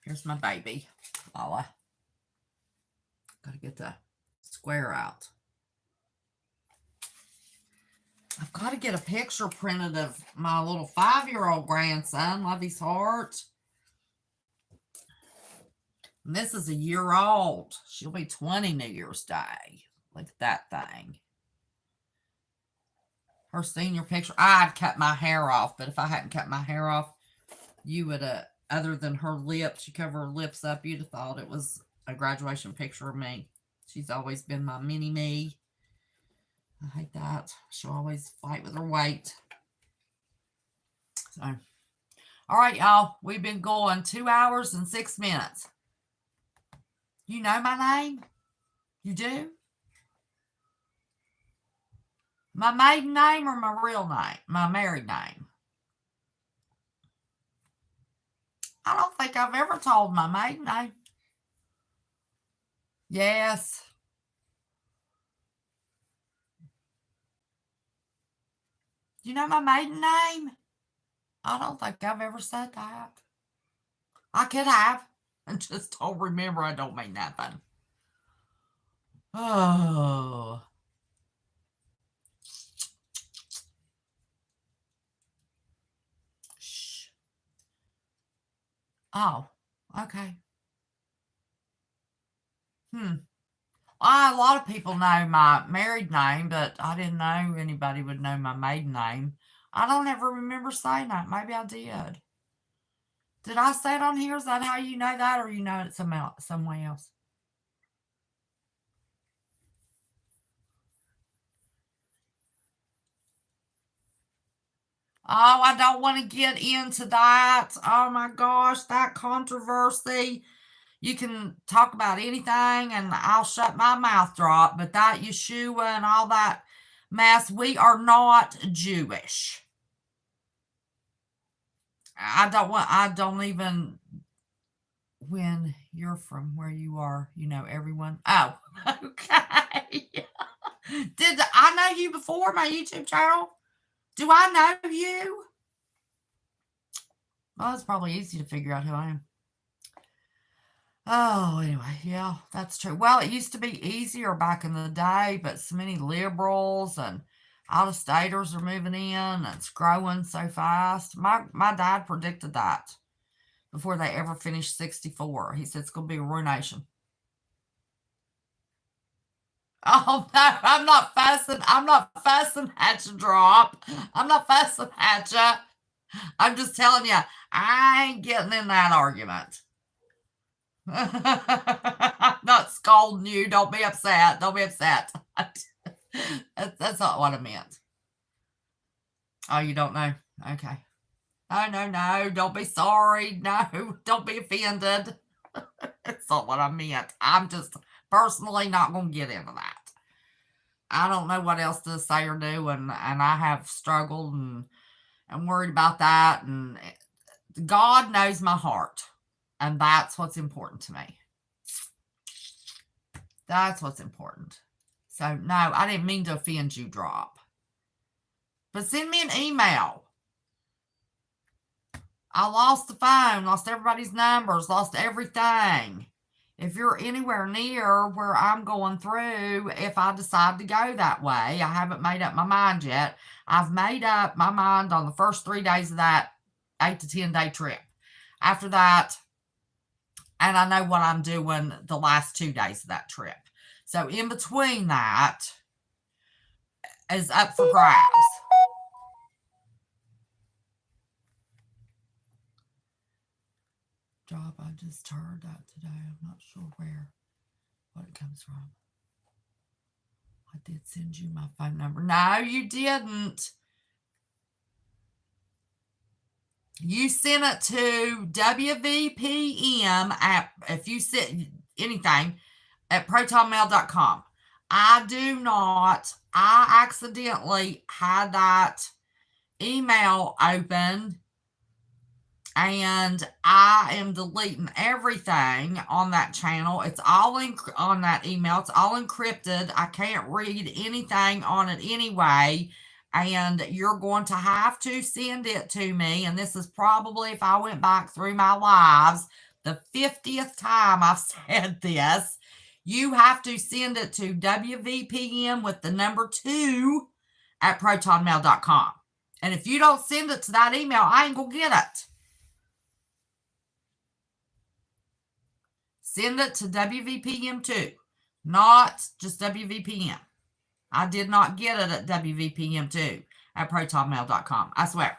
Here's my baby. Got to get the square out. I've got to get a picture printed of my little 5-year-old grandson. Love his heart. And this is a year old. She'll be 20 New Year's Day. Look at that thing. Her senior picture. I'd cut my hair off, but if I hadn't cut my hair off, you would have, other than her lips, she covered her lips up, you'd have thought it was a graduation picture of me. She's always been my mini-me. I hate that. She'll always fight with her weight. So, all right, y'all. We've been going 2 hours and 6 minutes. You know my name? You do? My maiden name or my real name? My married name? I don't think I've ever told my maiden name. Yes. You know my maiden name? I don't think I've ever said that. I could have. And just don't remember. I don't mean nothing. Oh. Shh. Oh, okay. A lot of people know my married name, but I didn't know anybody would know my maiden name. I don't ever remember saying that. Maybe I did. Did I say it on here? Is that how you know that, or you know it somewhere else? Oh, I don't want to get into that. Oh my gosh, that controversy. You can talk about anything and I'll shut my mouth drop, but that Yeshua and all that mess, we are not Jewish. I don't even, when you're from where you are, you know everyone. Oh, okay. Did I know you before my YouTube channel? Do I know you? Well, it's probably easy to figure out who I am. Oh, anyway, yeah, that's true. Well, it used to be easier back in the day, but so many liberals and out-of-staters are moving in, and it's growing so fast. My dad predicted that before they ever finished 64. He said it's going to be a ruination. Oh, no, I'm not fussing at you, Drop. I'm not fussing at you. I'm just telling you, I ain't getting in that argument. I'm not scolding you. Don't be upset. Don't be upset. That's not what I meant. Oh, you don't know? Okay. Oh, no. Don't be sorry. No, don't be offended. That's not what I meant. I'm just personally not going to get into that. I don't know what else to say or do, and I have struggled and worried about that. And God knows my heart, and that's what's important to me. That's what's important. So, no, I didn't mean to offend you, Drop. But send me an email. I lost the phone, lost everybody's numbers, lost everything. If you're anywhere near where I'm going through, if I decide to go that way, I haven't made up my mind yet. I've made up my mind on the first 3 days of that 8 to 10 day trip. After that, and I know what I'm doing the last 2 days of that trip. So in between that is up for grabs. Job, I just heard that today. I'm not sure what it comes from. I did send you my phone number. No, you didn't. You sent it to WVPM if you sent anything, at protonmail.com. I do not. I accidentally had that email open, and I am deleting everything on that channel. It's all on that email. It's all encrypted. I can't read anything on it anyway. And you're going to have to send it to me. And this is probably, if I went back through my lives, the 50th time I've said this. You have to send it to WVPM with the number 2 at protonmail.com. And if you don't send it to that email, I ain't going to get it. Send it to WVPM too, not just WVPM. I did not get it at WVPM too at protonmail.com. I swear.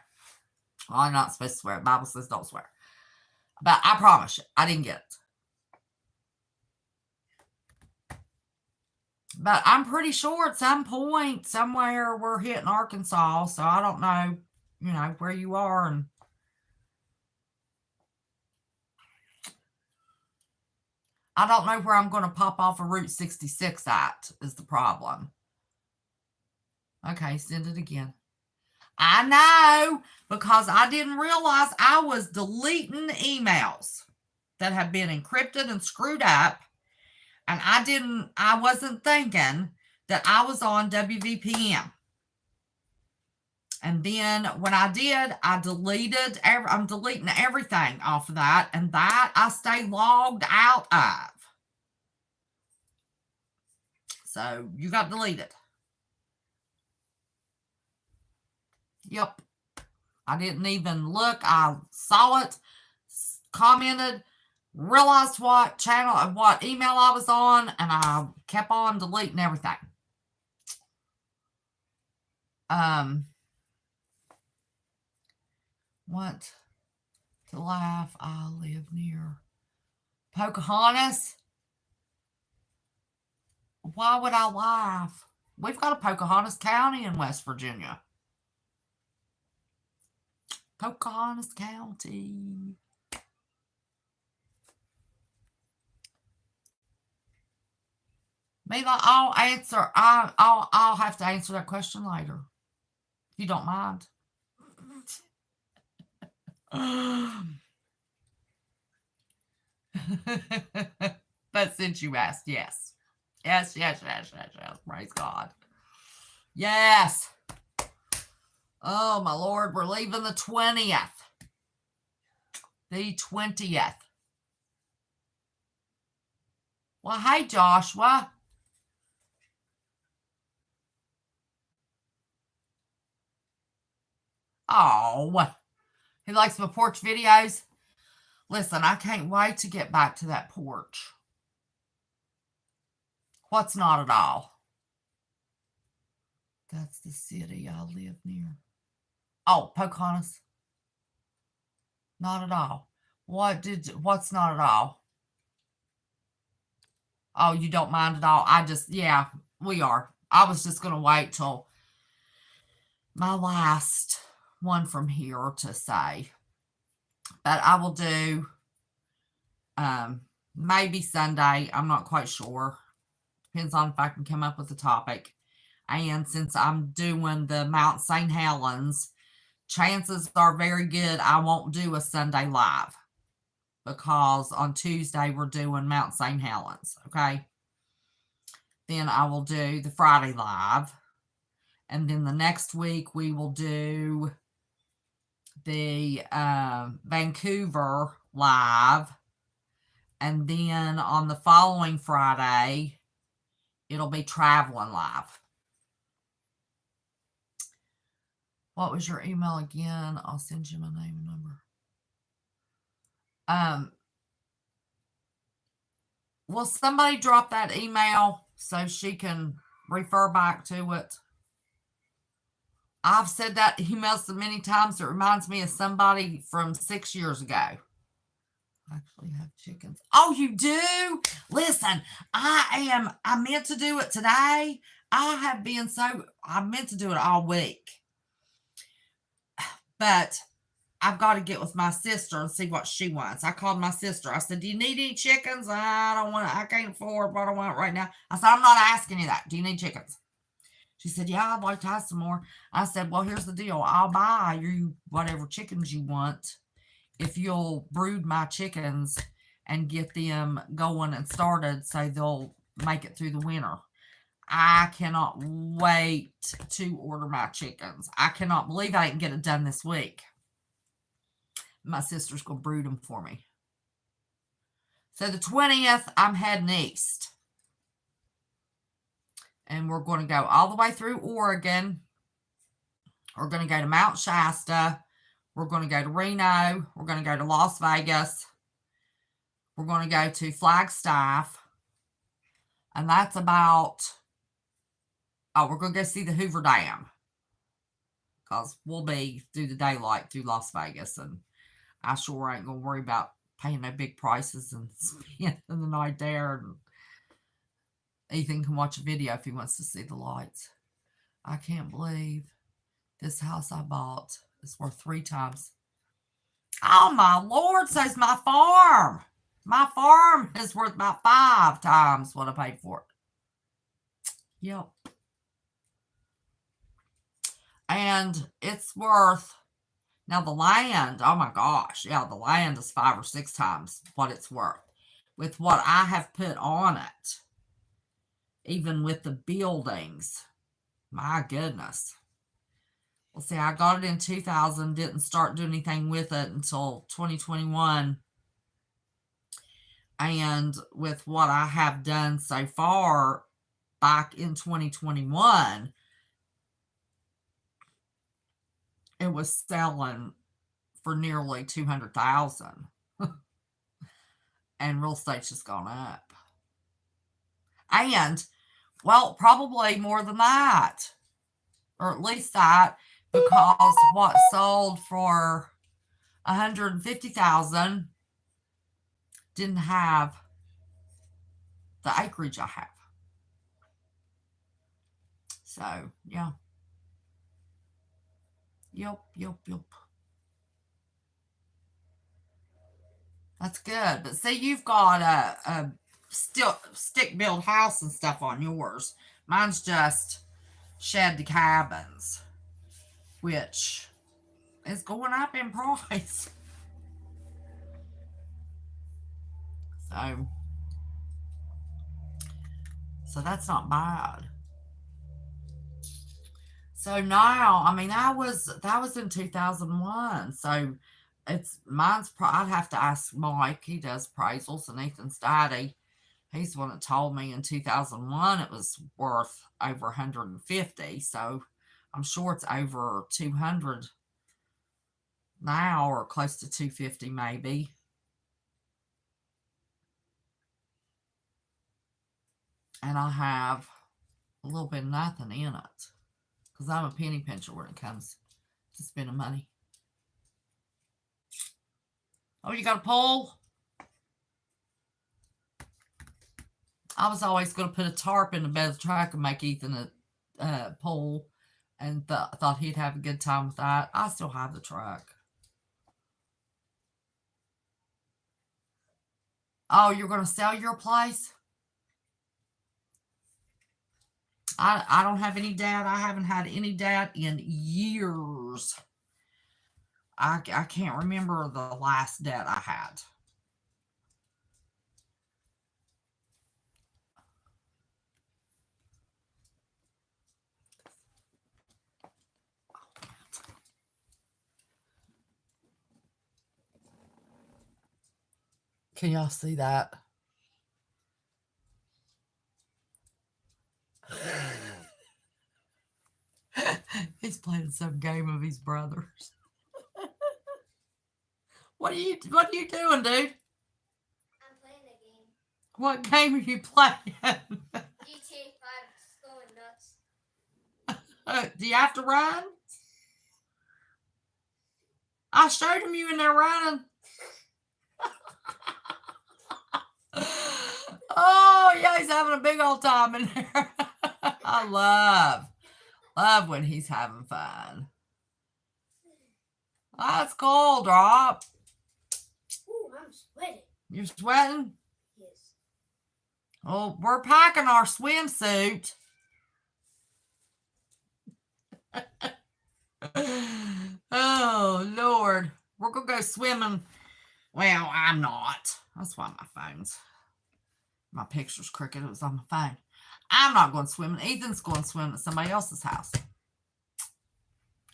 Well, I'm not supposed to swear. The Bible says don't swear. But I promise you, I didn't get it. But I'm pretty sure at some point, somewhere, we're hitting Arkansas. So I don't know, where you are. And I don't know where I'm going to pop off of Route 66 at is the problem. Okay, send it again. I know, because I didn't realize I was deleting emails that have been encrypted and screwed up. And I wasn't thinking that I was on WVPM. And then when I did, I'm deleting everything off of that. And that I stay logged out of. So you got deleted. Yep. I didn't even look. I saw it, commented, realized what email I was on, and I kept on deleting everything. Want to laugh? I live near Pocahontas. Why would I laugh? We've got a Pocahontas County in West Virginia. Pocahontas County. Maybe I'll answer. I'll have to answer that question later, if you don't mind. But since you asked, yes. Yes. Praise God. Yes. Oh, my Lord, we're leaving the 20th. The 20th. Well, hey, Joshua. Oh, he likes my porch videos. Listen, I can't wait to get back to that porch. What's not at all? That's the city I live near. Oh, Pocahontas. Not at all. What's not at all? Oh, you don't mind at all? Yeah, we are. I was just going to wait till my last one from here to say. But I will do maybe Sunday. I'm not quite sure. Depends on if I can come up with a topic. And since I'm doing the Mount St. Helens, chances are very good I won't do a Sunday live, because on Tuesday we're doing Mount St. Helens. Okay. then I will do the Friday live. And then the next week we will do the Vancouver live. And then on the following Friday, it'll be traveling live. What was your email again? I'll send you my name and number. Will somebody drop that email so she can refer back to it? I've said that email so many times it reminds me of somebody from 6 years ago. I actually have chickens. Oh, you do? Listen, I meant to do it today. I meant to do it all week. But I've got to get with my sister and see what she wants. I called my sister. I said, do you need any chickens? I can't afford what I want right now. I said, I'm not asking you that. Do you need chickens? She said, yeah, I'd like to have some more. I said, well, here's the deal. I'll buy you whatever chickens you want if you'll brood my chickens and get them going and started so they'll make it through the winter. I cannot wait to order my chickens. I cannot believe I didn't get it done this week. My sister's going to brood them for me. So the 20th, I'm heading east. And we're going to go all the way through Oregon. We're going to go to Mount Shasta. We're going to go to Reno. We're going to go to Las Vegas. We're going to go to Flagstaff. And that's about... Oh, we're going to go see the Hoover Dam. Because we'll be through the daylight through Las Vegas. And I sure ain't going to worry about paying no big prices and spending the night there. And Ethan can watch a video if he wants to see the lights. I can't believe this house I bought is worth 3 times. Oh, my Lord, so's my farm. My farm is worth about 5 times what I paid for it. Yep. And it's worth, now the land, oh my gosh, yeah, the land is 5 or 6 times what it's worth. With what I have put on it, even with the buildings, my goodness. Well, see, I got it in 2000, didn't start doing anything with it until 2021. And with what I have done so far back in 2021, it was selling for nearly $200,000. And real estate's just gone up. And, well, probably more than that. Or at least that, because what sold for $150,000 didn't have the acreage I have. So, yeah. Yep. That's good. But see, you've got a stick-built house and stuff on yours. Mine's just shed cabins, which is going up in price. So that's not bad. So now, I mean, that was in 2001. So mine's, I'd have to ask Mike. He does appraisals, and Ethan's daddy. He's the one that told me in 2001 it was worth over 150. So I'm sure it's over 200 now, or close to 250 maybe. And I have a little bit of nothing in it. Because I'm a penny pincher when it comes to spending money. Oh, you got a pole? I was always going to put a tarp in the bed of the truck and make Ethan a pole. And thought he'd have a good time with that. I still have the truck. Oh, you're going to sell your place? I don't have any debt. I haven't had any debt in years. I can't remember the last debt I had. Can y'all see that? He's playing some game of his brothers. What are you doing, dude? I'm playing a game. What game are you playing? GTA 5 is going nuts. Do you have to run? I showed him you in there running. Oh, yeah, he's having a big old time in there. I love when he's having fun. That's cool, Drop. Ooh, I'm sweating. You're sweating? Yes. Well, we're packing our swimsuit. Oh, Lord. We're going to go swimming. Well, I'm not. That's why my picture's crooked. It was on my phone. I'm not going swimming. Ethan's going swimming at somebody else's house.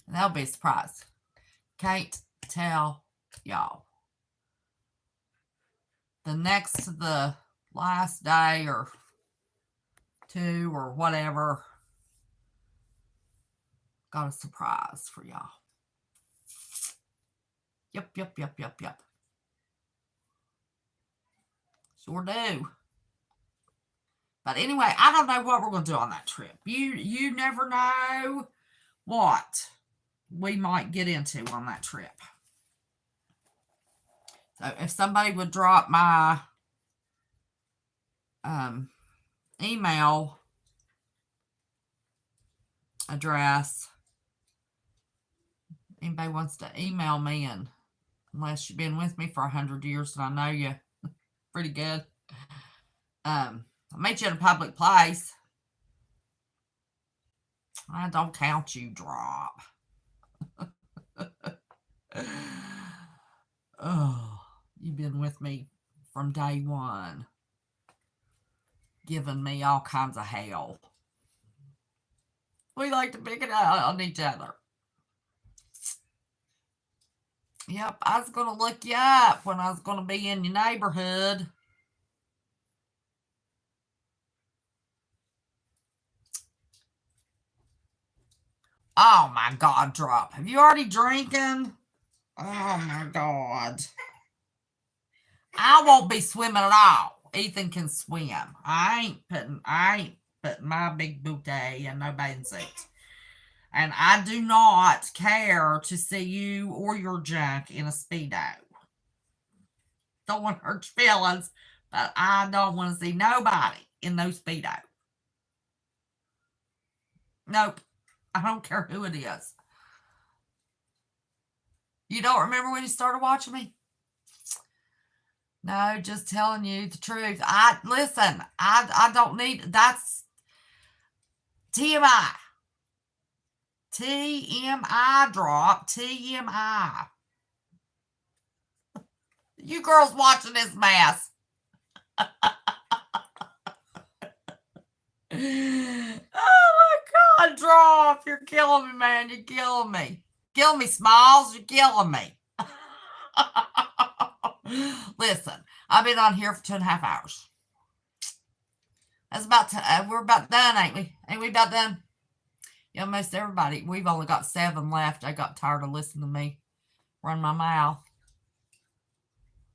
And that'll be a surprise. Can't tell y'all. The next to the last day or two or whatever, got a surprise for y'all. Yep. Sure do. But anyway, I don't know what we're going to do on that trip. You never know what we might get into on that trip. So if somebody would drop my email address, anybody wants to email me, and unless you've been with me for 100 years and I know you pretty good, I'll meet you in a public place. I don't count you, Drop. Oh, you've been with me from day one, giving me all kinds of hell. We like to pick it out on each other. Yep, I was going to look you up when I was going to be in your neighborhood. Oh, my God, Drop. Have you already drinking? Oh, my God. I won't be swimming at all. Ethan can swim. I ain't putting my big booty in no bathing suit. And I do not care to see you or your junk in a Speedo. Don't want to hurt your feelings, but I don't want to see nobody in no Speedo. Nope. I don't care who it is. You don't remember when you started watching me? No, just telling you the truth. I don't need, that's TMI. TMI, Drop. TMI. You girls watching this mess. Oh my God, Drop. You're killing me, man. You're killing me. Killing me, Smiles. You're killing me. Listen, I've been on here for 2.5 hours. That's about we're about done, ain't we? Ain't we about done? Yeah, most everybody. We've only got 7 left. I got tired of listening to me run my mouth,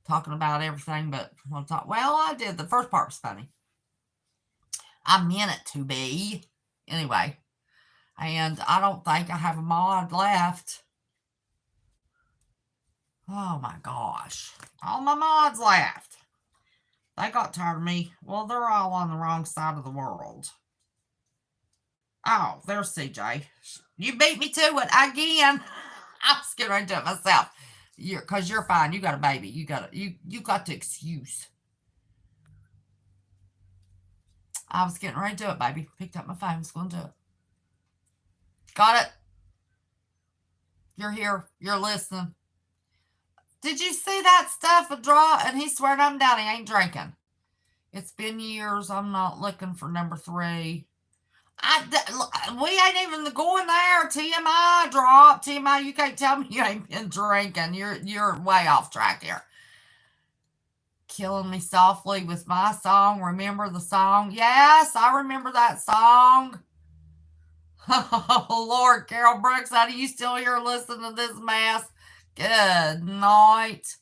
talking about everything but one talk. Well, I did. The first part was funny. I meant it to be. Anyway, and I don't think I have a mod left. Oh my gosh. All my mods left. They got tired of me. Well, they're all on the wrong side of the world. Oh, there's CJ. You beat me to it again. I was getting ready to do it myself. Because you're fine. You got a baby. You got the excuse. I was getting ready to do it, baby. Picked up my phone. Was going to do it. Got it? You're here. You're listening. Did you see that stuff a draw? And he's swearing up and down he ain't drinking. It's been years. I'm not looking for number 3. We ain't even going there. TMI, Drop. TMI, you can't tell me you ain't been drinking. You're way off track here. Killing Me Softly with my song. Remember the song? Yes, I remember that song. Oh, Lord, Carol Brooks, how do you still here listening to this mess? Good night.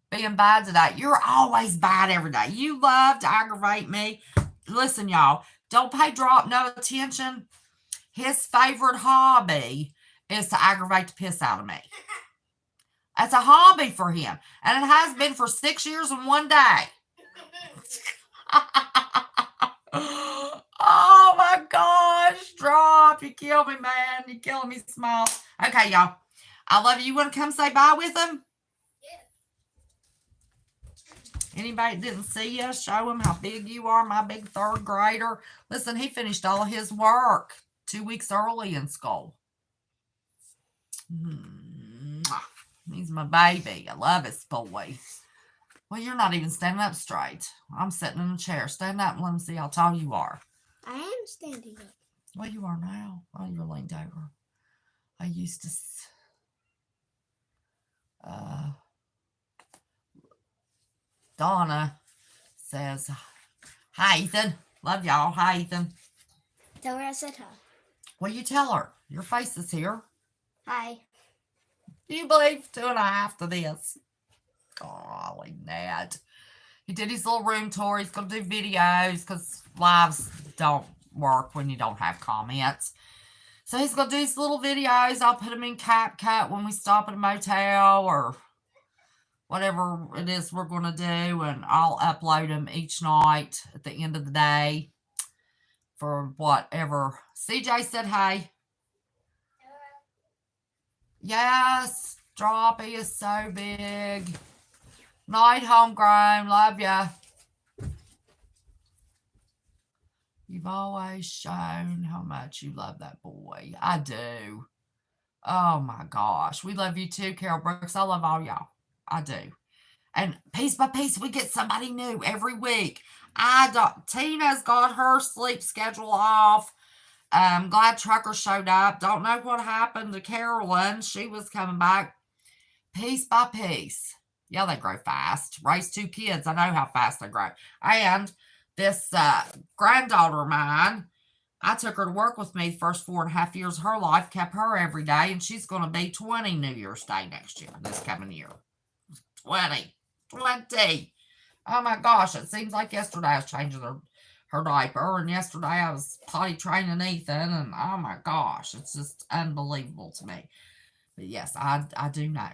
Being bad today. You're always bad every day. You love to aggravate me. Listen, y'all, don't pay Drop no attention. His favorite hobby is to aggravate the piss out of me. That's a hobby for him. And it has been for 6 years and 1 day. Oh my gosh, Drop. You kill me, man. You killing me, Smile. Okay, y'all. I love you. You want to come say bye with him? Yeah. Anybody that didn't see you, show him how big you are, my big 3rd grader. Listen, he finished all of his work 2 weeks early in school. He's my baby. I love his boy. Well, you're not even standing up straight. I'm sitting in a chair. Stand up and let me see how tall you are. I am standing up. Well, you are now. Oh, you're leaned over. I used to... Donna says, hi, Ethan. Love y'all. Hi, Ethan. Tell her I said hi. Well, you tell her. Your face is here. Hi. Do you believe 2.5 to this? Golly, Ned. He did his little room tour. He's going to do videos because lives don't work when you don't have comments. So he's going to do his little videos. I'll put them in CapCut when we stop at a motel or whatever it is we're going to do. And I'll upload them each night at the end of the day for whatever. CJ said, hey. Yes, Droppy is so big. Night, Homegrown. Love ya. You've always shown how much you love that boy. I do. Oh, my gosh. We love you too, Carol Brooks. I love all y'all. I do. And piece by piece, we get somebody new every week. Tina's got her sleep schedule off. Glad Trucker showed up. Don't know what happened to Carolyn. She was coming back piece by piece. Yeah, they grow fast. Raised 2 kids. I know how fast they grow. And this granddaughter of mine, I took her to work with me the first 4.5 years of her life, kept her every day, and she's going to be 20 New Year's Day next year, this coming year. 20. Oh my gosh, it seems like yesterday I was changing her diaper, and yesterday I was potty training Ethan, and oh my gosh, it's just unbelievable to me. But yes, I do know.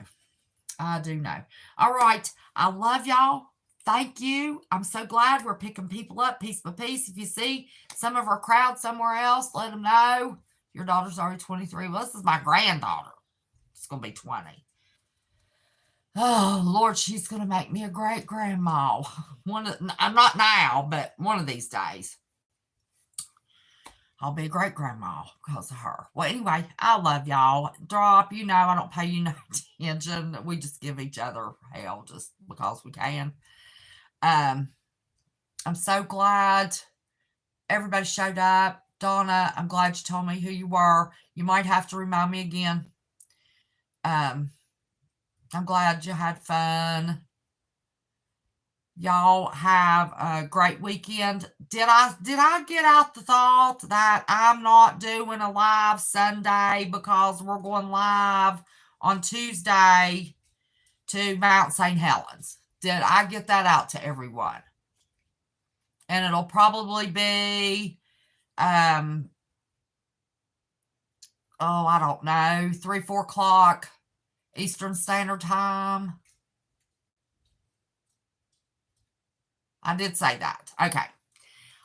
I do know. All right, I love y'all. Thank you. I'm so glad we're picking people up piece by piece. If you see some of our crowd somewhere else, let them know. Your daughter's already 23. Well, this is my granddaughter. It's going to be 20. Oh, Lord, she's going to make me a great grandma. I'm not now, but one of these days. I'll be a great grandma because of her. Well, anyway, I love y'all. Drop, you know, I don't pay you no attention. We just give each other hell just because we can. I'm so glad everybody showed up. Donna, I'm glad you told me who you were. You might have to remind me again. I'm glad you had fun. Y'all have a great weekend. Did I get out the thought that I'm not doing a live Sunday because we're going live on Tuesday to Mount St. Helens? Did I get that out to everyone? And it'll probably be, I don't know, 3-4 o'clock Eastern Standard Time. I did say that. Okay.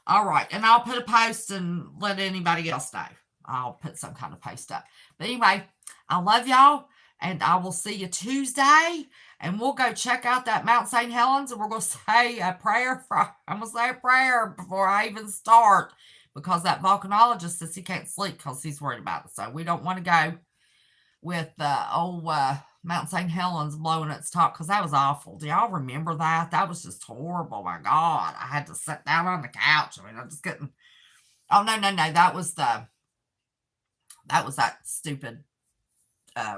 All right. And I'll put a post and let anybody else know. I'll put some kind of post up. But anyway, I love y'all. And I will see you Tuesday. And we'll go check out that Mount St. Helens. And we're going to say a prayer. I'm going to say a prayer before I even start. Because that volcanologist says he can't sleep because he's worried about it. So we don't want to go with old Mount St. Helens blowing its top, because that was awful. Do y'all remember that? That was just horrible. My God, I had to sit down on the couch. I mean, I just couldn't. Oh, no. That was that stupid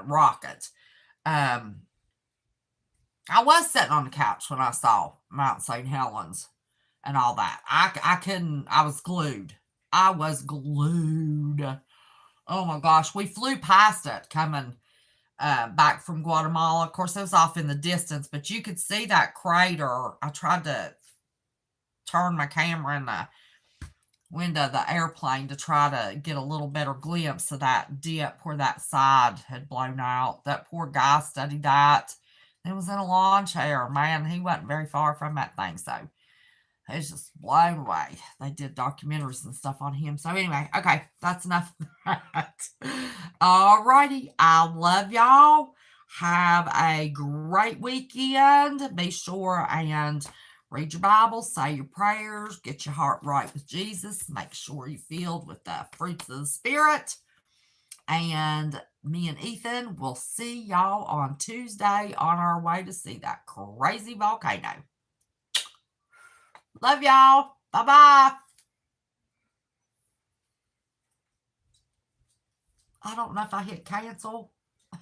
rocket. I was sitting on the couch when I saw Mount St. Helens and all that. I couldn't, I was glued. I was glued. Oh my gosh. We flew past it coming back from Guatemala. Of course, it was off in the distance, but you could see that crater. I tried to turn my camera in the window of the airplane to try to get a little better glimpse of that dip where that side had blown out. That poor guy studied that. He was in a lawn chair. Man, he wasn't very far from that thing, so he was just blown away. They did documentaries and stuff on him. So anyway, okay, that's enough of that. Alrighty, I love y'all. Have a great weekend. Be sure and read your Bible, say your prayers, get your heart right with Jesus. Make sure you're filled with the fruits of the Spirit. And me and Ethan will see y'all on Tuesday on our way to see that crazy volcano. Love y'all. Bye-bye. I don't know if I hit cancel.